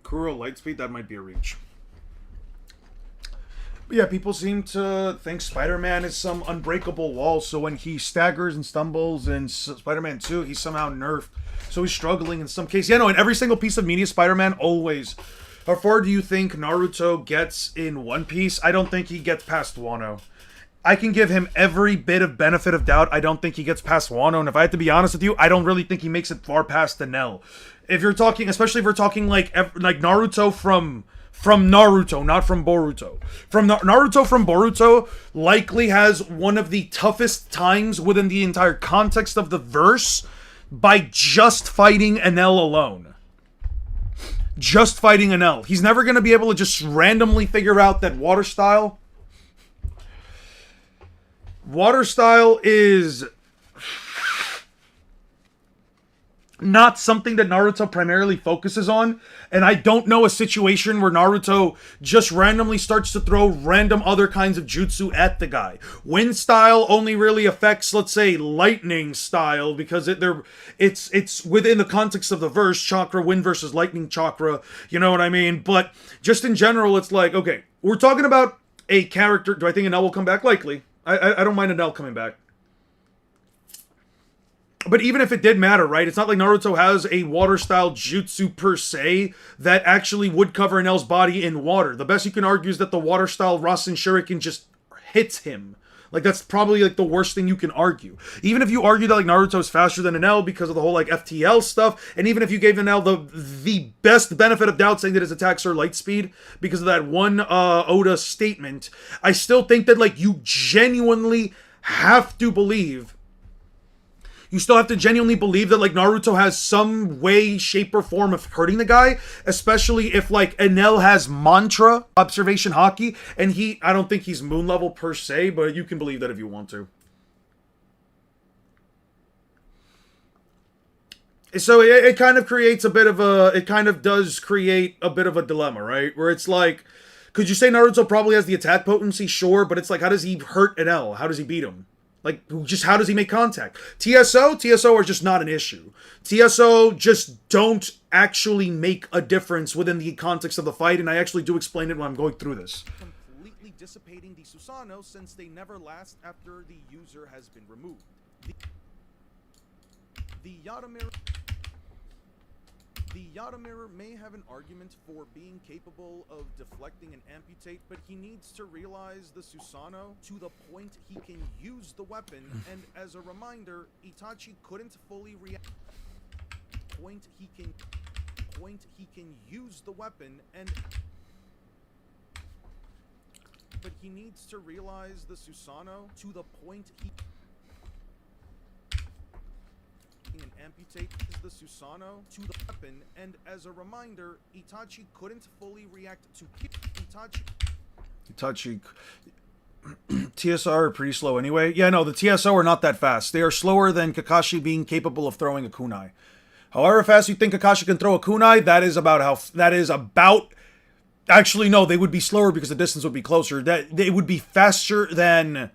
Kuro Lightspeed, that might be a reach. But yeah, people seem to think Spider-Man is some unbreakable wall, so when he staggers and stumbles in Spider-Man 2, he's somehow nerfed. So he's struggling in some case. Yeah, no, in every single piece of media, Spider-Man always. How far do you think Naruto gets in One Piece? I don't think he gets past Wano. I can give him every bit of benefit of doubt. I don't think he gets past Wano, and if I had to be honest with you, I don't really think he makes it far past Enel. If you're talking, especially if we're talking like Naruto from Naruto, not from Boruto. Naruto from Boruto likely has one of the toughest times within the entire context of the verse by just fighting Enel alone. Just fighting Enel. He's never going to be able to just randomly figure out that water style is not something that Naruto primarily focuses on, and I don't know a situation where Naruto just randomly starts to throw random other kinds of jutsu at the guy. Wind style only really affects, let's say, lightning style, because it's within the context of the verse, chakra, wind versus lightning chakra, you know what I mean? But just in general, it's like, okay, we're talking about a character. Do I think Enel will come back? Likely. I don't mind Enel coming back. But even if it did matter, right? It's not like Naruto has a water-style jutsu per se that actually would cover Enel's body in water. The best you can argue is that the water-style Rasen Shuriken just hits him. Like, that's probably, like, the worst thing you can argue. Even if you argue that, like, Naruto's faster than Enel because of the whole, like, FTL stuff, and even if you gave Enel the best benefit of doubt saying that his attacks are light speed because of that one Oda statement, I still think that, like, you genuinely have to believe... You still have to genuinely believe that, like, Naruto has some way, shape, or form of hurting the guy, especially if, like, Enel has mantra, observation haki, and I don't think he's moon level per se, but you can believe that if you want to. So it kind of creates it kind of does create a bit of a dilemma, right? Where it's like, could you say Naruto probably has the attack potency? Sure, but it's like, how does he hurt Enel? How does he beat him? Like, just how does he make contact? TSO are just not an issue. TSO just don't actually make a difference within the context of the fight, and I actually do explain it when I'm going through this. Completely dissipating the Susanoo since they never last after the user has been removed. The Yata may have an argument for being capable of deflecting and amputate, but he needs to realize the Susanoo to the point he can use the weapon, and as a reminder, Itachi couldn't fully react. He can use the weapon, but he needs to realize the Susanoo to the point he and amputate the Susanoo to the weapon, and as a reminder, Itachi couldn't fully react to Itachi TSR are pretty slow anyway. Yeah, no, the TSO are not that fast. They are slower than Kakashi being capable of throwing a kunai. However fast you think Kakashi can throw a kunai, that is about actually no, they would be slower because the distance would be closer. That they would be faster than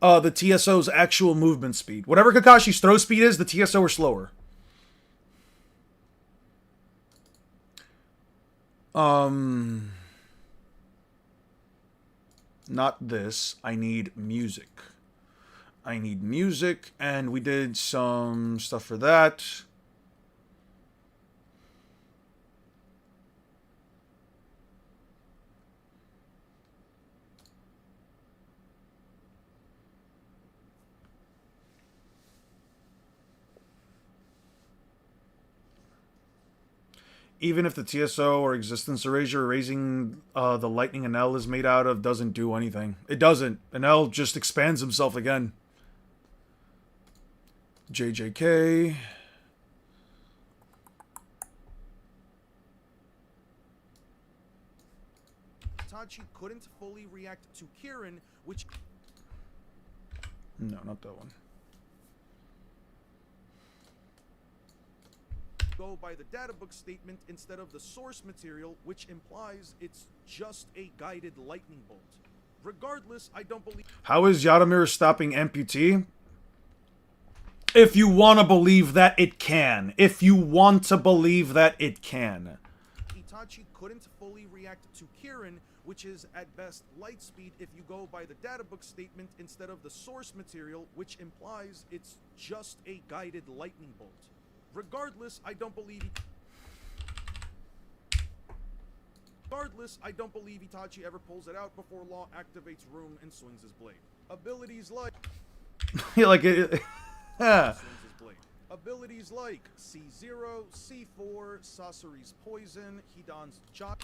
the TSO's actual movement speed. Whatever Kakashi's throw speed is, the TSO are slower. Not this. I need music. And we did some stuff for that. Even if the TSO or existence erasure erasing the lightning Enel is made out of doesn't do anything. It doesn't. Enel just expands himself again. JJK. Itachi couldn't fully react to Kirin, which... No, not that one. Go by the databook statement instead of the source material, which implies it's just a guided lightning bolt. Regardless, I don't believe... How is Yaramir stopping amputee? If you want to believe that it can. If you want to believe that it can. Itachi couldn't fully react to Kirin, which is at best light speed if you go by the databook statement instead of the source material, which implies it's just a guided lightning bolt. Regardless, I don't believe Itachi ever pulls it out before Law activates Room and swings his blade. Abilities like... Yeah, like it... swings his blade. Abilities like C0, C4, Sasori's Poison, Hidan's Jot...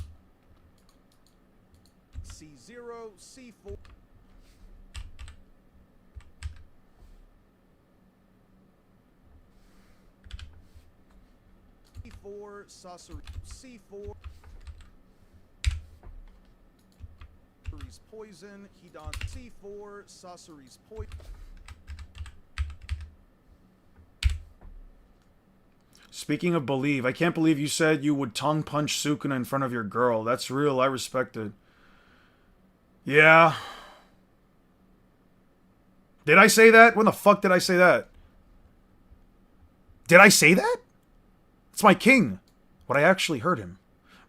C0, C4... C4, Sasori... C4... Sasori's Poison, Hidan... C4, Sasori's Poison... Speaking of believe, I can't believe you said you would tongue punch Sukuna in front of your girl. That's real, I respect it. Yeah. Did I say that? When the fuck did I say that? Did I say that? It's my king. What I actually heard him.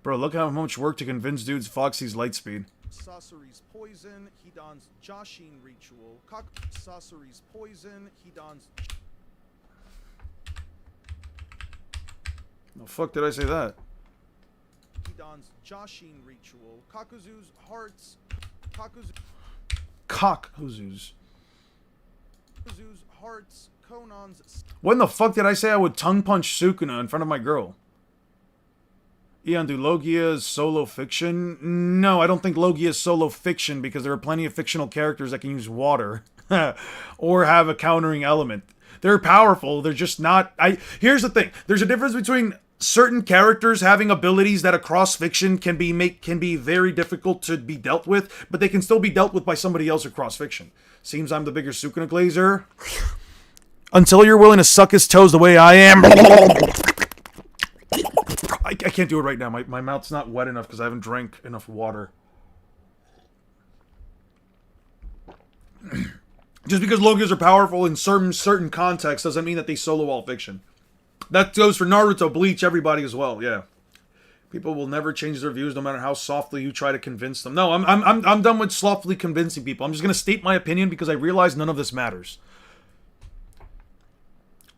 Bro, look how much work to convince dudes Foxy's lightspeed. Sasori's Poison, Hidan's Joshin Ritual, Sasori's Poison, Hidan's... The fuck did I say that? Hidan's Joshin Ritual, Kakuzu's Hearts, Kakuzu's Hearts, Konan's... When the fuck did I say I would tongue punch Sukuna in front of my girl? Ian, do Logia is solo fiction? No, I don't think Logia is solo fiction because there are plenty of fictional characters that can use water. Or have a countering element. They're powerful, they're just not... Here's the thing. There's a difference between certain characters having abilities that across fiction can be very difficult to be dealt with, but they can still be dealt with by somebody else across fiction. Seems I'm the bigger Sukuna Glazer. Until you're willing to suck his toes the way I am... I can't do it right now. My mouth's not wet enough because I haven't drank enough water. Just because Logias are powerful in certain contexts doesn't mean that they solo all fiction. That goes for Naruto, Bleach, everybody as well, yeah. People will never change their views no matter how softly you try to convince them. No, I'm done with softly convincing people. I'm just going to state my opinion because I realize none of this matters.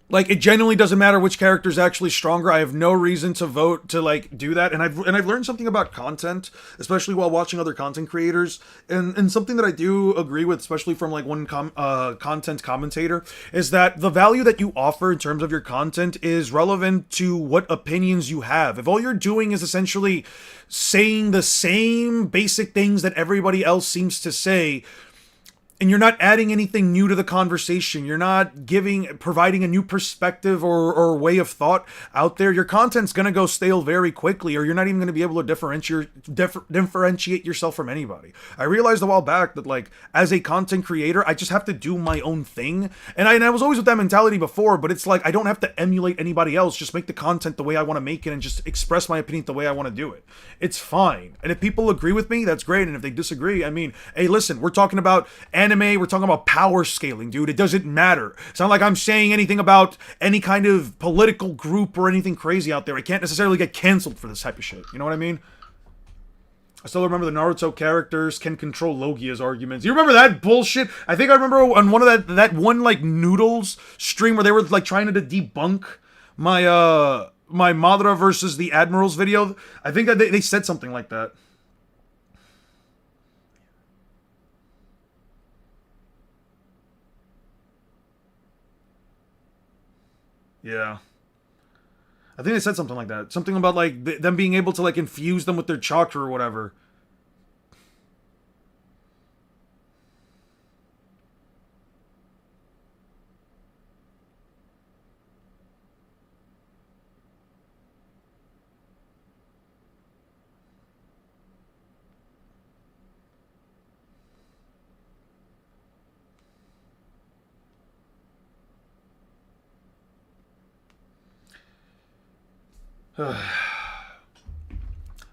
Like, it genuinely doesn't matter which character is actually stronger. I have no reason to vote to, like, do that. And I've learned something about content, especially while watching other content creators. And something that I do agree with, especially from, like, one content commentator, is that the value that you offer in terms of your content is relevant to what opinions you have. If all you're doing is essentially saying the same basic things that everybody else seems to say, and you're not adding anything new to the conversation, you're not providing a new perspective or way of thought out there, your content's going to go stale very quickly, or you're not even going to be able to differentiate yourself from anybody. I realized a while back that, like, as a content creator, I just have to do my own thing. And I was always with that mentality before, but it's like, I don't have to emulate anybody else, just make the content the way I want to make it and just express my opinion the way I want to do it. It's fine. And if people agree with me, that's great. And if they disagree, I mean, hey, listen, we're talking about anime, we're talking about power scaling, dude. It doesn't matter. It's not like I'm saying anything about any kind of political group or anything crazy out there. I can't necessarily get canceled for this type of shit. You know what I mean? I still remember the Naruto characters can control Logia's arguments. You remember that bullshit? I think I remember on one of that one, like, Noodles stream where they were, like, trying to debunk my Madara versus the Admirals video. I think that they said something like that. Yeah. I think they said something like that. Something about, like, them being able to, like, infuse them with their chakra or whatever.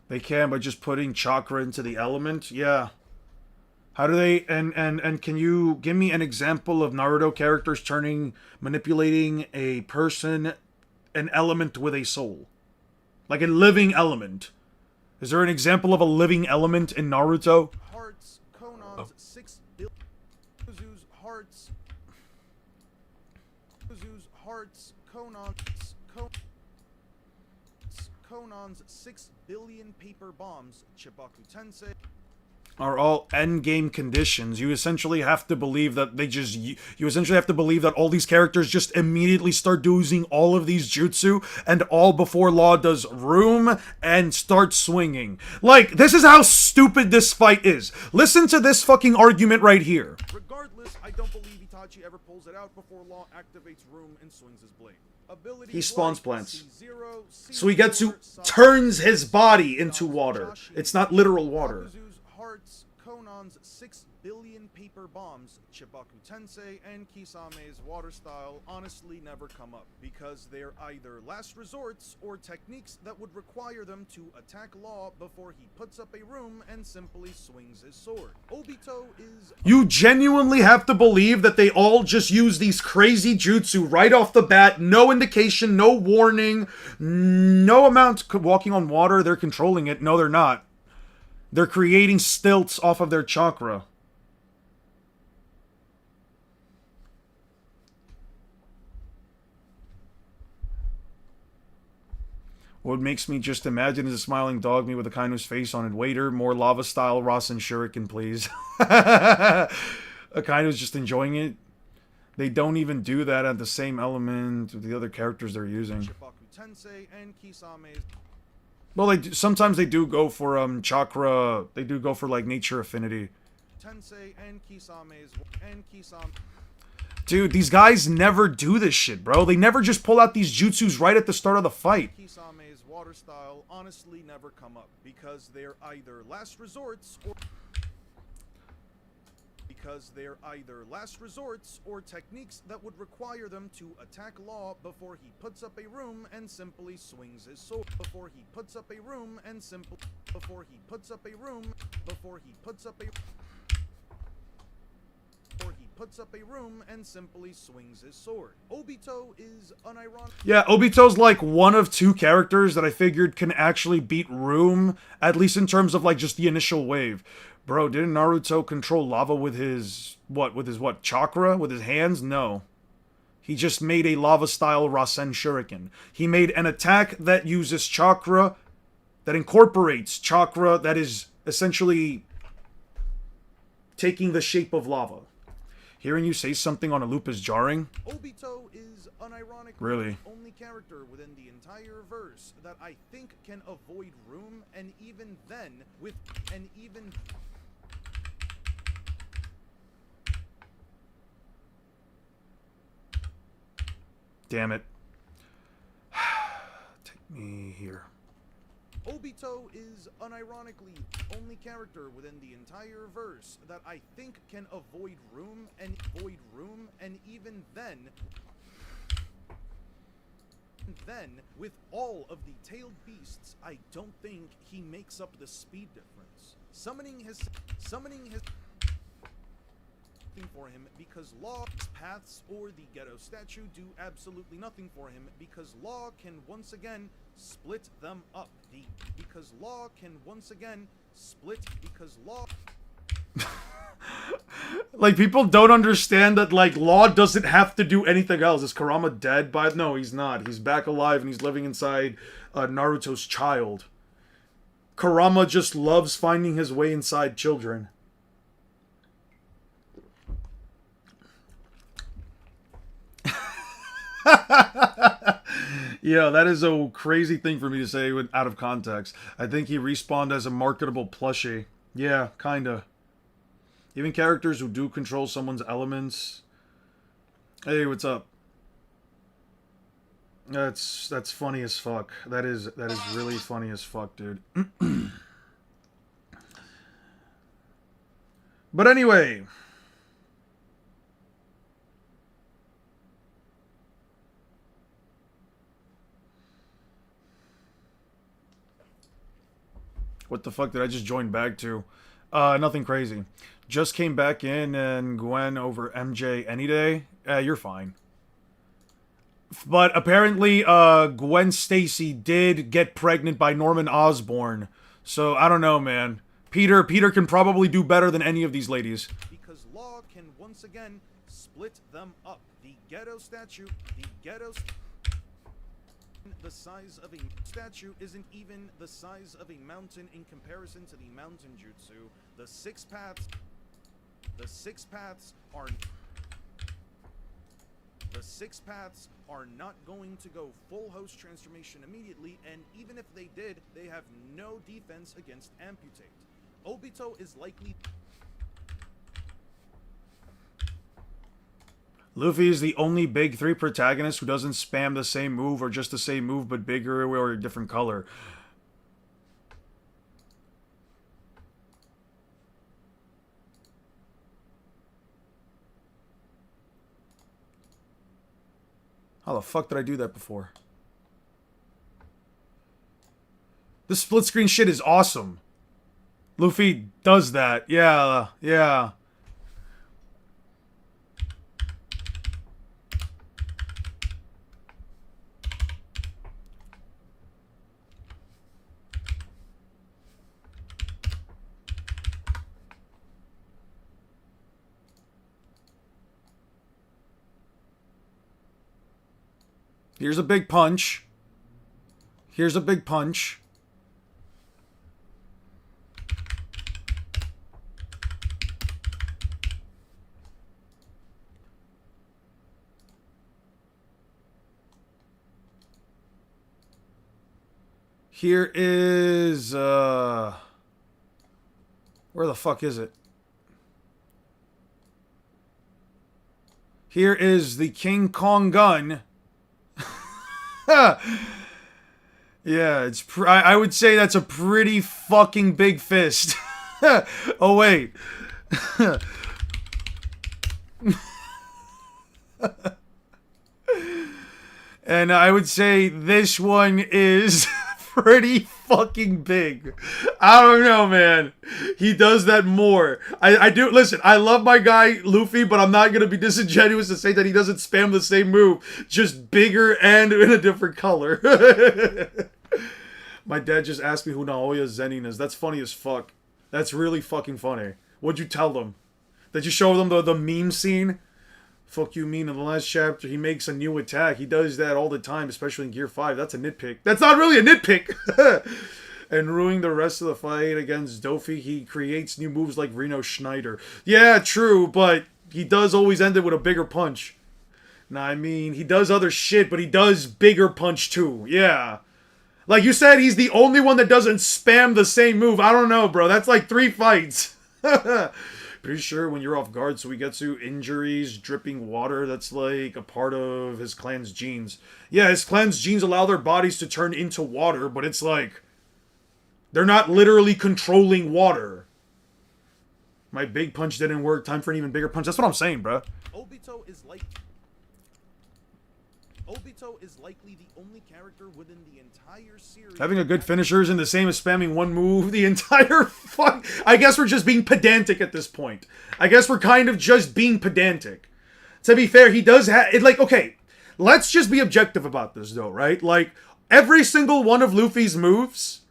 They can by just putting chakra into the element? Yeah. How do they and can you give me an example of Naruto characters manipulating a person, an element with a soul? Like a living element. Is there an example of a living element in Naruto? Hearts, Konan's 6 billion. Zuzu's hearts. Zuzu's hearts, Konan's 6 billion paper bombs, Chibaku Tensei. Are all endgame conditions. You essentially have to believe that you essentially have to believe that all these characters just immediately start using all of these jutsu, and all before Law does room and starts swinging. Like, this is how stupid this fight is. Listen to this fucking argument right here. Regardless, I don't believe Itachi ever pulls it out before Law activates room and swings his blade. Abilities He spawns like plants. C0, So Suigetsu turns his body into water. It's not literal water. Kakuzu's hearts, Konan's 6 billion paper bombs, Chibaku Tensei, and Kisame's water style honestly never come up, because they're either last resorts or techniques that would require them to attack Law before he puts up a room and simply swings his sword. Obito is... You genuinely have to believe that they all just use these crazy jutsu right off the bat, no indication, no warning, no amount walking on water, they're controlling it. No, they're not. They're creating stilts off of their chakra. What makes me just imagine is a smiling dog me with a Akainu's face on it. Waiter, more lava style Rasen Shuriken, please. Akainu's just enjoying it. They don't even do that at the same element with the other characters they're using. Chibaku Tensei and Kisame's... Well, sometimes they do go for chakra. They do go for like nature affinity. Tensei and Kisame's... Dude, these guys never do this shit, bro. They never just pull out these jutsus right at the start of the fight. Kisame's water style honestly never come up, because they're either last resorts or techniques that would require them to attack Law before he puts up a room and simply swings his sword. Before he puts up a room and simply swings his sword. Obito is unironic. Yeah, Obito's like one of two characters that I figured can actually beat Room, at least in terms of like just the initial wave. Bro, didn't Naruto control lava with his chakra? With his hands? No. He just made a lava-style Rasen Shuriken. He made an attack that uses chakra, that incorporates chakra, that is essentially taking the shape of lava. Hearing you say something on a loop is jarring. Obito is unironically Really? the only character within the entire verse that I think can avoid room, and even then, Damn it. Take me here. Obito is unironically the only character within the entire verse that I think can avoid room, and even then, with all of the tailed beasts, I don't think he makes up the speed difference. Summoning his for him, because Law paths or the ghetto statue do absolutely nothing for him, because Law can once again split them up. Like, people don't understand that, like, Law doesn't have to do anything else. Is Kurama dead? No, he's not. He's back alive and he's living inside Naruto's child. Kurama just loves finding his way inside children. Yeah, that is a crazy thing for me to say out of context. I think he respawned as a marketable plushie. Yeah, kinda. Even characters who do control someone's elements. Hey, what's up? That's funny as fuck. That is really funny as fuck, dude. But anyway, What the fuck did I just join back to? Nothing crazy. Just came back in and Gwen over MJ any day. You're fine. But apparently, Gwen Stacy did get pregnant by Norman Osborn. So, I don't know, man. Peter can probably do better than any of these ladies. Because Law can once again split them up. The ghetto statue, the size of a statue isn't even the size of a mountain in comparison to the mountain jutsu. The six paths are not going to go full host transformation immediately, and even if they did, they have no defense against amputate. Obito is likely... Luffy is the only big 3 protagonist who doesn't spam the same move or just the same move but bigger or a different color. How the fuck did I do that before? This split screen shit is awesome. Luffy does that. Yeah. Here's a big punch. Here's a big punch. Here is, where the fuck is it? Here is the King Kong gun. Yeah, it's I would say that's a pretty fucking big fist. Oh, wait. And I would say this one is pretty fucking big. I don't know, man. He does that more. I do. Listen, I love my guy Luffy, but I'm not going to be disingenuous to say that he doesn't spam the same move, just bigger and in a different color. My dad just asked me who Naoya Zenin is. That's funny as fuck. That's really fucking funny. What'd you tell them? Did you show them the meme scene? Fuck you mean in the last chapter he makes a new attack. He does that all the time, especially in Gear 5. That's a nitpick. That's not really a nitpick! And ruining the rest of the fight against Dofi, he creates new moves like Reno Schneider. Yeah, true, but he does always end it with a bigger punch. Nah, I mean, he does other shit, but he does bigger punch too. Yeah. Like you said, he's the only one that doesn't spam the same move. I don't know, bro. That's like 3 fights. Pretty sure when you're off guard, Suigetsu, injuries, dripping water, that's like a part of his clan's genes. Yeah, his clan's genes allow their bodies to turn into water, but it's like, they're not literally controlling water. My big punch didn't work, time for an even bigger punch. That's what I'm saying, bro. Obito is likely the only character within the entire series. Having a good finisher isn't the same as spamming one move the entire fuck. I guess we're just being pedantic at this point. I guess we're kind of just being pedantic. To be fair, he does have it. Like, okay, let's just be objective about this, though, right? Like, every single one of Luffy's moves,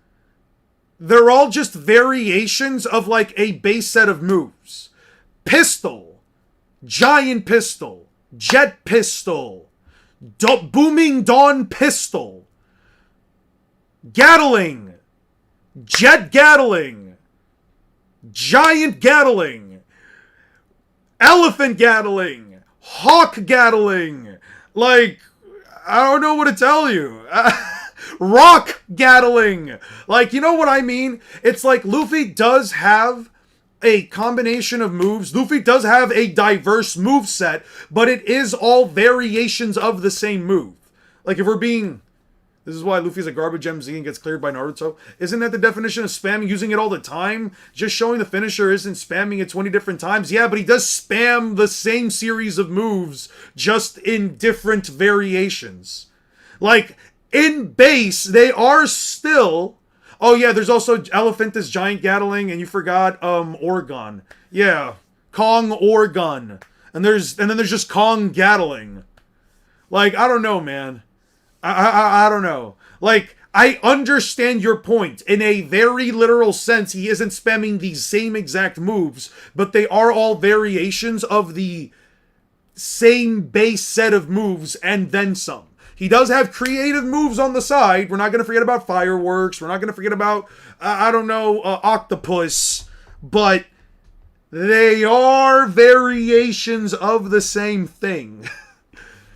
they're all just variations of like a base set of moves. Pistol, giant pistol, jet pistol. Booming Dawn Pistol, Gatling, Jet Gatling, Giant Gatling, Elephant Gatling, Hawk Gatling, like, I don't know what to tell you. Rock Gatling, like, you know what I mean? It's like Luffy does have a combination of moves. Luffy does have a diverse move set, but it is all variations of the same move. Like, if we're being... This is why Luffy's a garbage MZ and gets cleared by Naruto. Isn't that the definition of spamming? Using it all the time? Just showing the finisher isn't spamming it 20 different times? Yeah, but he does spam the same series of moves, just in different variations. Like, in base, they are still Oh yeah, there's also Elephantus, Giant Gatling, and you forgot Orgon. Yeah, Kong Orgon, and then there's just Kong Gatling. Like, I don't know, man. I don't know. Like, I understand your point. In a very literal sense, he isn't spamming these same exact moves, but they are all variations of the same base set of moves and then some. He does have creative moves on the side. We're not going to forget about fireworks. We're not going to forget about, octopus. But they are variations of the same thing.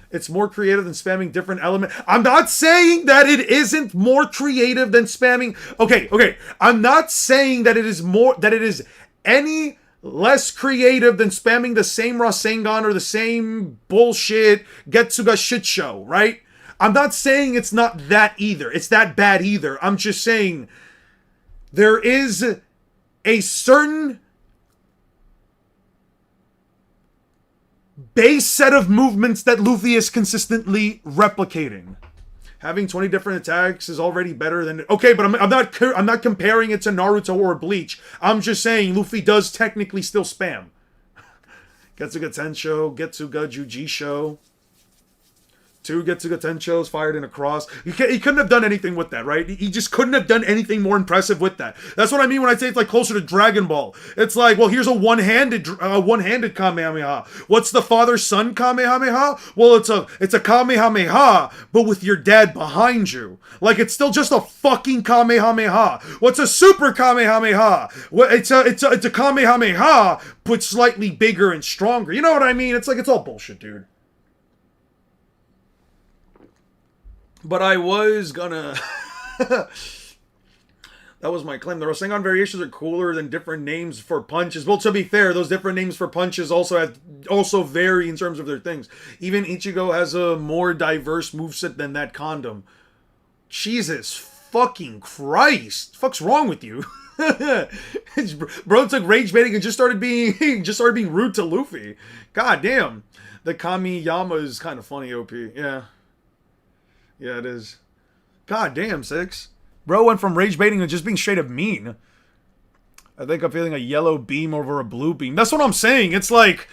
It's more creative than spamming different elements. I'm not saying that it isn't more creative than spamming. Okay. I'm not saying that it is any less creative than spamming the same Rasengan or the same bullshit Getsuga shit show, right? I'm not saying it's not that either. It's that bad either. I'm just saying there is a certain base set of movements that Luffy is consistently replicating. Having 20 different attacks is already better than... Okay, but I'm not comparing it to Naruto or Bleach. I'm just saying Luffy does technically still spam. Getsuga Tensho, Getsuga Jujisho. 2 Getsuga Tenshos fired in a cross. He couldn't have done anything with that, right? He just couldn't have done anything more impressive with that. That's what I mean when I say it's like closer to Dragon Ball. It's like, well, here's a one-handed Kamehameha. What's the father-son Kamehameha? Well, it's a Kamehameha, but with your dad behind you. Like, it's still just a fucking Kamehameha. What's a super Kamehameha? Well, it's a Kamehameha, but slightly bigger and stronger. You know what I mean? It's like, it's all bullshit, dude. But I was gonna... That was my claim. The Rasengan variations are cooler than different names for punches. Well, to be fair, those different names for punches also vary in terms of their things. Even Ichigo has a more diverse moveset than that condom. Jesus fucking Christ. Fuck's wrong with you? Bro took rage baiting and just started being rude to Luffy. God damn. The Kamiyama is kind of funny, OP. Yeah. Yeah, it is. God damn, 6. Bro went from rage baiting to just being straight up mean. I think I'm feeling a yellow beam over a blue beam. That's what I'm saying. It's like,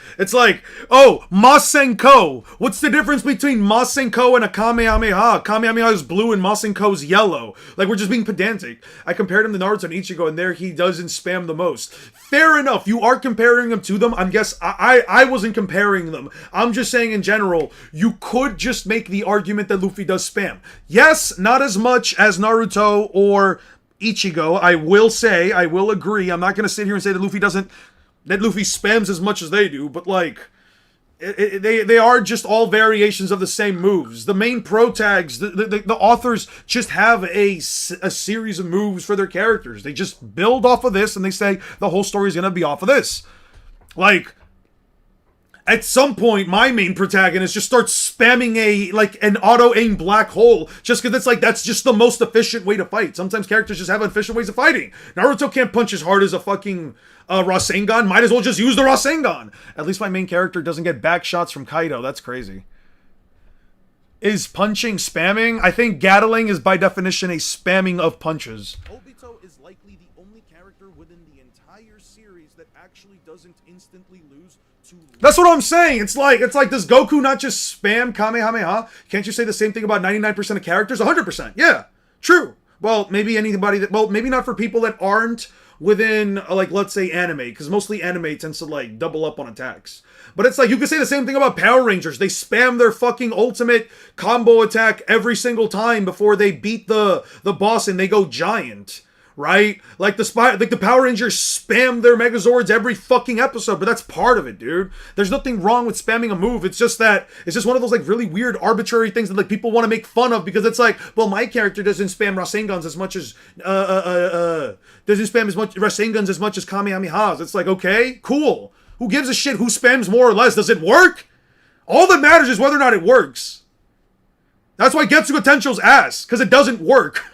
oh, Masenko. What's the difference between Masenko and a Kamehameha? Kamehameha is blue and Masenko's yellow. Like, we're just being pedantic. I compared him to Naruto and Ichigo, and there he doesn't spam the most. Fair enough. You are comparing him to them. I wasn't comparing them. I'm just saying in general, you could just make the argument that Luffy does spam. Yes, not as much as Naruto or Ichigo. I will agree. I'm not going to sit here and say that Luffy spams as much as they do, but like, they are just all variations of the same moves. The main pro tags, the authors just have a series of moves for their characters. They just build off of this and they say the whole story is going to be off of this. Like, at some point, my main protagonist just starts spamming an auto-aim black hole just because it's like, that's just the most efficient way to fight. Sometimes characters just have efficient ways of fighting. Naruto can't punch as hard as a fucking Rasengan. Might as well just use the Rasengan. At least my main character doesn't get back shots from Kaido. That's crazy. Is punching spamming? I think Gatling is by definition a spamming of punches. Obito is likely the only character within the entire series that actually doesn't instantly lose to... That's what I'm saying. It's like, does Goku not just spam Kamehameha? Can't you say the same thing about 99% of characters? 100%. Yeah, true. Well, maybe maybe not for people that aren't within, like, let's say anime, because mostly anime tends to, like, double up on attacks. But it's like, you could say the same thing about Power Rangers. They spam their fucking ultimate combo attack every single time before they beat the boss and they go giant. Right? Like the Power Rangers spam their Megazords every fucking episode, but that's part of it, dude. There's nothing wrong with spamming a move. It's just one of those like really weird arbitrary things that like people want to make fun of because it's like, well, my character doesn't spam Rasengans as much as Rasengans as much as Kamehamehas. It's like, okay, cool. Who gives a shit who spams more or less? Does it work? All that matters is whether or not it works. That's why Getsuga Tensho's ass, because it doesn't work.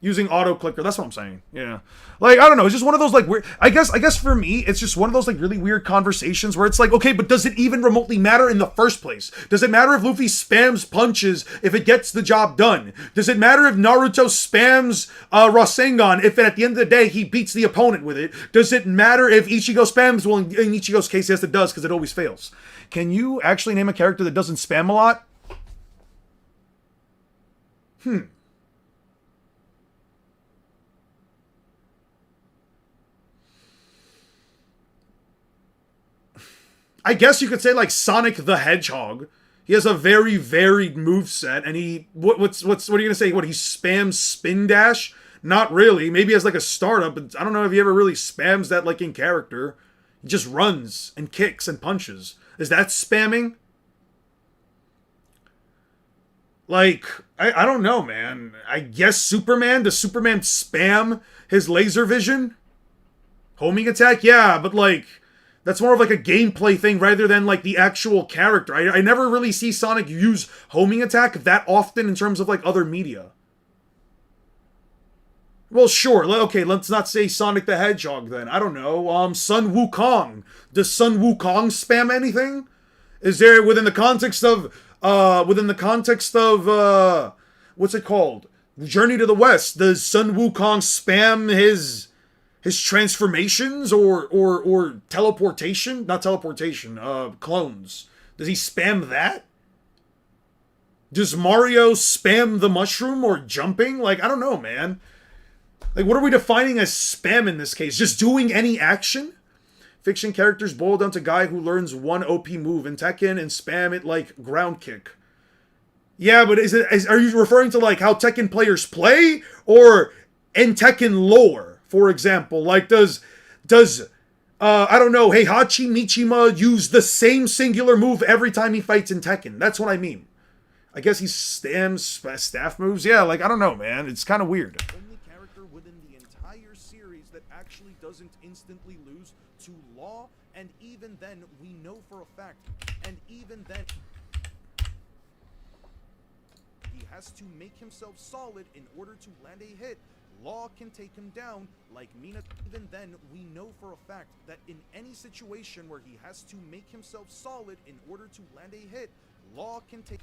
Using auto clicker, that's what I'm saying. Yeah, like I don't know, it's just one of those like weird. I guess for me, it's just one of those like really weird conversations where it's like, okay, but does it even remotely matter in the first place? Does it matter if Luffy spams punches if it gets the job done? Does it matter if Naruto spams Rasengan if at the end of the day he beats the opponent with it? Does it matter if Ichigo spams? Well, in Ichigo's case, yes, it does because it always fails. Can you actually name a character that doesn't spam a lot? I guess you could say like Sonic the Hedgehog. He has a very varied moveset, and he what are you gonna say? What, he spams spin dash? Not really. Maybe as like a startup, but I don't know if he ever really spams that like in character. He just runs and kicks and punches. Is that spamming? Like, I don't know, man. I guess Superman. Does Superman spam his laser vision? Homing attack? Yeah, but like, that's more of like a gameplay thing rather than like the actual character. I never really see Sonic use homing attack that often in terms of like other media. Well, sure. Okay, let's not say Sonic the Hedgehog then. I don't know. Sun Wukong. Does Sun Wukong spam anything? Is there within the context of what's it called? Journey to the West? Does Sun Wukong spam his transformations or teleportation? Not teleportation, clones. Does he spam that? Does Mario spam the mushroom or jumping? Like, I don't know, man. Like, what are we defining as spam in this case? Just doing any action? Fiction characters boil down to guy who learns one OP move in Tekken and spam it like ground kick. Yeah, but are you referring to like how Tekken players play? Or in Tekken lore? For example, like does I don't know, Heihachi Mishima use the same singular move every time he fights in Tekken? That's what I mean. I guess he spams staff moves. Yeah, like I don't know, man. It's kind of weird. Only character within the entire series that actually doesn't instantly lose to Law, and even then we know for a fact, and even then he has to make himself solid in order to land a hit. Law can take him down like Mina. Even then, we know for a fact that in any situation where he has to make himself solid in order to land a hit, Law can take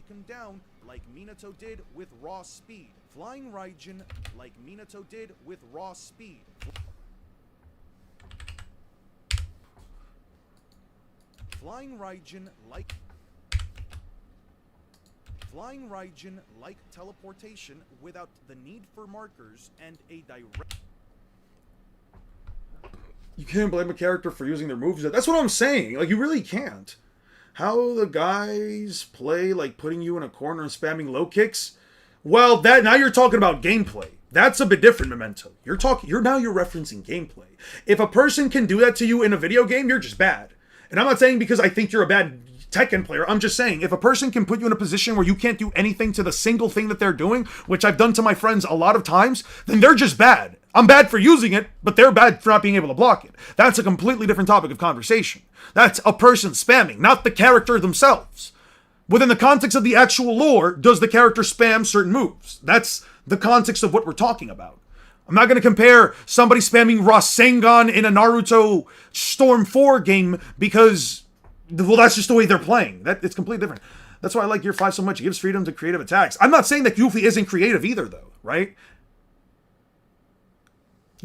him down like Minato did with raw speed. Flying Raijin like Minato did with raw speed. Flying Raijin like teleportation without the need for markers and a direct... You can't blame a character for using their moves. That's what I'm saying. Like, you really can't. How the guys play, like putting you in a corner and spamming low kicks? Well, that now you're talking about gameplay. That's a bit different, Memento. You're referencing gameplay. If a person can do that to you in a video game, you're just bad. And I'm not saying because I think you're a bad Tekken player. I'm just saying, if a person can put you in a position where you can't do anything to the single thing that they're doing, which I've done to my friends a lot of times, then they're just bad. I'm bad for using it, but they're bad for not being able to block it. That's a completely different topic of conversation. That's a person spamming, not the character themselves. Within the context of the actual lore, does the character spam certain moves? That's the context of what we're talking about. I'm not going to compare somebody spamming Rasengan in a Naruto Storm 4 game because, well, that's just the way they're playing. It's completely different. That's why I like Year 5 so much. It gives freedom to creative attacks. I'm not saying that Yuffie isn't creative either, though, right?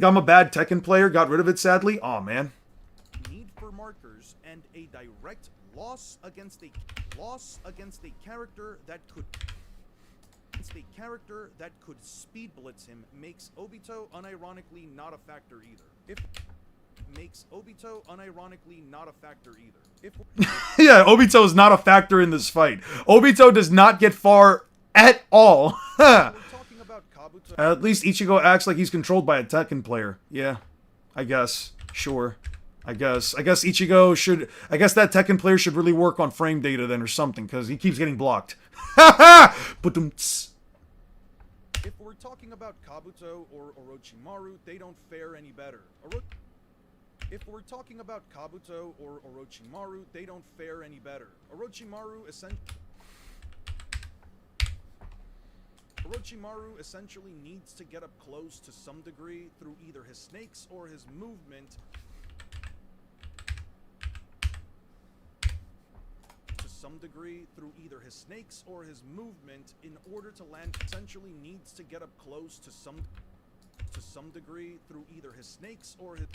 I'm a bad Tekken player, got rid of it, sadly. Aw, man. Need for markers and a direct loss against a character that could speed blitz him makes Obito unironically not a factor either. Yeah, Obito is not a factor in this fight. Obito does not get far at all. At least Ichigo acts like he's controlled by a Tekken player. Yeah, I guess. Sure. I guess Ichigo should... I guess that Tekken player should really work on frame data then or something, because he keeps getting blocked. Ha ha! If we're talking about Kabuto or Orochimaru, they don't fare any better. If we're talking about Kabuto or Orochimaru, they don't fare any better. Orochimaru essentially needs to get up close to some degree through either his snakes or his movement. In order to land, essentially needs to get up close to some degree through either his snakes or his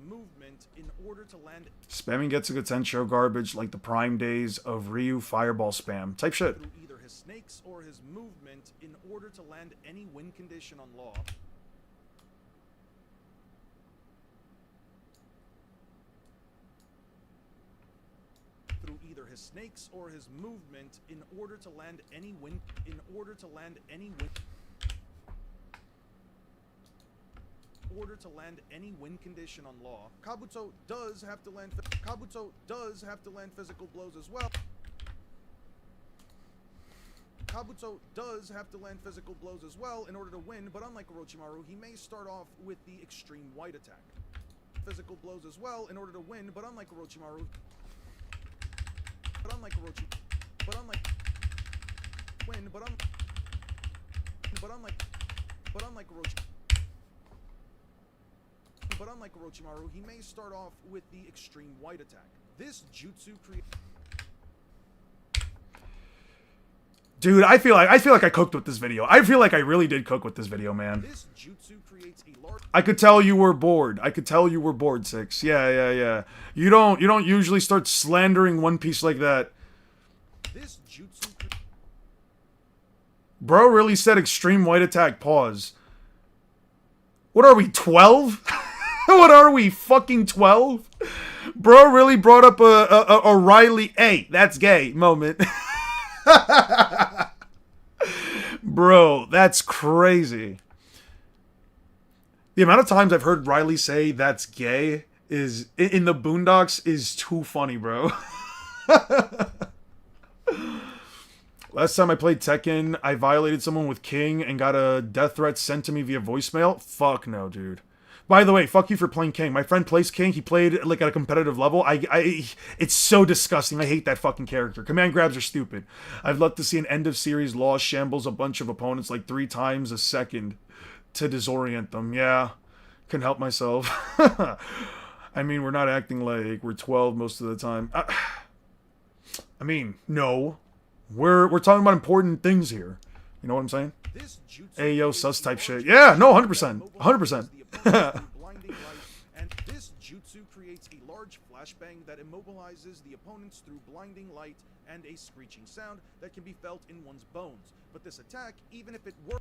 movement in order to land. Spamming Getsuga Tensho garbage like the prime days of Ryu Fireball spam. Type shit. Through either his snakes or his movement in order to land any win condition on Law. Through either his snakes or his movement in order to land any win condition on Law. Kabuto does have to land physical blows as well. In order to win, but unlike Orochimaru, he may start off with the extreme white attack. Physical blows as well in order to win, but unlike Orochimaru. But unlike Orochimaru, he may start off with the extreme white attack. This jutsu creates. Dude, I feel like I cooked with this video. I feel like I really did cook with this video, man. This jutsu creates a large. I could tell you were bored. Six. Yeah. You don't usually start slandering One Piece like that. This jutsu. Bro really said extreme white attack. Pause. What are we, 12? What are we, fucking 12? Bro really brought up a Riley, hey, that's gay moment. Bro, that's crazy. The amount of times I've heard Riley say that's gay is in the Boondocks is too funny, bro. Last time I played Tekken, I violated someone with King and got a death threat sent to me via voicemail. Fuck no, dude. By the way, fuck you for playing King. My friend plays King. He played like at a competitive level. It's so disgusting. I hate that fucking character. Command grabs are stupid. I'd love to see an end of series loss shambles a bunch of opponents like 3 times a second to disorient them. Yeah, couldn't help myself. I mean, we're not acting like we're 12 most of the time. I mean, no. We're talking about important things here. You know what I'm saying? Ayo, sus type shit. Yeah, no, 100%. 100%. And this jutsu creates a large flashbang that immobilizes the opponents through blinding light and a screeching sound that can be felt in one's bones. But this attack, even if it were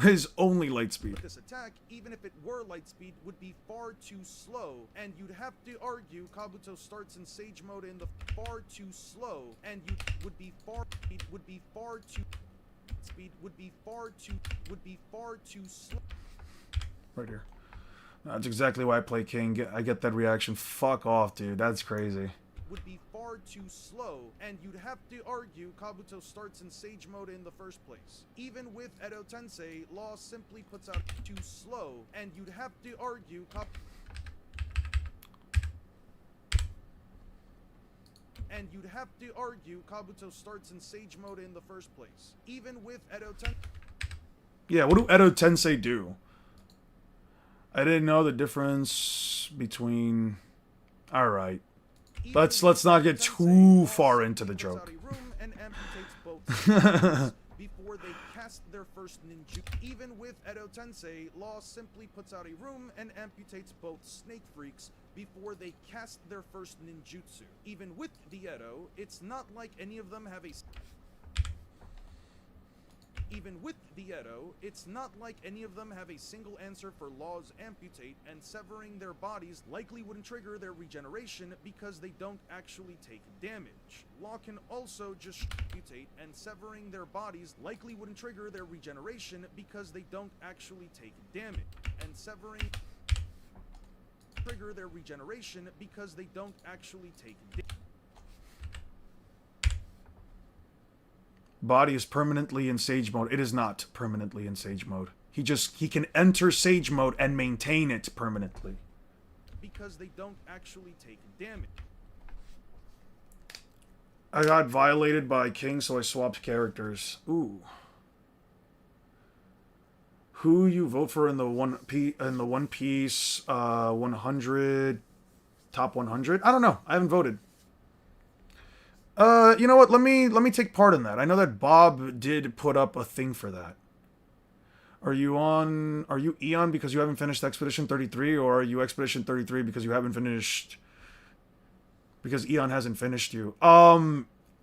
his only light speed. But this attack, even if it were light speed, would be far too slow, and you'd have to argue Kabuto starts in Sage mode in the far too slow, and you would be far too slow. Right here. That's exactly why I play King. I get that reaction. Fuck off, dude. That's crazy. Would be far too slow, and you'd have to argue Kabuto starts in Sage mode in the first place. Even with Edo Tensei, Law simply puts out too slow, and you'd have to argue Kabuto starts in Sage mode in the first place. Even with Edo Tensei. Yeah, what do Edo Tensei do? I didn't know the difference between... Alright. Let's not get too far into the joke. Before they cast their first ninjutsu. Even with Edo Tensei, Law simply puts out a room and amputates both snake freaks before they cast their first ninjutsu. Even with the Edo, it's not like any of them have a... Even with the Edo, it's not like any of them have a single answer for Law's amputate, and severing their bodies likely wouldn't trigger their regeneration because they don't actually take damage. Law can also just amputate, and severing their bodies likely wouldn't trigger their regeneration because they don't actually take damage. And severing trigger their regeneration because they don't actually take damage. Body is permanently in Sage mode. It is not permanently in Sage mode. He can enter Sage mode and maintain it permanently. Because they don't actually take damage. I got violated by King, so I swapped characters. Ooh. Who you vote for in the One Piece 100 top 100? I don't know. I haven't voted. You know what? Let me take part in that. I know that Bob did put up a thing for that. Are you Eon because you haven't finished Expedition 33, or are you Expedition 33 because you haven't finished, because Eon hasn't finished you?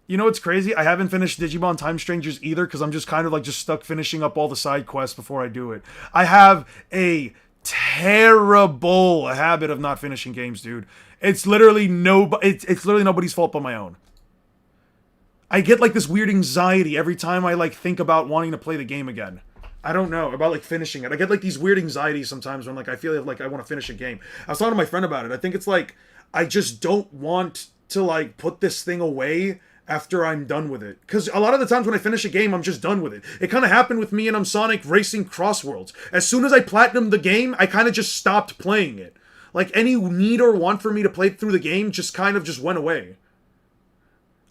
You know what's crazy? I haven't finished Digimon Time Strangers either, because I'm just kind of like just stuck finishing up all the side quests before I do it. I have a terrible habit of not finishing games, dude. It's literally it's literally nobody's fault but my own. I get like this weird anxiety every time I like think about wanting to play the game again. I don't know, about like finishing it. I get like these weird anxieties sometimes when like I feel like I want to finish a game. I was talking to my friend about it. I think it's like I just don't want to like put this thing away after I'm done with it. Because a lot of the times when I finish a game, I'm just done with it. It kind of happened with me and Sonic Racing Crossworlds. As soon as I platinumed the game, I kind of just stopped playing it. Like any need or want for me to play through the game just kind of just went away.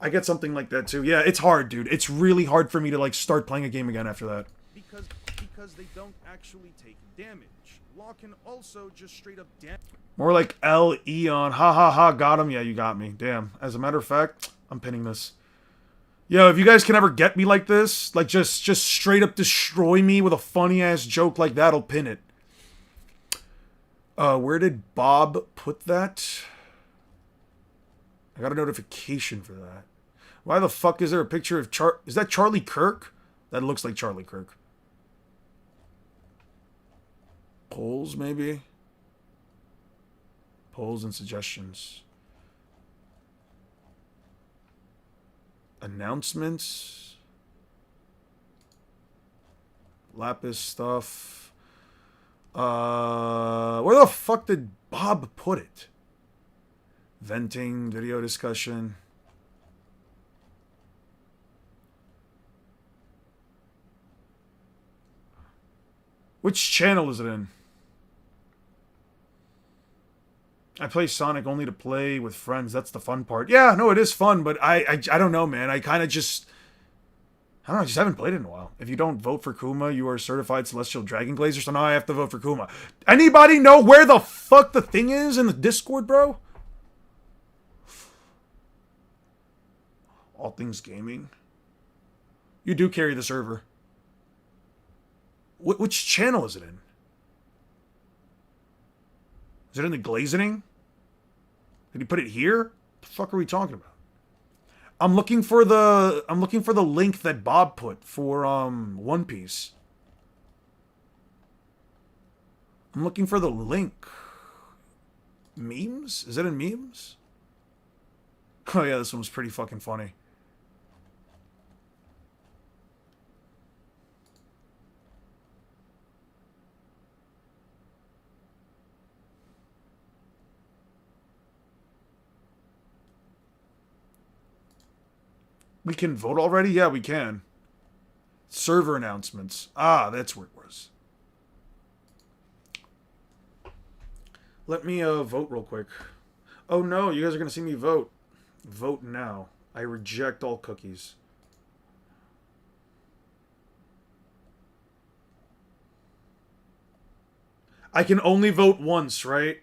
I get something like that too. Yeah, it's hard, dude. It's really hard for me to like start playing a game again after that. Because they don't actually take damage. Law can also just straight up damage. More like L Eon. Ha ha ha, got him. Yeah, you got me. Damn. As a matter of fact, I'm pinning this. Yo, if you guys can ever get me like this, like just straight up destroy me with a funny ass joke like that, I'll pin it. Where did Bob put that? I got a notification for that. Why the fuck is there a picture of is that Charlie Kirk? That looks like Charlie Kirk. Polls, maybe? Polls and suggestions. Announcements. Lapis stuff. Where the fuck did Bob put it? Venting, video discussion. Which channel is it in? I play Sonic only to play with friends. That's the fun part. Yeah, no, it is fun, but I don't know, man. I kind of just... I don't know, I just haven't played it in a while. If you don't vote for Kuma, you are certified Celestial Dragon Glazer, so now I have to vote for Kuma. Anybody know where the fuck the thing is in the Discord, bro? All Things Gaming. You do carry the server. Which channel is it in? Is it in the Glazening? Did he put it here? What the fuck are we talking about? I'm looking for the link that Bob put for One Piece. I'm looking for the link. Memes? Is it in memes? Oh yeah, this one was pretty fucking funny. We can vote already? Yeah, we can. Server announcements. Ah, that's where it was. Let me vote real quick. Oh no, you guys are going to see me vote. Vote now. I reject all cookies. I can only vote once, right?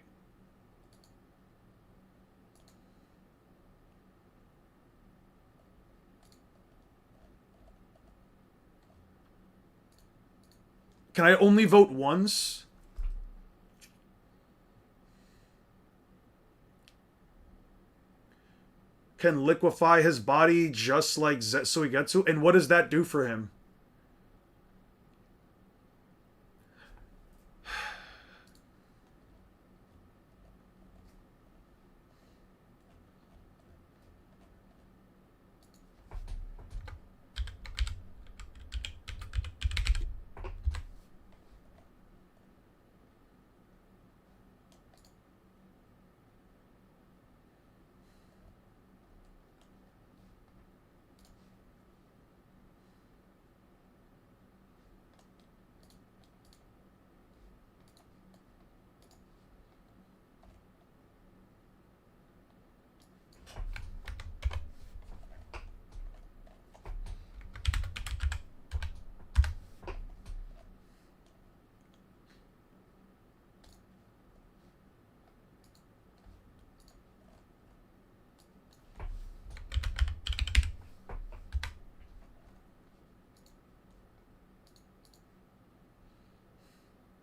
Can I only vote once? Can liquefy his body just like Suigetsu? And what does that do for him?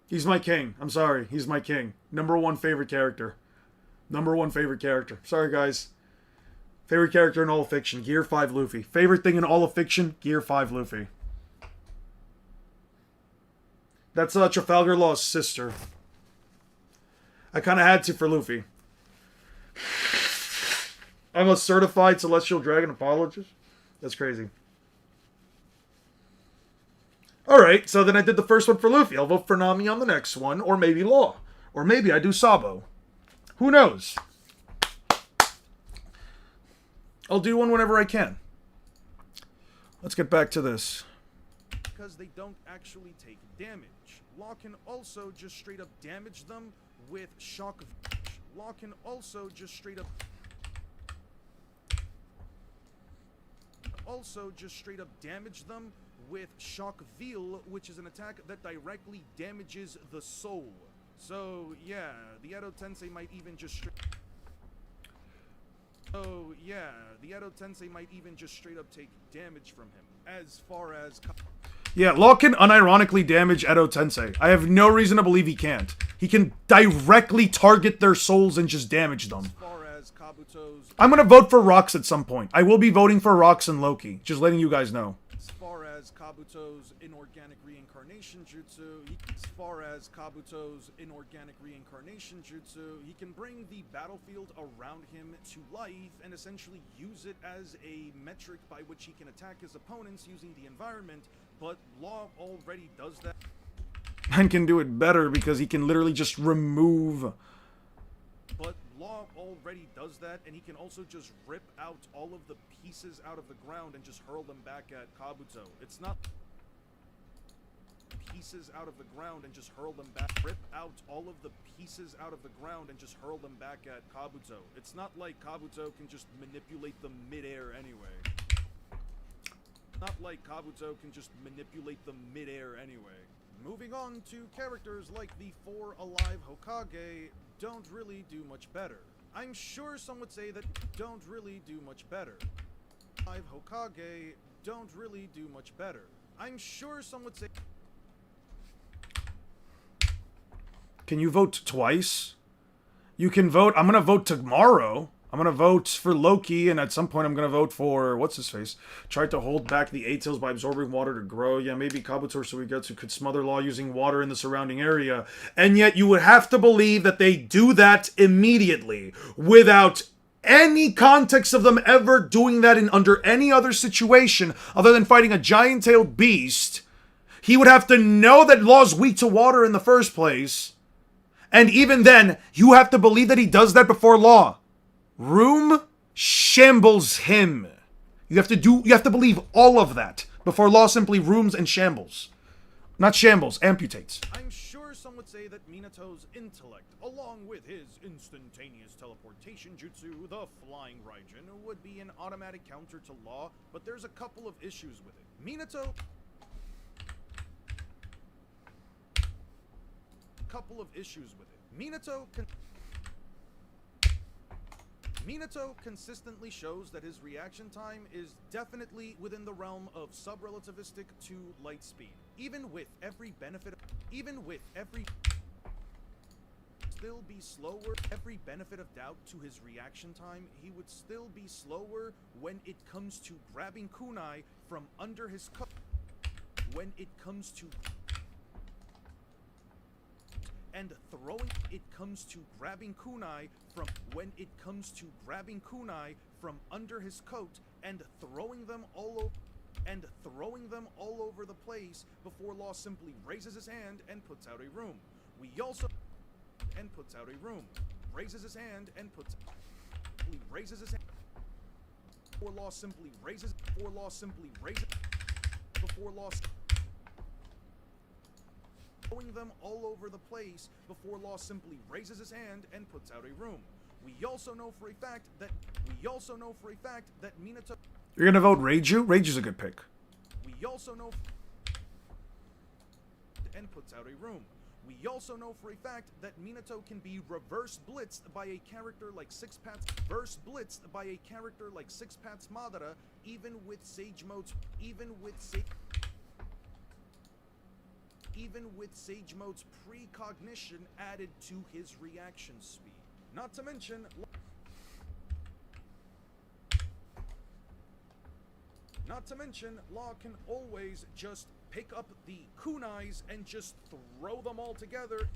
He's my king. I'm sorry. He's my king. Number one favorite character. Number one favorite character. Sorry, guys. Favorite character in all of fiction. Gear 5 Luffy. Favorite thing in all of fiction. Gear 5 Luffy. That's Trafalgar Law's sister. I kind of had to for Luffy. I'm a certified Celestial Dragon apologist. That's crazy. Alright, so then I did the first one for Luffy. I'll vote for Nami on the next one. Or maybe Law. Or maybe I do Sabo. Who knows? I'll do one whenever I can. Let's get back to this. Because they don't actually take damage. Law can also just straight up damage them with Shock. Law can also just straight up damage them with Shock Veil, which is an attack that directly damages the soul. So yeah, the Edo Tensei might even just straight up take damage from him. As far as yeah, Law can unironically damage Edo Tensei. I have no reason to believe he can't. He can directly target their souls and just damage them. as far as Kabuto's I'm gonna vote for Rocks at some point. I will be voting for Rocks and Loki. Just letting you guys know. As far as Kabuto's inorganic reincarnation jutsu, he can bring the battlefield around him to life and essentially use it as a metric by which he can attack his opponents using the environment, but Law already does that. And can do it better because he can literally just remove. But Law already does that, and he can also just rip out all of the pieces out of the ground and just hurl them back at Kabuto. It's not pieces out of the ground and just hurl them back. Rip out all of the pieces out of the ground and just hurl them back at Kabuto. It's not like Kabuto can just manipulate them midair anyway. Moving on to characters like the 4 alive Hokage don't really do much better. I'm sure some would say that don't really do much better. Alive Hokage don't really do much better. I'm sure some would say. Can you vote twice? You can vote. I'm gonna vote tomorrow. I'm gonna vote for Loki, and at some point I'm gonna vote for what's his face. Tried to hold back the Eight Tails by absorbing water to grow. Yeah, maybe Kabuto or Suigetsu could smother Law using water in the surrounding area. And yet you would have to believe that they do that immediately without any context of them ever doing that in under any other situation other than fighting a giant-tailed beast. He would have to know that Law's weak to water in the first place. And even then, you have to believe that he does that before Law. Room shambles him. You have to believe all of that before Law simply rooms and shambles. Not shambles, amputates. I'm sure some would say that Minato's intellect, along with his instantaneous teleportation jutsu, the Flying Raijin, would be an automatic counter to Law, but there's a couple of issues with it. Minato consistently shows that his reaction time is definitely within the realm of subrelativistic to light speed. Even with every benefit of doubt to his reaction time, he would still be slower when it comes to grabbing kunai from under his coat. And throwing under his coat and throwing them all over the place before Law simply raises his hand and puts out a room. Throwing them all over the place before Law simply raises his hand and puts out a room. We also know for a fact that Minato. You're gonna vote Reiju? Reiju's a good pick. We also know and puts out a room. We also know for a fact that Minato can be reverse blitzed by a character like Six Paths Madara, even with Sage Mode's even with Sage Mode's precognition added to his reaction speed. Not to mention, Law can always just pick up the kunais and just throw them all together.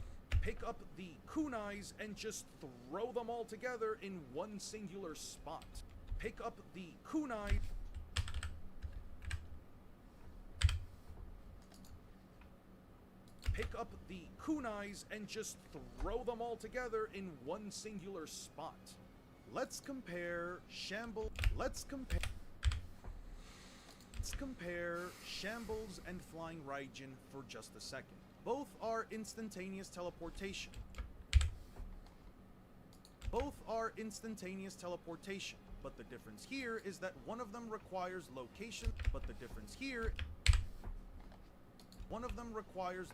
Pick up the kunais and just throw them all together in one singular spot. Pick up the kunai. Pick up the kunais and just throw them all together in one singular spot. Let's compare Shambles and Flying Raijin for just a second. Both are instantaneous teleportation. But the difference here is that one of them requires location,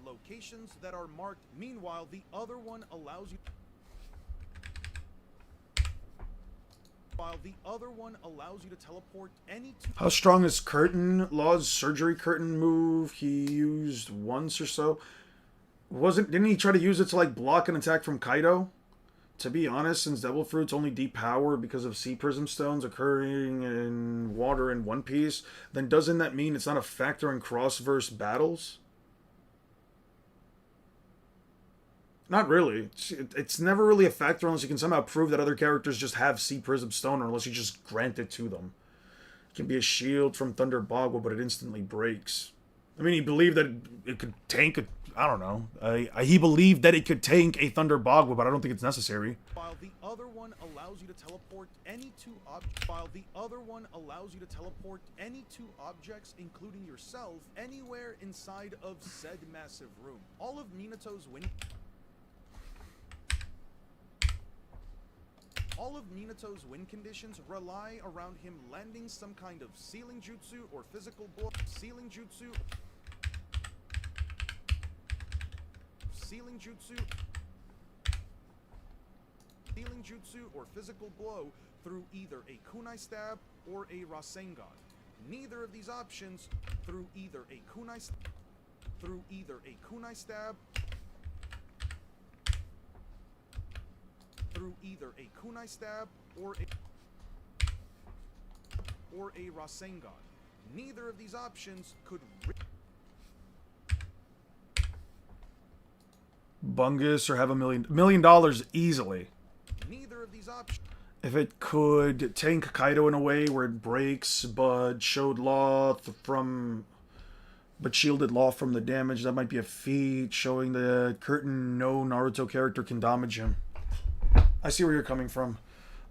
locations that are marked. Meanwhile, the other one allows you to teleport any two. How strong is Curtain? Law's surgery curtain move he used once or so. Didn't he try to use it to like block an attack from Kaido? To be honest, since Devil Fruit's only depowered because of Sea Prism Stones occurring in water in One Piece, then doesn't that mean it's not a factor in cross-verse battles? Not really. It's never really a factor unless you can somehow prove that other characters just have Sea Prism Stone, or unless you just grant it to them. It can be a shield from Thunder Bagua, but it instantly breaks. I mean, he believed that it could tank a... I don't know. He believed that it could tank a Thunder Bagua, but I don't think it's necessary. While the other one allows you to teleport any two objects, including yourself, anywhere inside of said massive room. All of Minato's win conditions rely around him landing some kind of sealing jutsu or physical blow. Sealing jutsu or physical blow through either a kunai stab or a Rasengan. Neither of these options through either a kunai stab or a Rasengan. Neither of these options could Bungus or have $1 million easily. Neither of these options. If it could tank Kaido in a way where it breaks, but shielded Law from the damage, that might be a feat showing that Curtain no Naruto character can damage him. I see where you're coming from.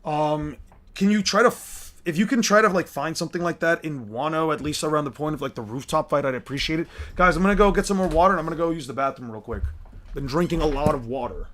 Can you try to, if you can try to like find something like that in Wano, at least around the point of like the rooftop fight, I'd appreciate it. Guys, I'm gonna go get some more water and I'm gonna go use the bathroom real quick. Been drinking a lot of water.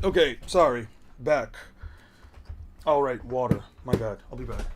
Okay, sorry. Back. All right, water. My bad. I'll be back.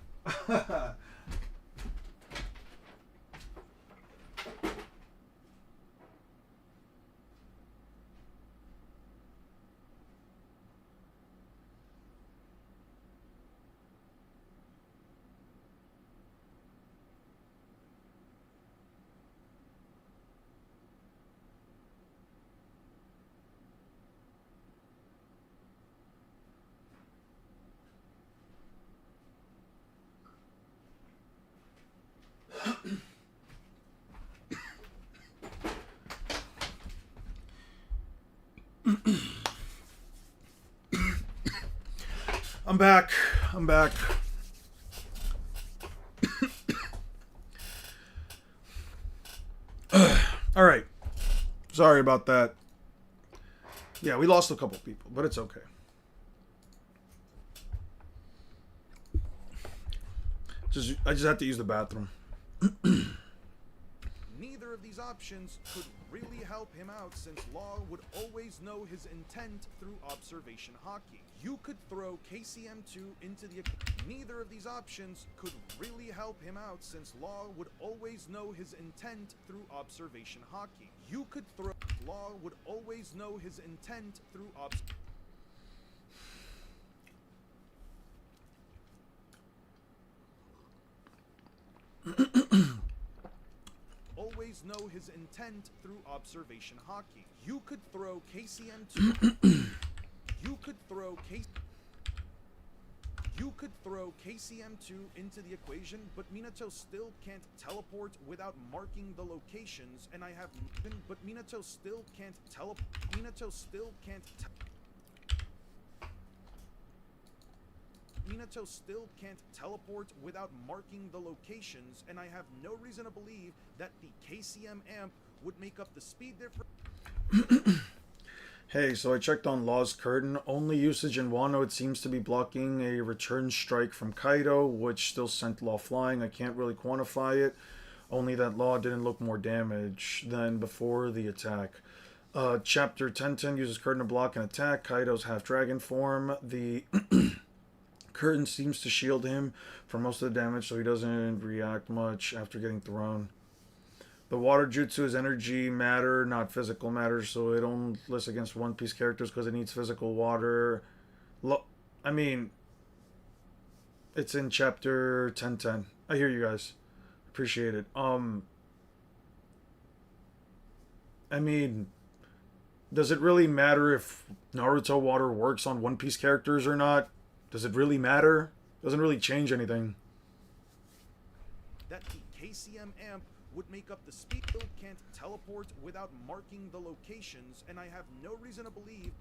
I'm back. I'm back. All right. Sorry about that. Yeah, we lost a couple people, but it's okay. I just had to use the bathroom. Neither of these options could really help him out since Law would always know his intent through observation hockey. You could throw KCM2 into the... Neither of these options could really help him out since Law would always know his intent through observation hockey. You could throw... Law would always know his intent through always know his intent through observation hockey. You could throw KCM2. You could throw KCM2 into the equation, but Minato still can't teleport without marking the locations, and I have... But Minato still can't teleport... Minato still can't teleport without marking the locations, and I have no reason to believe that the KCM amp would make up the speed difference. Hey, so I checked on Law's Curtain. Only usage in Wano, it seems to be blocking a return strike from Kaido, which still sent Law flying. I can't really quantify it. Only that Law didn't look more damage than before the attack. Chapter 1010 uses Curtain to block an attack. Kaido's half-dragon form. The Curtain seems to shield him from most of the damage, so he doesn't react much after getting thrown. The water jutsu is energy matter, not physical matter, so it only lists against One Piece characters because it needs physical water. I mean, it's in chapter 1010. I hear you guys. Appreciate it. I mean, does it really matter if Naruto water works on One Piece characters or not? Does it really matter? Doesn't really change anything. That the KCM amp would make up the speed. Can't teleport without marking the locations, and I have no reason to believe.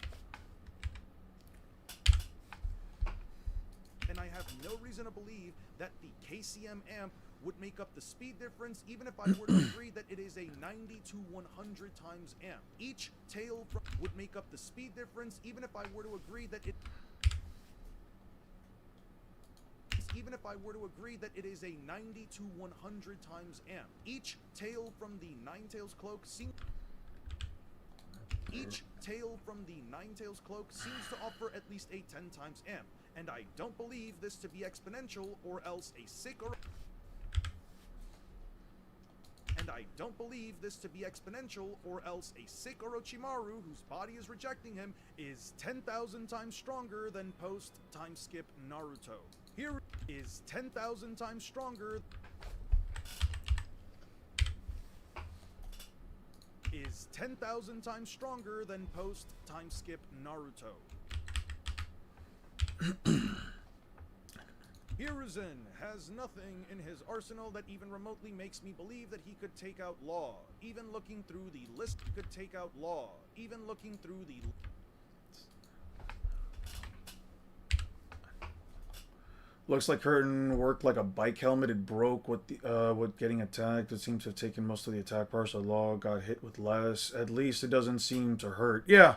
And I have no reason to believe that the KCM amp would make up the speed difference, even if I were to agree that it is a 90 to 100 times amp. Each tail would make up the speed difference, even if I were to agree that it. Even if I were to agree that it is a 90 to 100 times amp. Each tail from the Nine-Tails cloak seems... Each tail from the Nine-Tails cloak seems to offer at least a 10 times amp, and I don't believe this to be exponential or else a sick or... And I don't believe this to be exponential or else a sick Orochimaru whose body is rejecting him is 10,000 times stronger than post-time skip Naruto. Here is 10,000 times stronger. Is 10,000 times stronger than post-time skip Naruto. Hiruzen has nothing in his arsenal that even remotely makes me believe that he could take out Law. Even looking through the list, could take out Law. Even looking through the... Looks like Curtain worked like a bike helmet. It broke with getting attacked. It seems to have taken most of the attack power, so Law got hit with less. At least it doesn't seem to hurt. Yeah,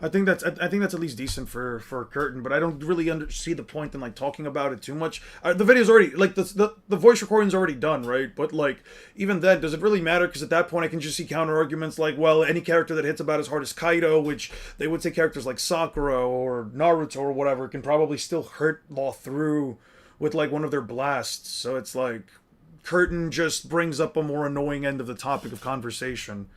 I think that's at least decent for Curtain, but I don't really see the point in like talking about it too much. The video's already like the voice recording's already done, right? But like even then, does it really matter? Because at that point, I can just see counter arguments like, well, any character that hits about as hard as Kaido, which they would say characters like Sakura or Naruto or whatever, can probably still hurt Law through with like one of their blasts. So it's like Curtain just brings up a more annoying end of the topic of conversation.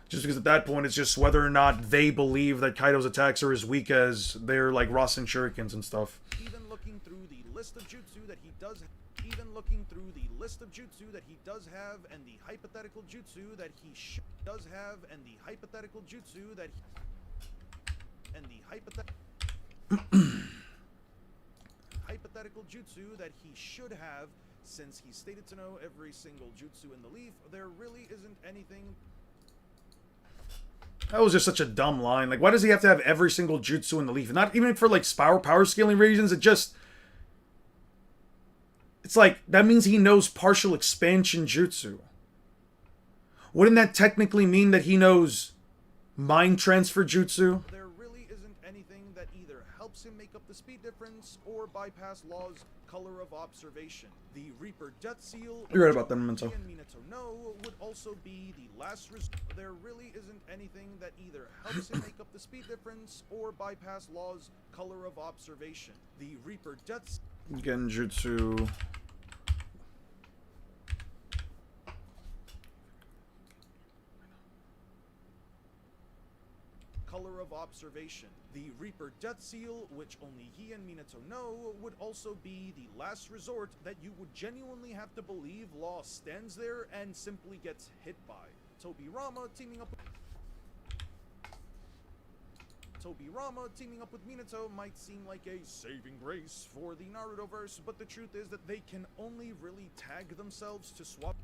Just because at that point it's just whether or not they believe that Kaido's attacks are as weak as their like Rasen shurikens and stuff. Even looking through the list of jutsu that he does have and the hypothetical jutsu that he does have and the hypothetical jutsu that hypothetical jutsu that he should have, since he stated to know every single jutsu in the leaf, there really isn't anything. That was just such a dumb line. Like, why does he have to have every single jutsu in the leaf? Not even for, like, power scaling reasons. It's like, that means he knows partial expansion jutsu. Wouldn't that technically mean that he knows mind transfer jutsu? There really isn't anything that either helps him make up the speed difference or bypass Law's color of observation. The Reaper Death Seal. You're right about that, Memento. And Minato know would also be the last resort. There really isn't anything that either helps him make up the speed difference or bypass Law's color of observation. The Reaper Death Genjutsu. color of observation. The Reaper Death Seal, which only he and Minato know, would also be the last resort that you would genuinely have to believe Law stands there and simply gets hit by. Tobirama teaming up with Minato might seem like a saving grace for the Narutoverse, but the truth is that they can only really tag themselves to swap.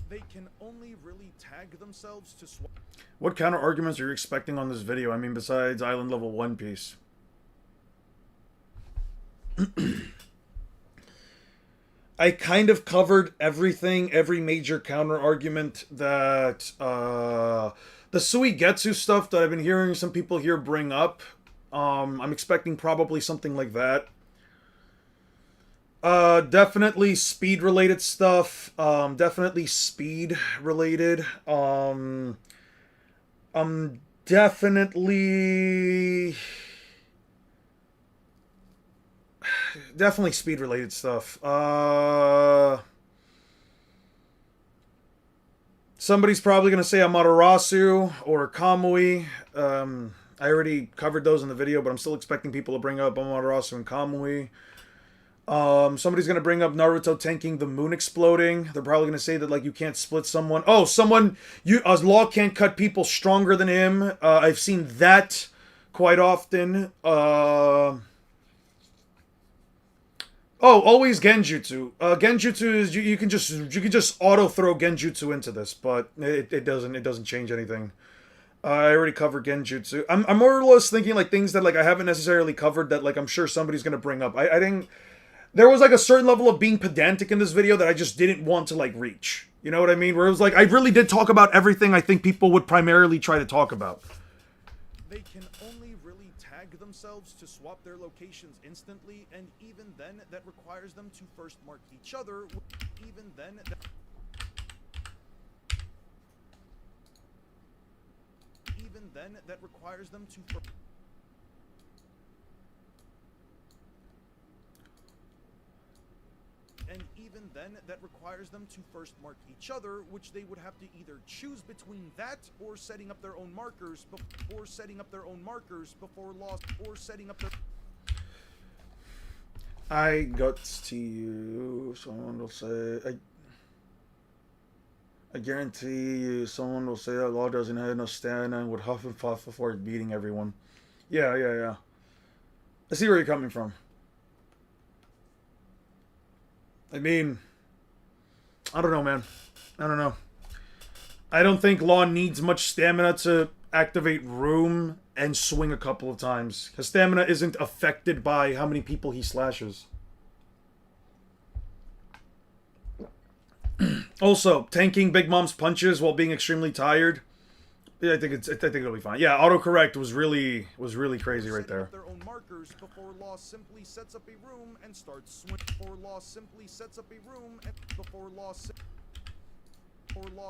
They can only really tag themselves to swap. What counter arguments are you expecting on this video? I mean, besides Island Level One Piece. I kind of covered everything, every major counter argument that the Suigetsu stuff that I've been hearing some people here bring up. I'm expecting probably something like that. Definitely speed related stuff. Definitely speed related. Definitely speed related stuff. Somebody's probably gonna say Amaterasu or Kamui. I already covered those in the video, but I'm still expecting people to bring up Amaterasu and Kamui. Somebody's gonna bring up Naruto tanking the moon exploding. They're probably gonna say that like you can't split someone. Oh, Law can't cut people stronger than him. I've seen that quite often. Always Genjutsu. Genjutsu is you can just auto throw Genjutsu into this, but it doesn't change anything. I already covered Genjutsu. I'm more or less thinking like things that like I haven't necessarily covered that like I'm sure somebody's gonna bring up. I didn't. There was like a certain level of being pedantic in this video that I just didn't want to like reach. You know what I mean? Where it was like I really did talk about everything I think people would primarily try to talk about. They can only really tag themselves to swap their locations instantly, and even then that requires them to first mark each other. Even then that requires them to first mark each other, which they would have to either choose between that or setting up their own markers before setting up their. I guts to you. Someone will say. I guarantee you, someone will say that Law doesn't have enough stamina and would huff and puff before beating everyone. Yeah. I see where you're coming from. I mean, I don't know, man. I don't know. I don't think Law needs much stamina to activate Room and swing a couple of times. His stamina isn't affected by how many people he slashes. Also, tanking Big Mom's punches while being extremely tired. Yeah, I think it'll be fine. Yeah, autocorrect was really crazy right there. Their own markers before Law simply sets up a room and starts swinging. Before Law simply sets up a room and before Law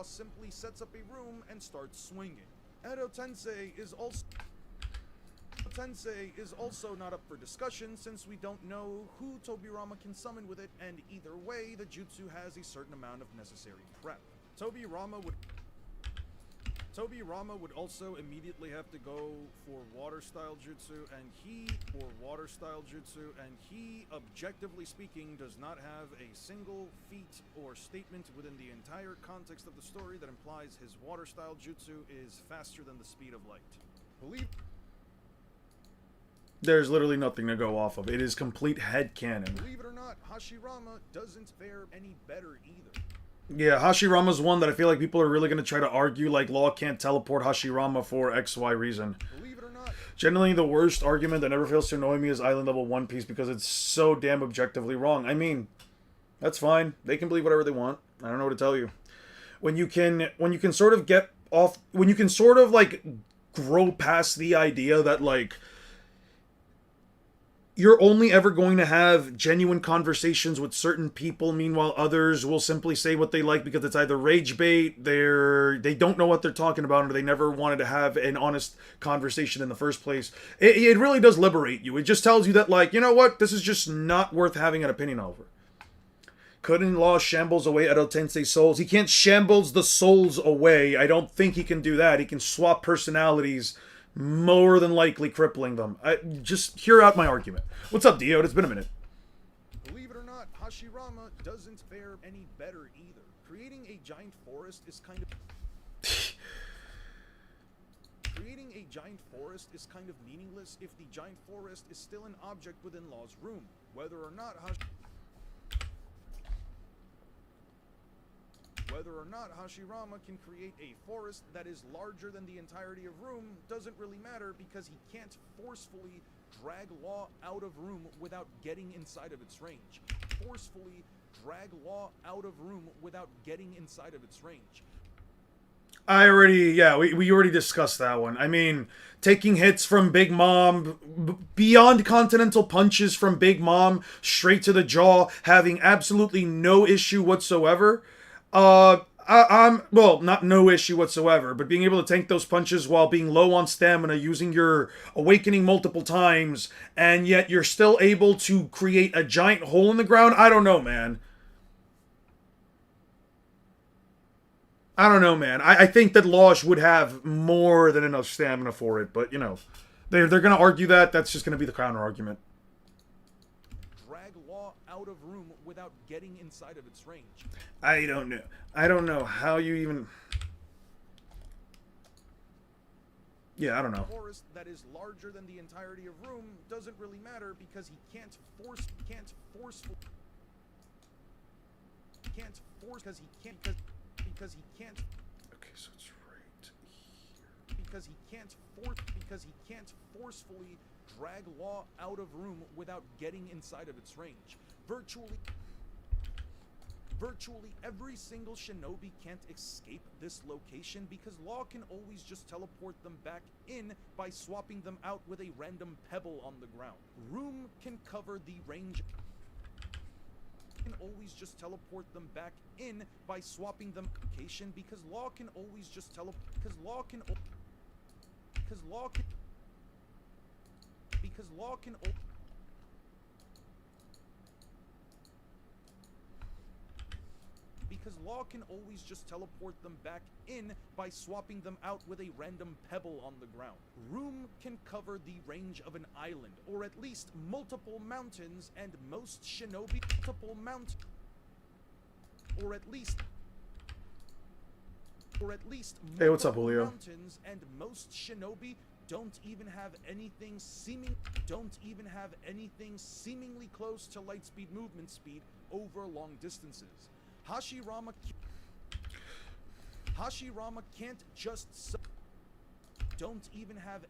simply sets up a room and starts swinging. Edo Tensei is also not up for discussion since we don't know who Tobirama can summon with it, and either way, the jutsu has a certain amount of necessary prep. Tobirama would also immediately have to go for water style jutsu, and he, objectively speaking, does not have a single feat or statement within the entire context of the story that implies his water style jutsu is faster than the speed of light. There's literally nothing to go off of. It is complete headcanon. Believe it or not, Hashirama doesn't fare any better either. Yeah, Hashirama's one that I feel like people are really going to try to argue like Law can't teleport Hashirama for XY reason. Believe it or not. Generally, the worst argument that never fails to annoy me is Island Level One Piece because it's so damn objectively wrong. I mean, that's fine. They can believe whatever they want. I don't know what to tell you. When you can sort of get off, when you can sort of like grow past the idea that like you're only ever going to have genuine conversations with certain people. Meanwhile, others will simply say what they like because it's either rage bait, they don't know what they're talking about, or they never wanted to have an honest conversation in the first place. It really does liberate you. It just tells you that, like, you know what? This is just not worth having an opinion over. Couldn't Law shambles away Edo Tensei's souls? He can't shambles the souls away. I don't think he can do that. He can swap personalities, more than likely crippling them. Just hear out my argument. What's up, Dio? It's been a minute. Believe it or not, Hashirama doesn't fare any better either. Creating a giant forest is kind of meaningless if the giant forest is still an object within Law's room. Whether or not Hashirama can create a forest that is larger than the entirety of room doesn't really matter because he can't forcefully drag Law out of room without getting inside of its range. We already discussed that one. I mean, taking hits from Big Mom, beyond continental punches from Big Mom, straight to the jaw, having absolutely no issue whatsoever. Well, not no issue whatsoever, but being able to tank those punches while being low on stamina, using your awakening multiple times, and yet you're still able to create a giant hole in the ground. I don't know, man. I think that Losh would have more than enough stamina for it, but, you know, they're going to argue that. That's just going to be the counter argument. Drag Law out of room without getting inside of its range. I don't know how you even... Yeah, I don't know. Forest that is larger than the entirety of room doesn't really matter because he can't force because he can't. Okay, so it's right here. Because he can't forcefully drag Law out of room without getting inside of its range. Virtually every single shinobi can't escape this location because Law can always just teleport them back in by swapping them out with a random pebble on the ground. Room can cover the range. Can always just teleport them back in by swapping them location because Law can always just teleport because Law can always just teleport them back in by swapping them out with a random pebble on the ground. Room can cover the range of an island, or at least multiple mountains, and most shinobi Hey, what's up, Julio? Mountains, and most shinobi don't even have anything seemingly close to light speed movement speed over long distances. Hashirama can't just don't even have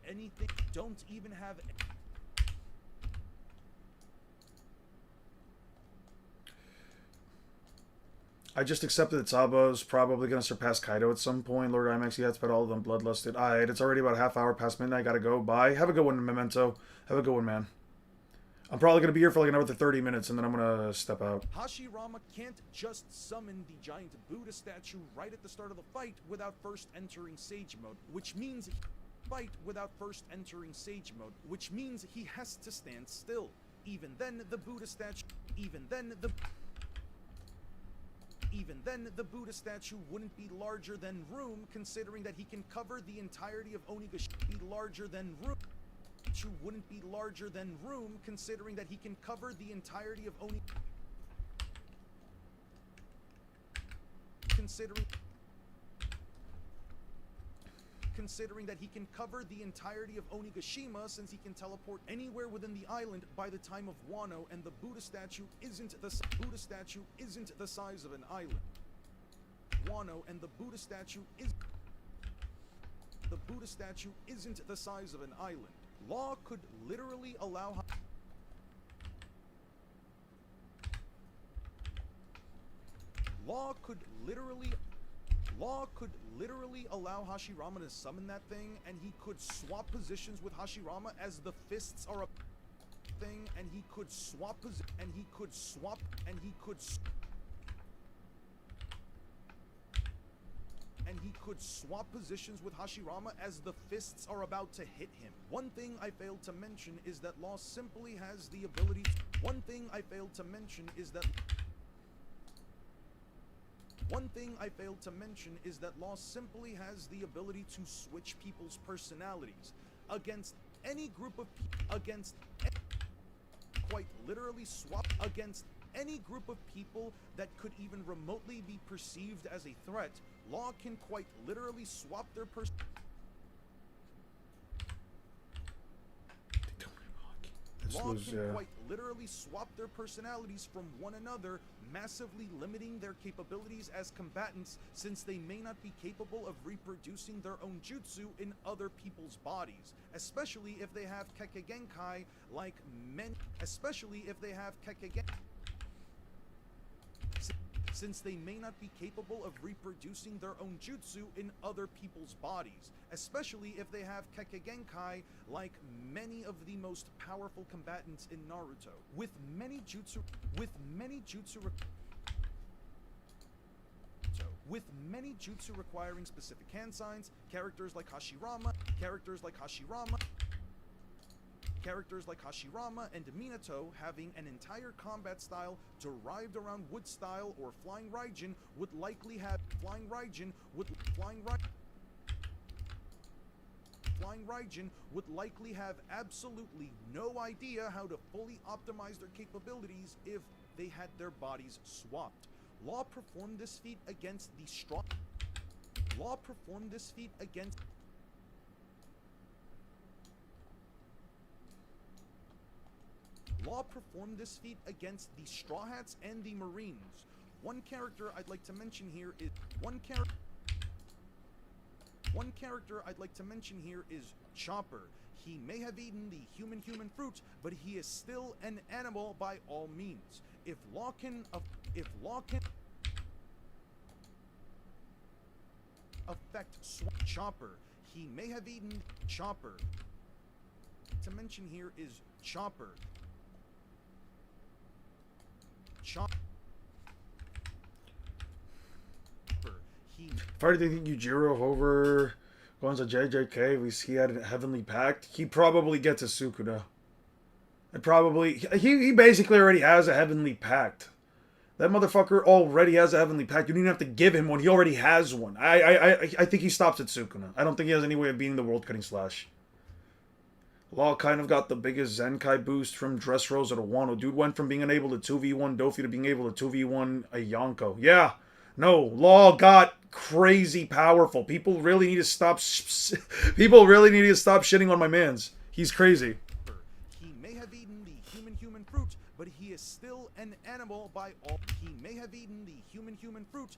I just accepted that Sabo's probably going to surpass Kaido at some point. Lord IMAX, he has bet all of them bloodlusted. Alright, it's already about a half hour past midnight. Gotta go. Bye. Have a good one, Memento. Have a good one, man. I'm probably going to be here for like another 30 minutes, and then I'm going to step out. Hashirama can't just summon the giant Buddha statue right at the start of the fight without first entering Sage Mode, which means he has to stand still. Even then, the Buddha statue wouldn't be larger than room, considering that he can cover the entirety of Onigashima. Wouldn't be larger than room, considering that he can cover the entirety of considering that he can cover the entirety of Onigashima, since he can teleport anywhere within the island by the time of Wano, and the Buddha statue isn't the size of an island. The Buddha statue isn't the size of an island. Law could literally allow allow Hashirama to summon that thing, and he could swap positions with Hashirama as the fists are a thing, and he could swap positions with Hashirama as the fists are about to hit him. One thing I failed to mention is that Law simply has the ability to switch people's personalities against any group of people that could even remotely be perceived as a threat. Law can quite literally swap their personalities from one another, massively limiting their capabilities as combatants, since they may not be capable of reproducing their own jutsu in other people's bodies, especially if they have Kekkei like men. Since they may not be capable of reproducing their own jutsu in other people's bodies, especially if they have Kekkei like many of the most powerful combatants in Naruto. With many jutsu requiring specific hand signs, characters like Hashirama and Minato having an entire combat style derived around wood style or Flying Raijin would likely have absolutely no idea how to fully optimize their capabilities if they had their bodies swapped. Law performed this feat against the strong Straw Hats and the Marines. One character I'd like to mention here is Chopper. He may have eaten the human fruit, but he is still an animal by all means. If Law can affect Chopper, he may have eaten Chopper. To mention here is Chopper. If I didn't think Yujiro Hover goes to JJK, he had a Heavenly Pact, he probably gets a Sukuna. He basically already has a Heavenly Pact. That motherfucker already has a Heavenly Pact. You don't even have to give him one. He already has one. I think he stops at Sukuna. I don't think he has any way of beating the World Cutting Slash. Law kind of got the biggest Zenkai boost from Dressrosa to Wano. Dude went from being unable to 2v1 Dofi to being able to 2v1 a Yonko. Yeah. No, Law got crazy powerful. People really need to stop shitting on my mans. He's crazy. He may have eaten the human fruit, but he is still an animal by all. He may have eaten the human fruit,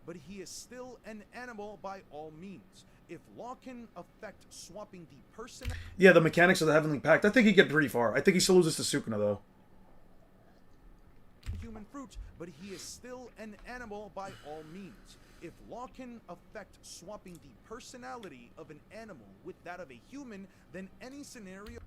but he is still an animal by all means. If Law can affect swapping the person... Yeah, the mechanics of the Heavenly Pact. I think he get pretty far. I think he still loses to Sukuna, though. human fruit, but he is still an animal by all means. If law can affect swapping the personality of an animal with that of a human, then any scenario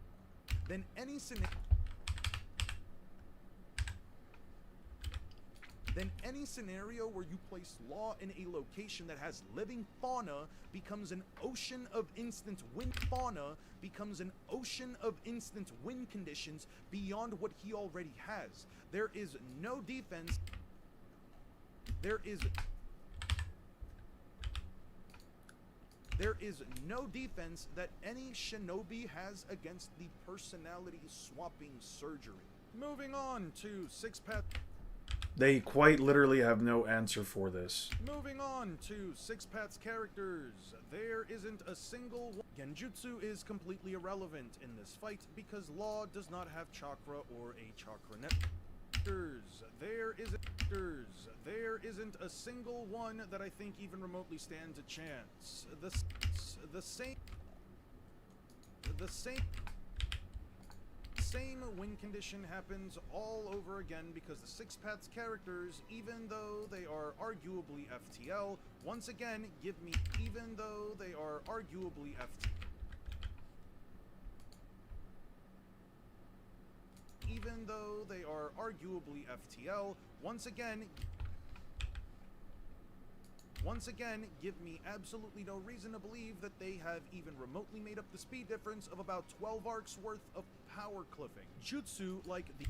where you place law in a location that has living fauna becomes an ocean of instant wind conditions beyond what he already has. There is no defense. There is no defense that any shinobi has against the personality swapping surgery. Moving on to Six Path. They quite literally have no answer for this. Moving on to Six Path's characters. There isn't a single one. Genjutsu is completely irrelevant in this fight because Law does not have chakra or a chakra net. There isn't a single one that I think even remotely stands a chance. The same win condition happens all over again because the Six Paths characters, even though they are arguably FTL, once again give me absolutely no reason to believe that they have even remotely made up the speed difference of about 12 arcs worth of power cliffing. Jutsu like the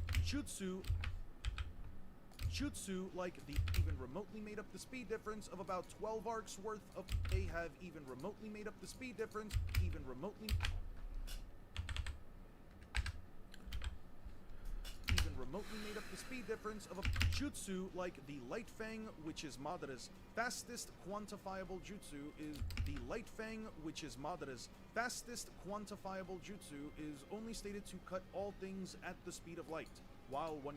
even remotely made up the speed difference of about 12 arcs worth of they have even remotely made up the speed difference of a jutsu like the Light Fang, which is Madara's fastest quantifiable jutsu, is only stated to cut all things at the speed of light, while one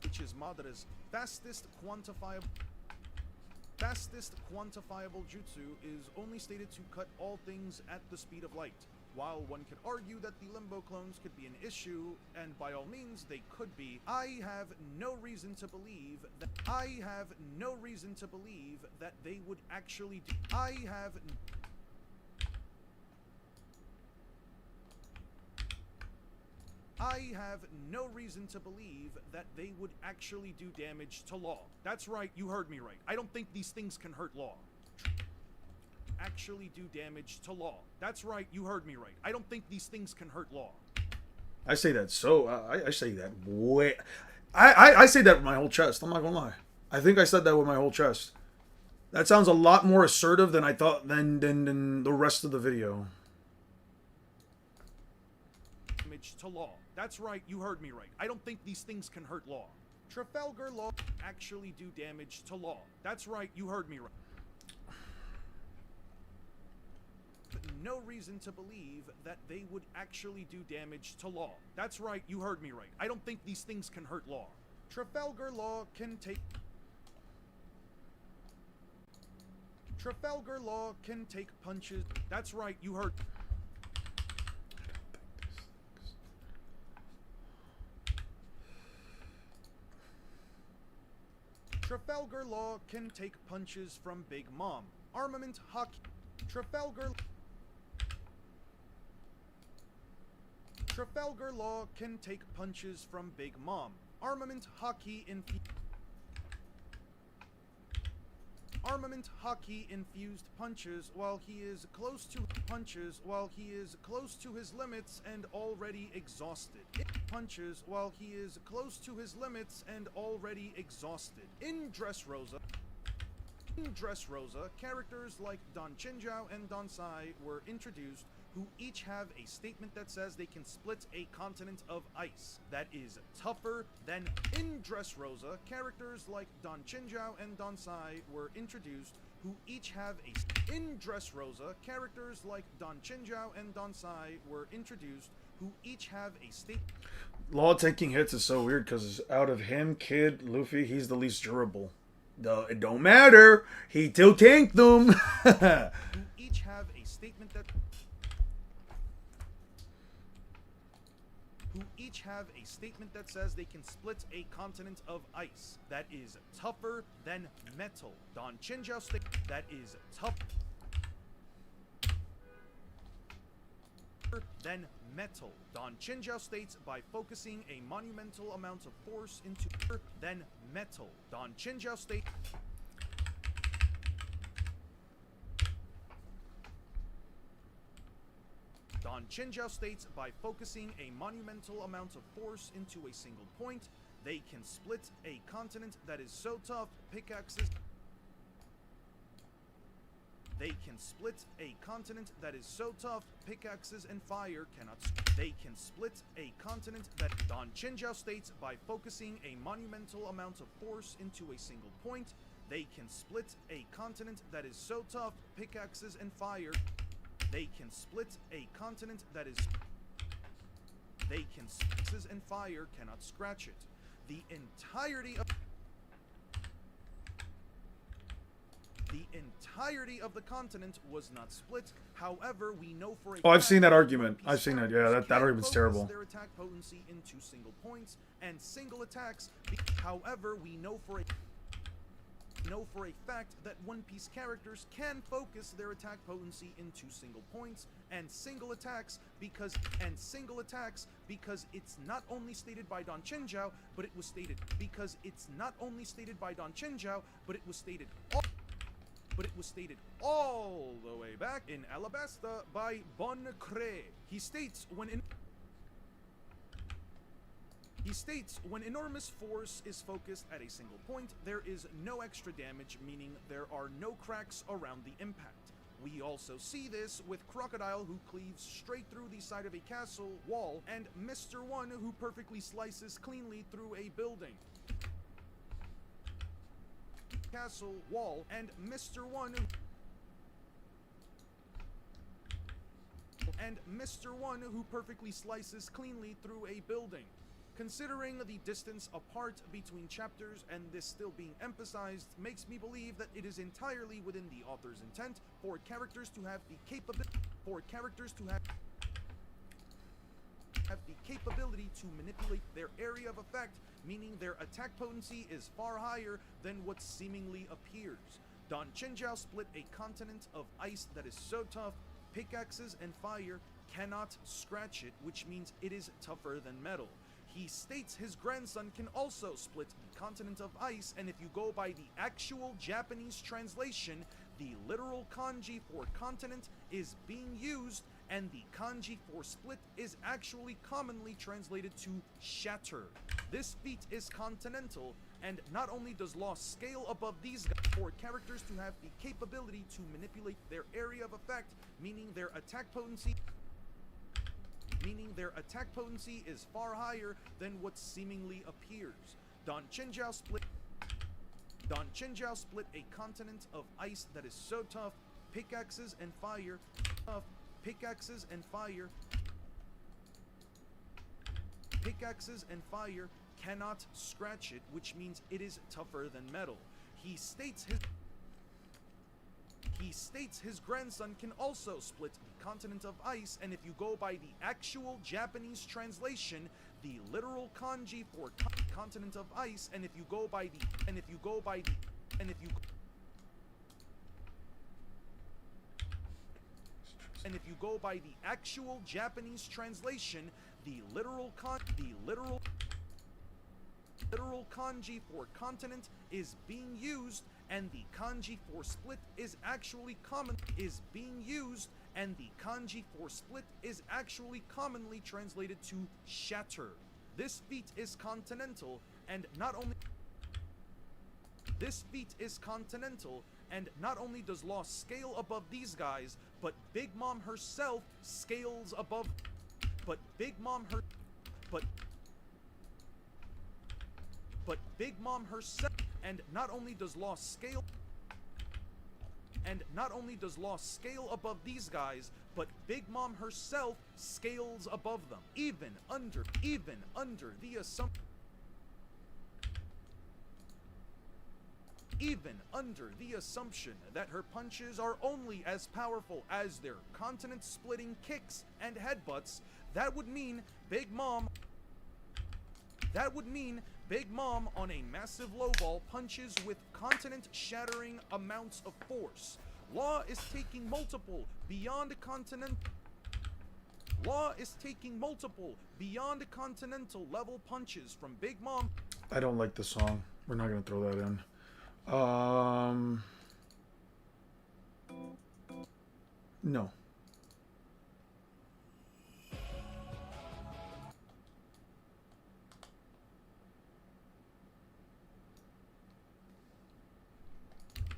which is Madara's fastest quantifiable jutsu is only stated to cut all things at the speed of light. While one could argue that the Limbo clones could be an issue, and by all means they could be, I have no reason to believe that they would actually do. I have no reason to believe that they would actually do damage to Law. That's right, you heard me right. I don't think these things can hurt Law. Actually do damage to Law. That's right, you heard me right. I don't think these things can hurt Law. I say that so, I say that way. I say that with my whole chest, I'm not gonna lie. I think I said that with my whole chest. That sounds a lot more assertive than I thought than the rest of the video. Damage to Law. That's right, you heard me right. I don't think these things can hurt Law. Trafalgar Law actually do damage to Law. That's right, you heard me right. No reason to believe that they would actually do damage to Law. That's right, you heard me right. I don't think these things can hurt Law. Trafalgar Law can take punches. That's right, you heard. Trafalgar Law can take punches from Big Mom. Armament Haki. Trafalgar Law can take punches from Big Mom. Armament Haki infused punches while he is close to his limits and already exhausted. In Dressrosa, characters like Don Chinjao and Don Sai were introduced, who each have a statement that says they can split a continent of ice that is tougher than. In Dressrosa, characters like Don Chinjao and Don Sai were introduced, who each have a. In Dressrosa, characters like Don Chinjao and Don Sai were introduced, who each have a state. Law taking hits is so weird because out of him, Kid, Luffy, he's the least durable. It don't matter. He still tanked them. Who each have a statement that. who each have a statement that says they can split a continent of ice that is tougher than metal. Don Chinjiao state that is tough than metal. Don Chinjiao states by focusing a monumental amount of force into than metal. Don Chinjiao states Don Chinjiao states by focusing a monumental amount of force into a single point, they can split a continent that is so tough, pickaxes. They can split a continent that is so tough, pickaxes and fire cannot. They can split a continent that Don Chinjiao states by focusing a monumental amount of force into a single point, they can split a continent that is so tough, pickaxes and fire. They can split a continent that is. They can pickaxes and fire cannot scratch it. The entirety of the continent was not split. However, we know for a Oh, I've fact seen that One argument. Piece I've seen it. Yeah, characters that can argument's focus terrible. Their attack potency into single points and single attacks. However, we know for a fact that One Piece characters can focus their attack potency into single points and single attacks because it's not only stated by Don Chinjiao, but it was stated all the way back in Alabasta by Bon Cré. He states when enormous force is focused at a single point, there is no extra damage, meaning there are no cracks around the impact. We also see this with Crocodile, who cleaves straight through the side of a castle wall, and Mr. One, who perfectly slices cleanly through a building. Castle wall, and Mr. One who perfectly slices cleanly through a building. Considering the distance apart between chapters and this still being emphasized makes me believe that it is entirely within the author's intent for characters to have the capability to manipulate their area of effect, meaning their attack potency is far higher than what seemingly appears. Don Chinjiao split a continent of ice that is so tough, pickaxes and fire cannot scratch it, which means it is tougher than metal. He states his grandson can also split the continent of ice, and if you go by the actual Japanese translation, the literal kanji for continent is being used, and the kanji for split is actually commonly translated to shatter. This feat is continental, and not only does Law scale above these guys for characters to have the capability to manipulate their area of effect, meaning their attack potency is far higher than what seemingly appears. Don Chinjiao split a continent of ice that is so tough, pickaxes and fire cannot scratch it, which means it is tougher than metal. He states his grandson can also split the continent of ice, and if you go by the actual Japanese translation, the literal kanji for continent of ice, and if you go by the actual Japanese translation, the literal kanji for continent is being used, and the kanji for split is actually commonly translated to shatter. This feat is continental, and not only does Law scale above these guys, but Big Mom herself scales above. But Big Mom herself, and not only does Law scale above these guys, but Big Mom herself scales above them, even under the assumption that her punches are only as powerful as their continent-splitting kicks and headbutts. That would mean Big Mom. That would mean Big Mom on a massive low ball punches with continent-shattering amounts of force. Law is taking multiple beyond continental level punches from Big Mom. I don't like the song. We're not gonna throw that in. No.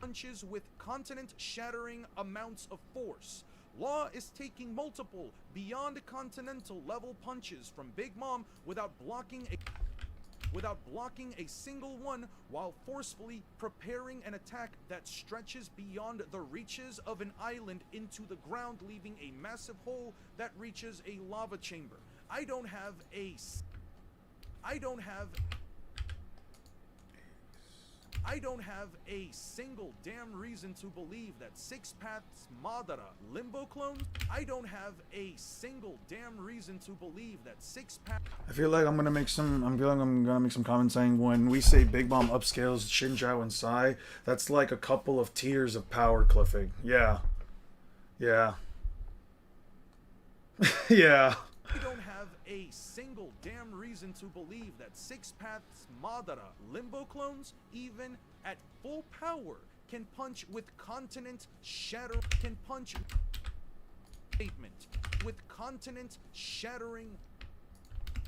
Punches with continent-shattering amounts of force. Law is taking multiple beyond continental level punches from Big Mom without blocking a single one, while forcefully preparing an attack that stretches beyond the reaches of an island into the ground, leaving a massive hole that reaches a lava chamber. I don't have a single damn reason to believe that Six Paths Madara Limbo clone. I don't have a single damn reason to believe that Six Paths. I feel like I'm gonna make some. I'm feeling I'm gonna make some comments saying when we say Big Mom upscales Shinjao and Sai, that's like a couple of tiers of power cliffing. Yeah. Yeah. Yeah. I don't have a single damn reason to believe that Six Paths Madara Limbo clones, even at full power, can punch with continent shattering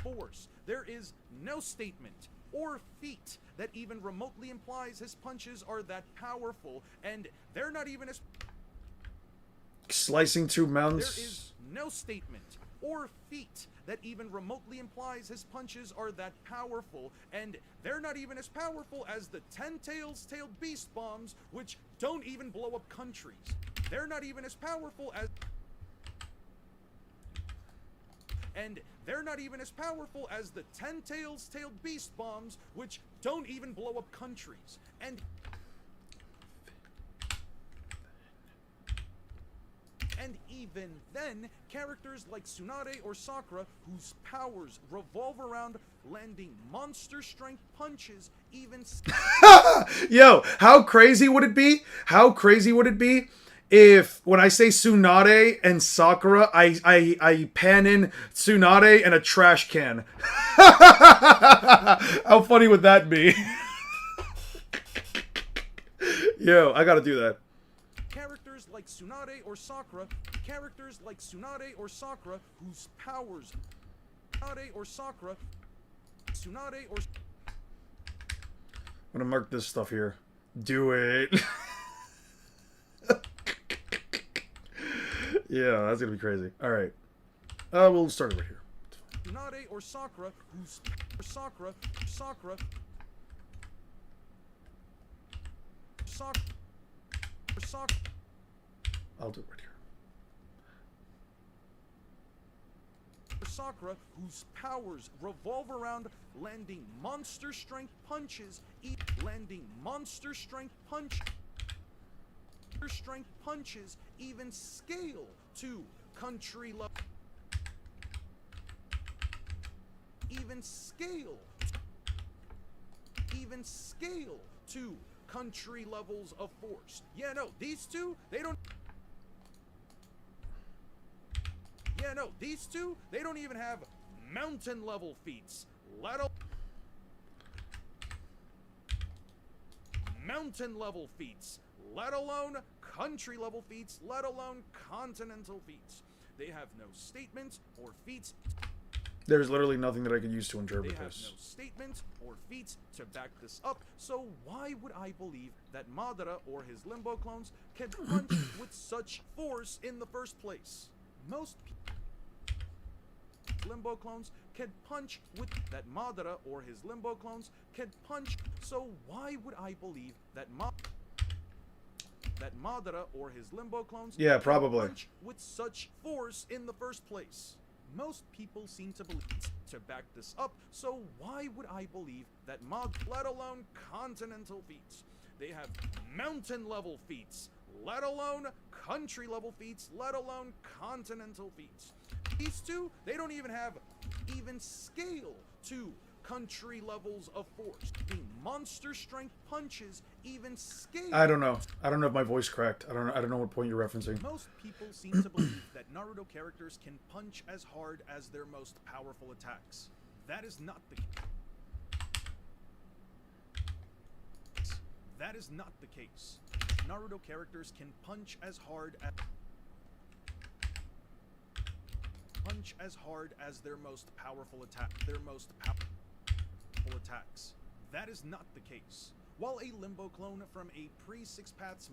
force. There is no statement or feat that even remotely implies his punches are that powerful, and they're not even as. Slicing two mountains. There is no statement or feat that even remotely implies his punches are that powerful, and they're not even as powerful as the 10 tailed beast bombs, which don't even blow up countries. They're not even as powerful as. And they're not even as powerful as the 10 tailed beast bombs, which don't even blow up countries. And even then, characters like Tsunade or Sakura, whose powers revolve around landing monster strength punches, even. Yo, how crazy would it be? How crazy would it be if when I say Tsunade and Sakura, I pan in Tsunade and a trash can? How funny would that be? Yo, I gotta do that. Characters like Tsunade or Sakura, whose powers. I'm gonna mark this stuff here. Do it. Yeah, that's gonna be crazy. All right, we'll start it right here. Tsunade or Sakura, whose Sakura. I'll do it right here. Sakura, whose powers revolve around landing monster strength punches, even scale to country level. Even scale to country levels of force. Yeah, no, these two, they don't. Yeah, no, these two, they don't even have mountain level feats, let alone country level feats, let alone continental feats. They have no statements or feats. There's literally nothing that I could use to interpret They have this. no statements or feats to back this up, so why would I believe that Madara or his Limbo clones can punch with such force in the first place? Most Limbo clones can punch with that Madara or his Limbo clones can punch, so why would I believe that Madara or his Limbo clones Yeah, can probably. punch with such force in the first place? Most people seem to believe to back this up, so why would I believe that let alone continental feats? They have mountain level feats, let alone country level feats, let alone continental feats. These two, they don't even have even scale to country levels of force. The monster strength punches even scale. I don't know. I don't know if my voice cracked. I don't know what point you're referencing. Most people seem to believe that Naruto characters can punch as hard as their most powerful attacks. That is not the case. That is not the case. Naruto characters can punch as hard as their most powerful attacks. That is not the case. While a Limbo clone from a pre-Six Paths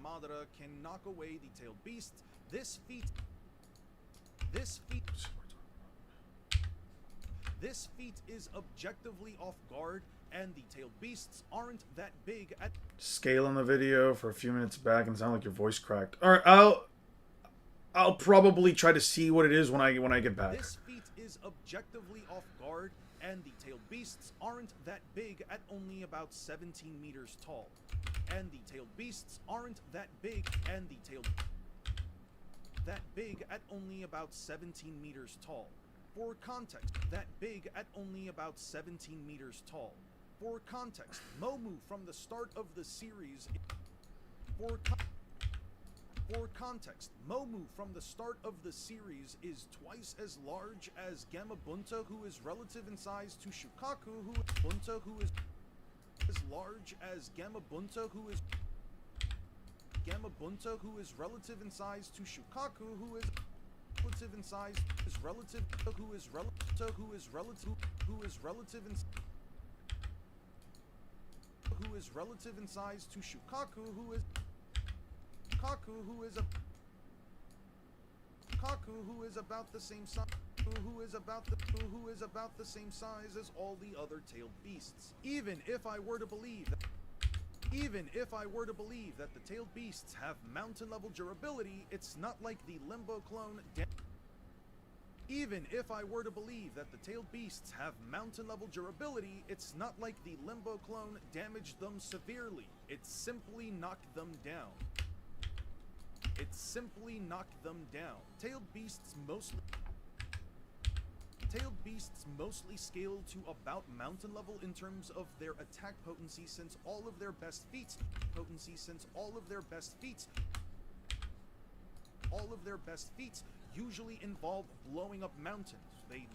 Madara can knock away the Tailed Beast, this feat is objectively off guard, and the Tailed Beasts aren't that big at Scale on the video for a few minutes back and it sounded like your voice cracked. Alright, I'll probably try to see what it is when I get back. This feat is objectively off guard, and the Tailed Beasts aren't that big at only about 17 meters tall. And the Tailed Beasts aren't that big at only about 17 meters tall. For context, that big at only about 17 meters tall. For context, Momu from the start of the series is twice as large as Gamabunta, who is relative in size to Shukaku, who is as large as Gamabunta, who is relative in size to Shukaku, who is relative in size is relative who is relative who is relative in size to Shukaku, who is about the same size who is about the same size as all the other tailed beasts. Even if I were to believe that the tailed beasts have mountain level durability, it's not like the Limbo clone Even if I were to believe that the tailed beasts have mountain level durability, it's not like the Limbo clone damaged them severely. It simply knocked them down. Tailed beasts mostly scale to about mountain level in terms of their attack potency, since all of their best feats usually involve blowing up mountains. They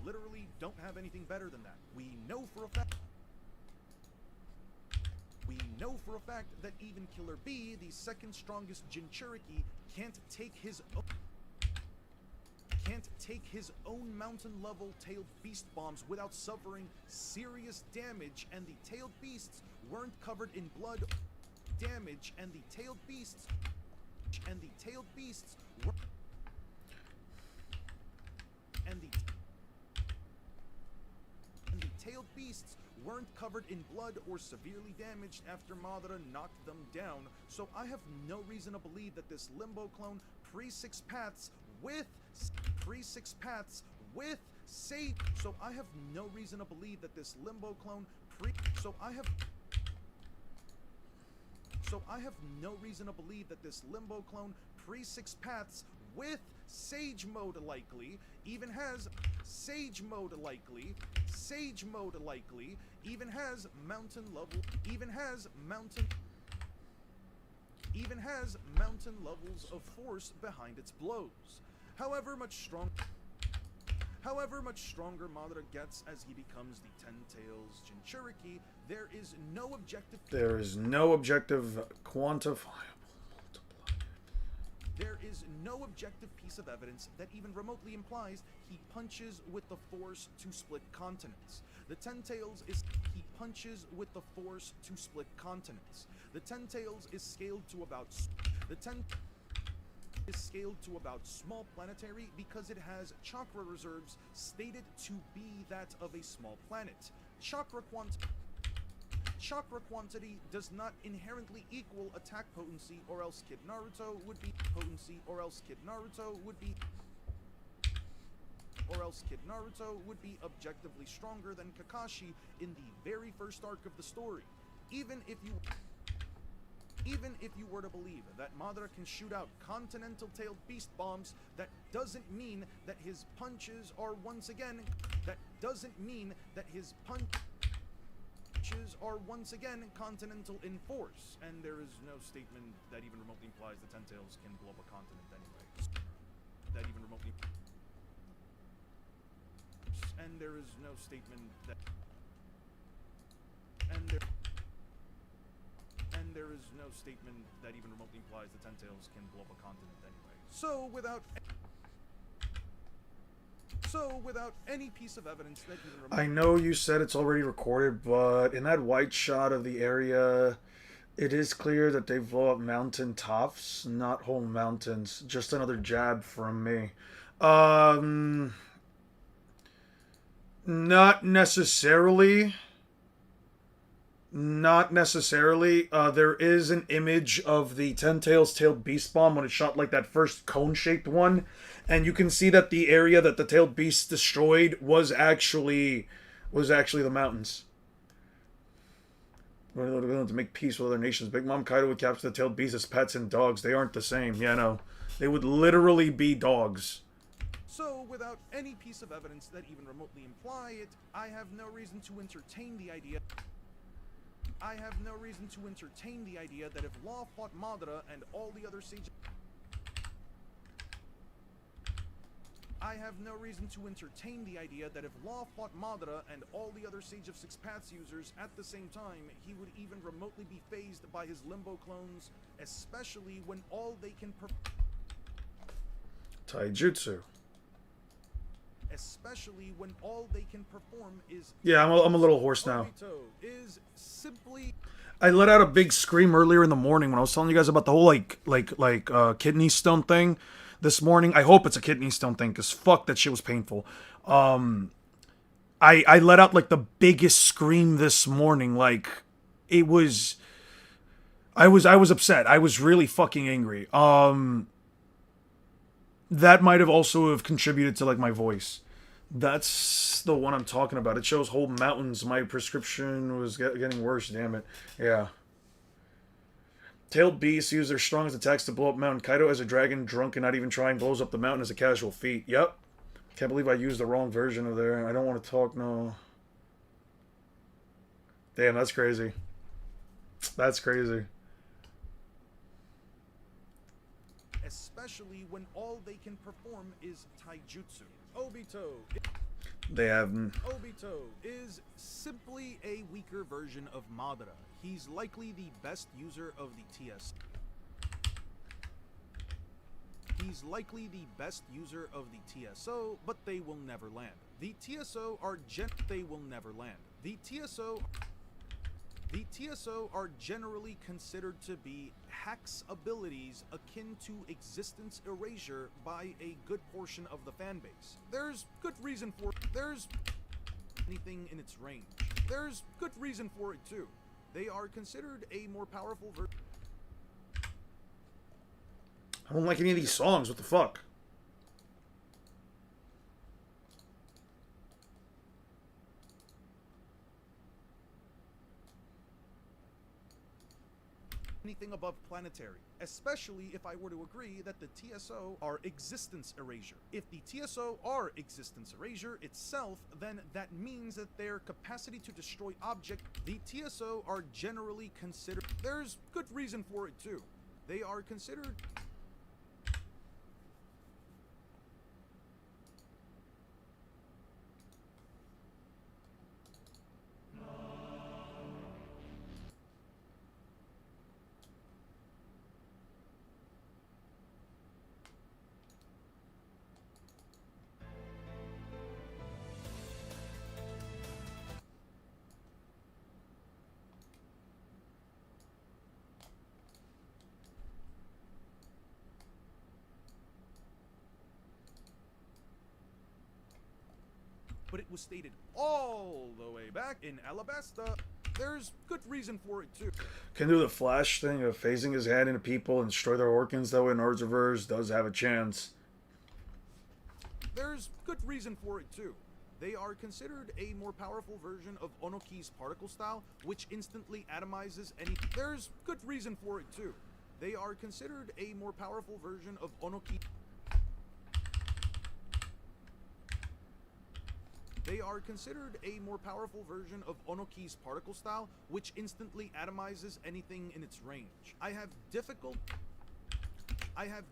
literally don't have anything better than that. We know for a fact that even Killer B, the second strongest Jinchuriki, can't take his own mountain level tailed beast bombs without suffering serious damage, and the tailed beasts weren't covered in blood damage, and the tailed beasts weren't covered in blood or severely damaged after Madara knocked them down. So I have no reason to believe that this Limbo clone pre-Six Paths with Sage. So I have no reason to believe that this Limbo clone pre-Six Paths with Sage mode likely even has mountain levels of force behind its blows. However much stronger Madara gets as he becomes the Ten Tails Jinchuriki, there is no objective quantifiable piece of evidence that even remotely implies he punches with the force to split continents. The Ten Tails is scaled to about small planetary because it has chakra reserves stated to be that of a small planet. Chakra quantity does not inherently equal attack potency, or else Kid Naruto would be or else Kid Naruto would be objectively stronger than Kakashi in the very first arc of the story. Even if you were to believe that Madara can shoot out continental-tailed beast bombs, that doesn't mean that his punches are once again continental in force, and there is no statement that even remotely implies the Ten Tails can blow up a continent anyway. And there is no statement that even remotely implies the Ten Tails can blow up a continent anyway. So without any piece of evidence that even I know you said it's already recorded, but in that white shot of the area, it is clear that they blow up mountain tops, not whole mountains. Just another jab from me. Not necessarily. Not necessarily. There is an image of the Ten Tails tailed beast bomb when it shot like that first cone-shaped one, and you can see that the area that the tailed beast destroyed was actually the mountains. We're willing to make peace with other nations. Big Mom Kaido would capture the tailed beasts as pets and dogs. They aren't the same. Yeah, no. They would literally be dogs. So, without any piece of evidence that even remotely imply it, I have no reason to entertain the idea that if Law fought Madara and all the other sages... Sage of Six Paths users at the same time, he would even remotely be phased by his Limbo clones, especially when all they can Taijutsu. Especially when all they can perform is... Yeah, I'm a little hoarse now. Is simply... I let out a big scream earlier in the morning when I was telling you guys about the whole kidney stone thing this morning. I hope it's a kidney stone thing, because fuck, that shit was painful. I let out like the biggest scream this morning. Like, it was... I was upset. I was really fucking angry. That might have also have contributed to like my voice. That's the one I'm talking about. It shows whole mountains. My prescription was getting worse, damn it. Yeah. Tailed beasts use their strongest attacks to blow up Mountain. Kaido as a dragon, drunk and not even trying, blows up the mountain as a casual feat. Yep. Can't believe I used the wrong version of there. I don't want to talk, no. Damn, that's crazy. That's crazy. Especially when all they can perform is taijutsu. Obito is simply a weaker version of Madara. He's likely the best user of the TS. He's likely the best user of the TSO, but they will never land. The TSO are generally considered to be hacks abilities akin to existence erasure by a good portion of the fanbase. There's good reason for anything in its range. There's good reason for it too. They are considered a more powerful version. I don't like any of these songs. What the fuck? Anything above planetary, especially if I were to agree that the TSO are existence erasure. If the TSO are existence erasure itself, then that means that their capacity to destroy objects, the TSO are generally considered... There's good reason for it too. They are considered... But it was stated all the way back in Alabasta. There's good reason for it too. Can do the Flash thing of phasing his hand into people and destroy their organs, though in Narutoverse does have a chance. There's good reason for it too. They are considered a more powerful version of Onoki's particle style, which instantly atomizes any. There's good reason for it too. They are considered a more powerful version of Onoki. They are considered a more powerful version of Onoki's particle style, which instantly atomizes anything in its range. I have difficult. I have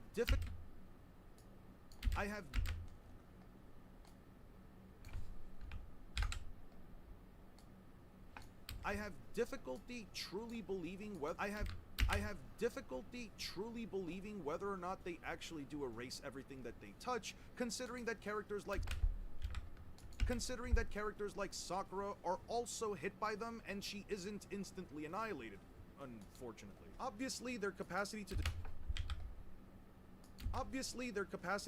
difficulty truly believing whether I have difficulty truly believing whether or not they actually do erase everything that they touch, considering that characters like Sakura are also hit by them and she isn't instantly annihilated, unfortunately. Obviously, their capacity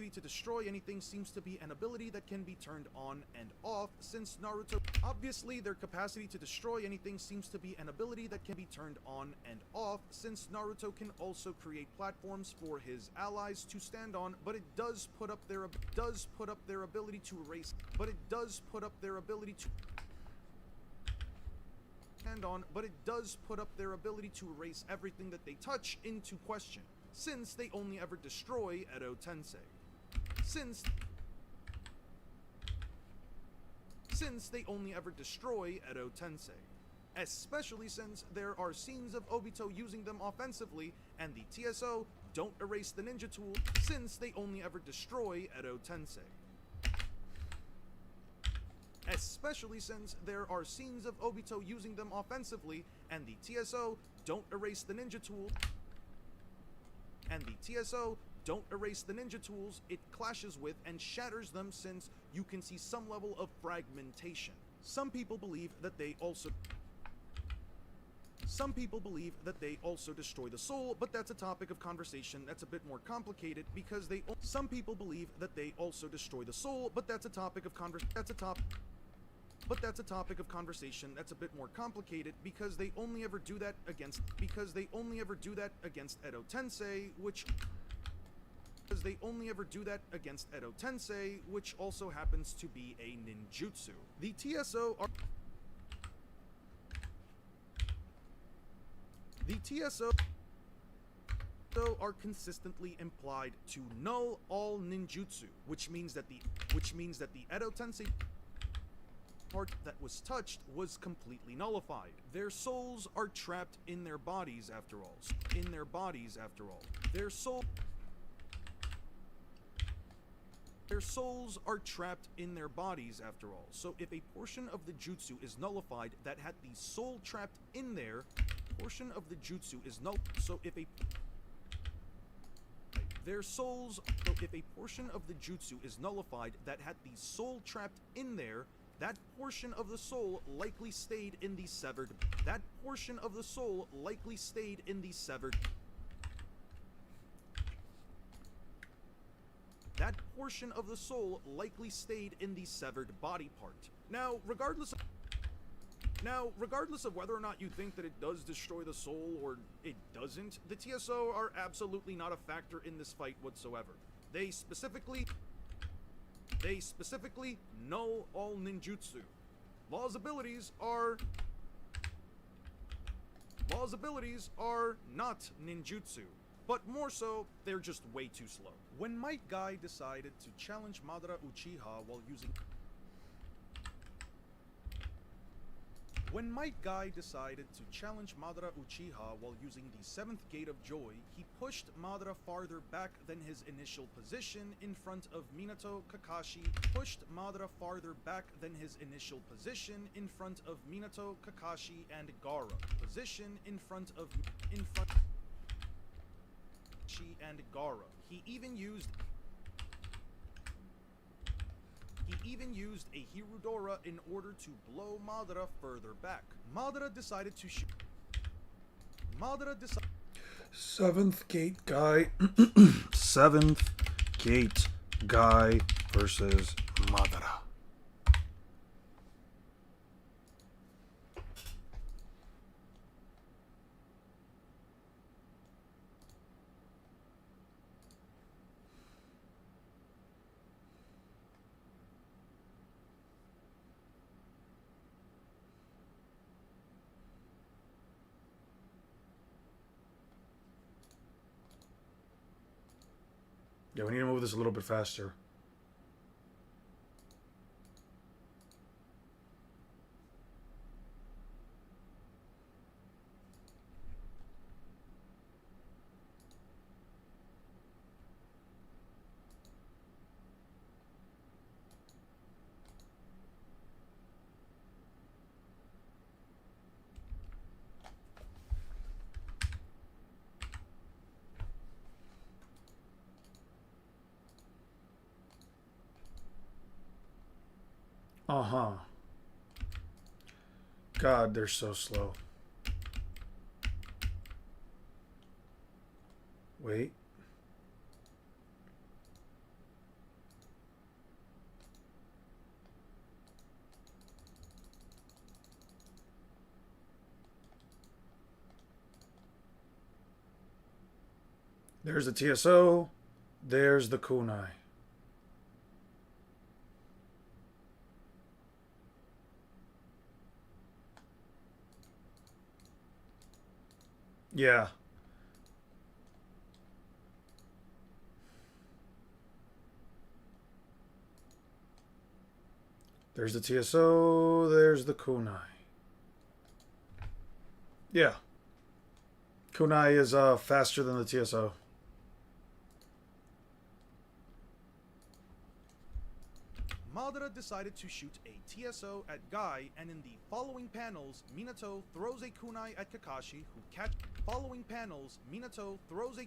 to destroy anything seems to be an ability that can be turned on and off, since Naruto can also create platforms for his allies to stand on, but it does put up their ability to erase everything that they touch into question, since they only ever destroy Edo Tensei. Especially since there are scenes of Obito using them offensively, and the TSO don't erase the ninja tool, since they only ever destroy Edo Tensei. Especially since there are scenes of Obito using them offensively, and the TSO don't erase the ninja tool, it clashes with and shatters them, since you can see some level of fragmentation. Some people believe that they also destroy the soul, but that's a topic of conversation that's a bit more complicated because they only ever do that against Edo Tensei, which also happens to be a ninjutsu. The TSO are consistently implied to null all ninjutsu, which means that the Edo Tensei part that was touched was completely nullified. Their souls are trapped in their bodies after all. Their souls are trapped in their bodies after all. So if a portion of the jutsu is nullified that had the soul trapped in there, their souls. So if a portion of the jutsu is nullified that had the soul trapped in there, that portion of the soul likely stayed in the severed. That portion of the soul likely stayed in the severed. That portion of the soul likely stayed in the severed body part. Now, regardless of whether or not you think that it does destroy the soul or it doesn't, the TSO are absolutely not a factor in this fight whatsoever. They specifically null all ninjutsu. Law's abilities are not ninjutsu, but more so, they're just way too slow. When Might Guy decided to challenge Madara Uchiha while using the 7th Gate of Joy, he pushed Madara farther back than his initial position in front of Minato, Kakashi, and Gaara. He even used a Hirudora in order to blow Madara further back. Madara decided to shoot. 7th Gate Guy. 7th Gate Guy versus Madara. Yeah, we need to move this a little bit faster. Uh-huh. God, they're so slow. Wait. There's the TSO. There's the kunai. Yeah. There's the TSO. There's the kunai. Yeah. Kunai is faster than the TSO. Madara decided to shoot a TSO at Guy, and in the following panels, Minato throws a kunai at Kakashi, who catch. Following panels, Minato throws a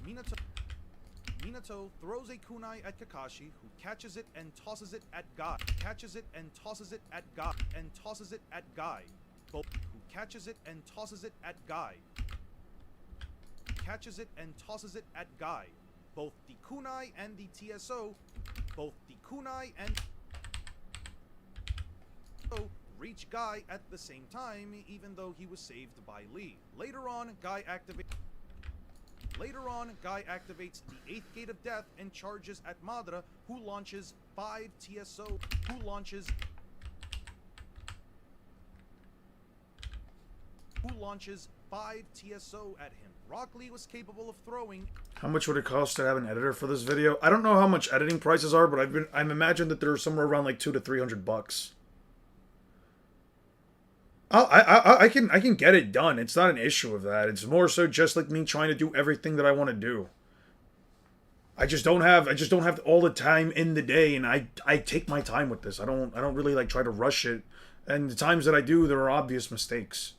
Minato throws a kunai at Kakashi, who catches it and tosses it at Guy. Catches it and tosses it at Guy. And tosses it at Guy. Who catches it and tosses it at Guy. Catches it and tosses it at Guy. Both the kunai and the TSO, reach Guy at the same time, even though he was saved by Lee. Later on, Guy activates the 8th Gate of Death and charges at Madara, who launches 5 TSO at him. Rock Lee was capable of throwing. How much would it cost to have an editor for this video? I don't know how much editing prices are, but I've imagined that they're somewhere around like $200 to $300. I can get it done. It's not an issue of that. It's more so just like me trying to do everything that I want to do. I just don't have all the time in the day, and I take my time with this. I don't really like try to rush it. And the times that I do, there are obvious mistakes.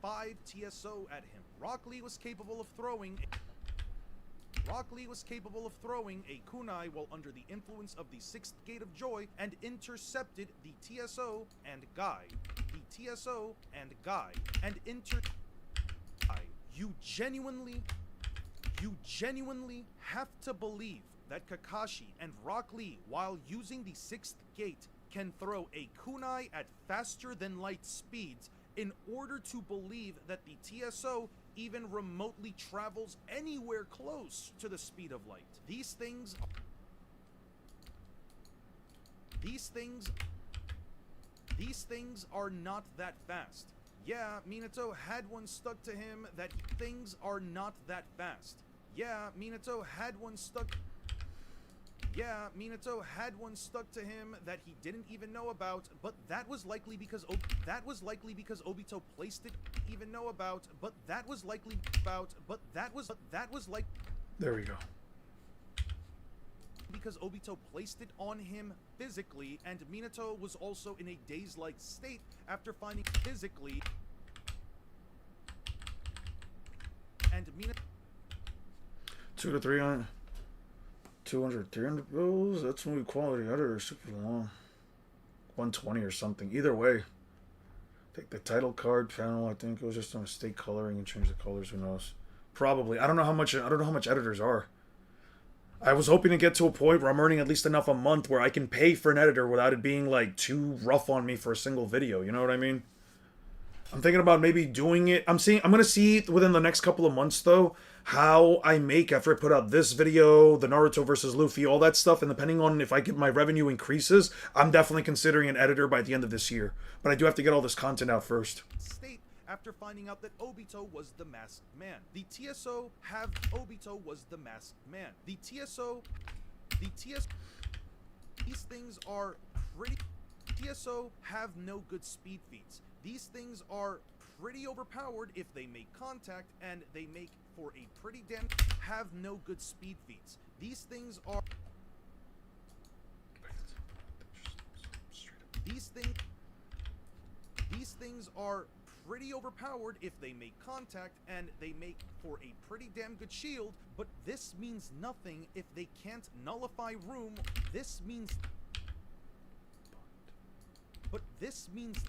5 TSO at him. Rock Lee was capable of throwing a kunai while under the influence of the 6th Gate of Joy and intercepted the TSO and Guy. You genuinely have to believe that Kakashi and Rock Lee, while using the 6th Gate, can throw a kunai at faster than light speeds in order to believe that the TSO even remotely travels anywhere close to the speed of light. These things are not that fast. Yeah, Minato had one stuck to him that things are not that fast. Yeah, Minato had one stuck to him that he didn't even know about, but that was likely because Obito placed it There we go. Because Obito placed it on him physically, and Minato was also in a dazed-like state after finding physically. And Minato 200 to 300. 200, 300 bills? That's movie quality. Editor super long. 120 or something. Either way. Take the title card panel. I think it was just a mistake coloring and change the colors. Who knows? Probably. I don't know how much editors are. I was hoping to get to a point where I'm earning at least enough a month where I can pay for an editor without it being like too rough on me for a single video. You know what I mean? I'm thinking about maybe doing it. I'm gonna see within the next couple of months though how I make after I put out this video, the Naruto versus Luffy, all that stuff, and depending on if I get my revenue increases, I'm definitely considering an editor by the end of this year. But I do have to get all this content out first. State after finding out that Obito was the masked man. The TSO have Obito was the masked man. The TSO these things are pretty TSO have no good speed feats. These things are pretty overpowered if they make contact, and they make for a pretty damn have no good speed feats. These things are these things are pretty overpowered if they make contact, and they make for a pretty damn good shield, but this means nothing if they can't nullify room. This means but this means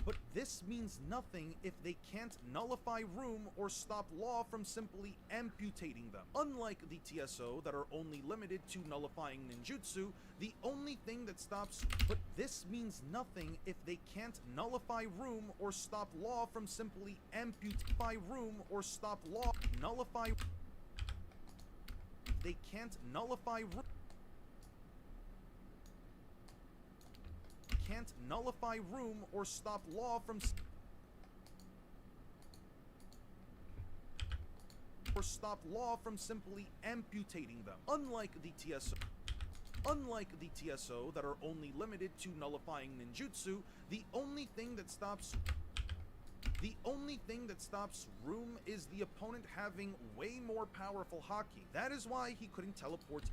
But this means nothing if they can't nullify room or stop law from simply amputating them. Unlike the TSO that are only limited to nullifying ninjutsu, the only thing that stops but this means nothing if they can't nullify room or stop law from simply amputify room or stop law nullify they can't nullify room can't nullify room or stop law from simply amputating them. Unlike the TSO that are only limited to nullifying ninjutsu, the only thing that stops room is the opponent having way more powerful haki. That is why he couldn't teleport.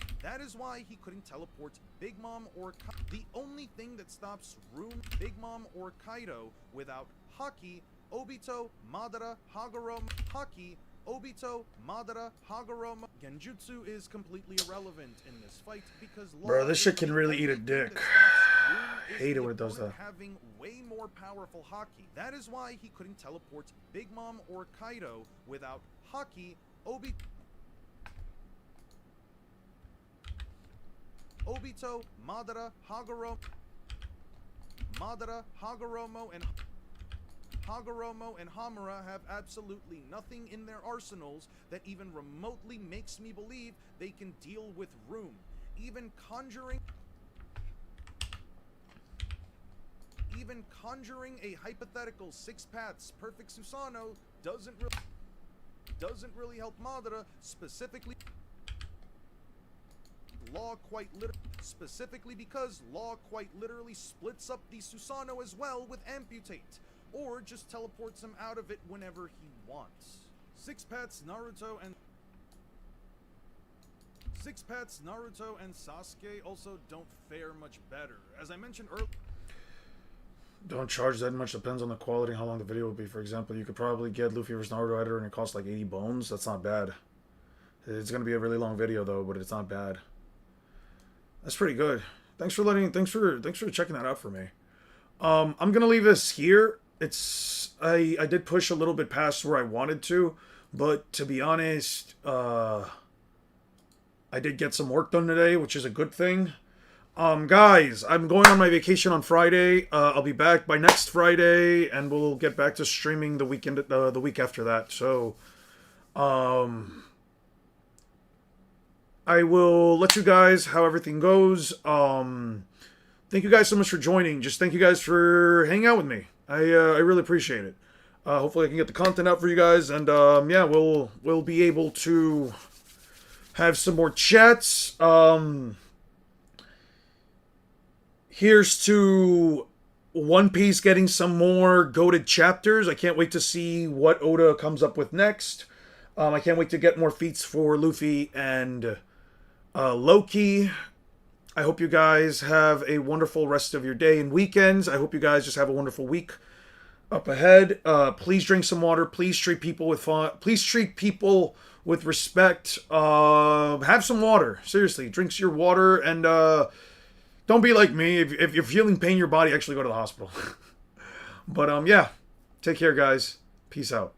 Big Mom or the only thing that stops room Big Mom or Kaido without haki. Obito, Madara, Hagoromo, haki. Obito, Madara, Hagoromo. Genjutsu is completely irrelevant in this fight because Bro, this shit can really eat a dick. I hate it when it does that. Having way more powerful haki. That is why he couldn't teleport Big Mom or Kaido without haki. Obito, Madara, Hagoromo, and Hamura have absolutely nothing in their arsenals that even remotely makes me believe they can deal with room. Even conjuring a hypothetical six paths perfect Susanoo doesn't really help Madara, specifically because Law quite literally splits up the Susanoo as well with Amputate, or just teleports him out of it whenever he wants. Six Paths Naruto and Sasuke also don't fare much better. As I mentioned earlier, Don't charge that much, depends on the quality and how long the video will be. For example, you could probably get Luffy vs Naruto editor and it costs like 80 bones. That's not bad. It's gonna be a really long video though, but it's not bad. That's pretty good. Thanks for checking that out for me. I'm gonna leave this here. I did push a little bit past where I wanted to, but to be honest, I did get some work done today, which is a good thing. Guys, I'm going on my vacation on Friday. I'll be back by next Friday, and we'll get back to streaming the week after that. So, I will let you guys how everything goes. Thank you guys so much for joining. Just thank you guys for hanging out with me. I really appreciate it. Hopefully I can get the content out for you guys, and yeah, we'll be able to have some more chats. Here's to One Piece getting some more goated chapters. I can't wait to see what Oda comes up with next. I can't wait to get more feats for Luffy and Loki. I hope you guys have a wonderful rest of your day and weekends. I hope you guys just have a wonderful week up ahead. Please drink some water. Please treat people with fun. Please treat people with respect. Have some water. Seriously, drink your water, and don't be like me. If you're feeling pain in your body, actually go to the hospital. But yeah, take care, guys. Peace out.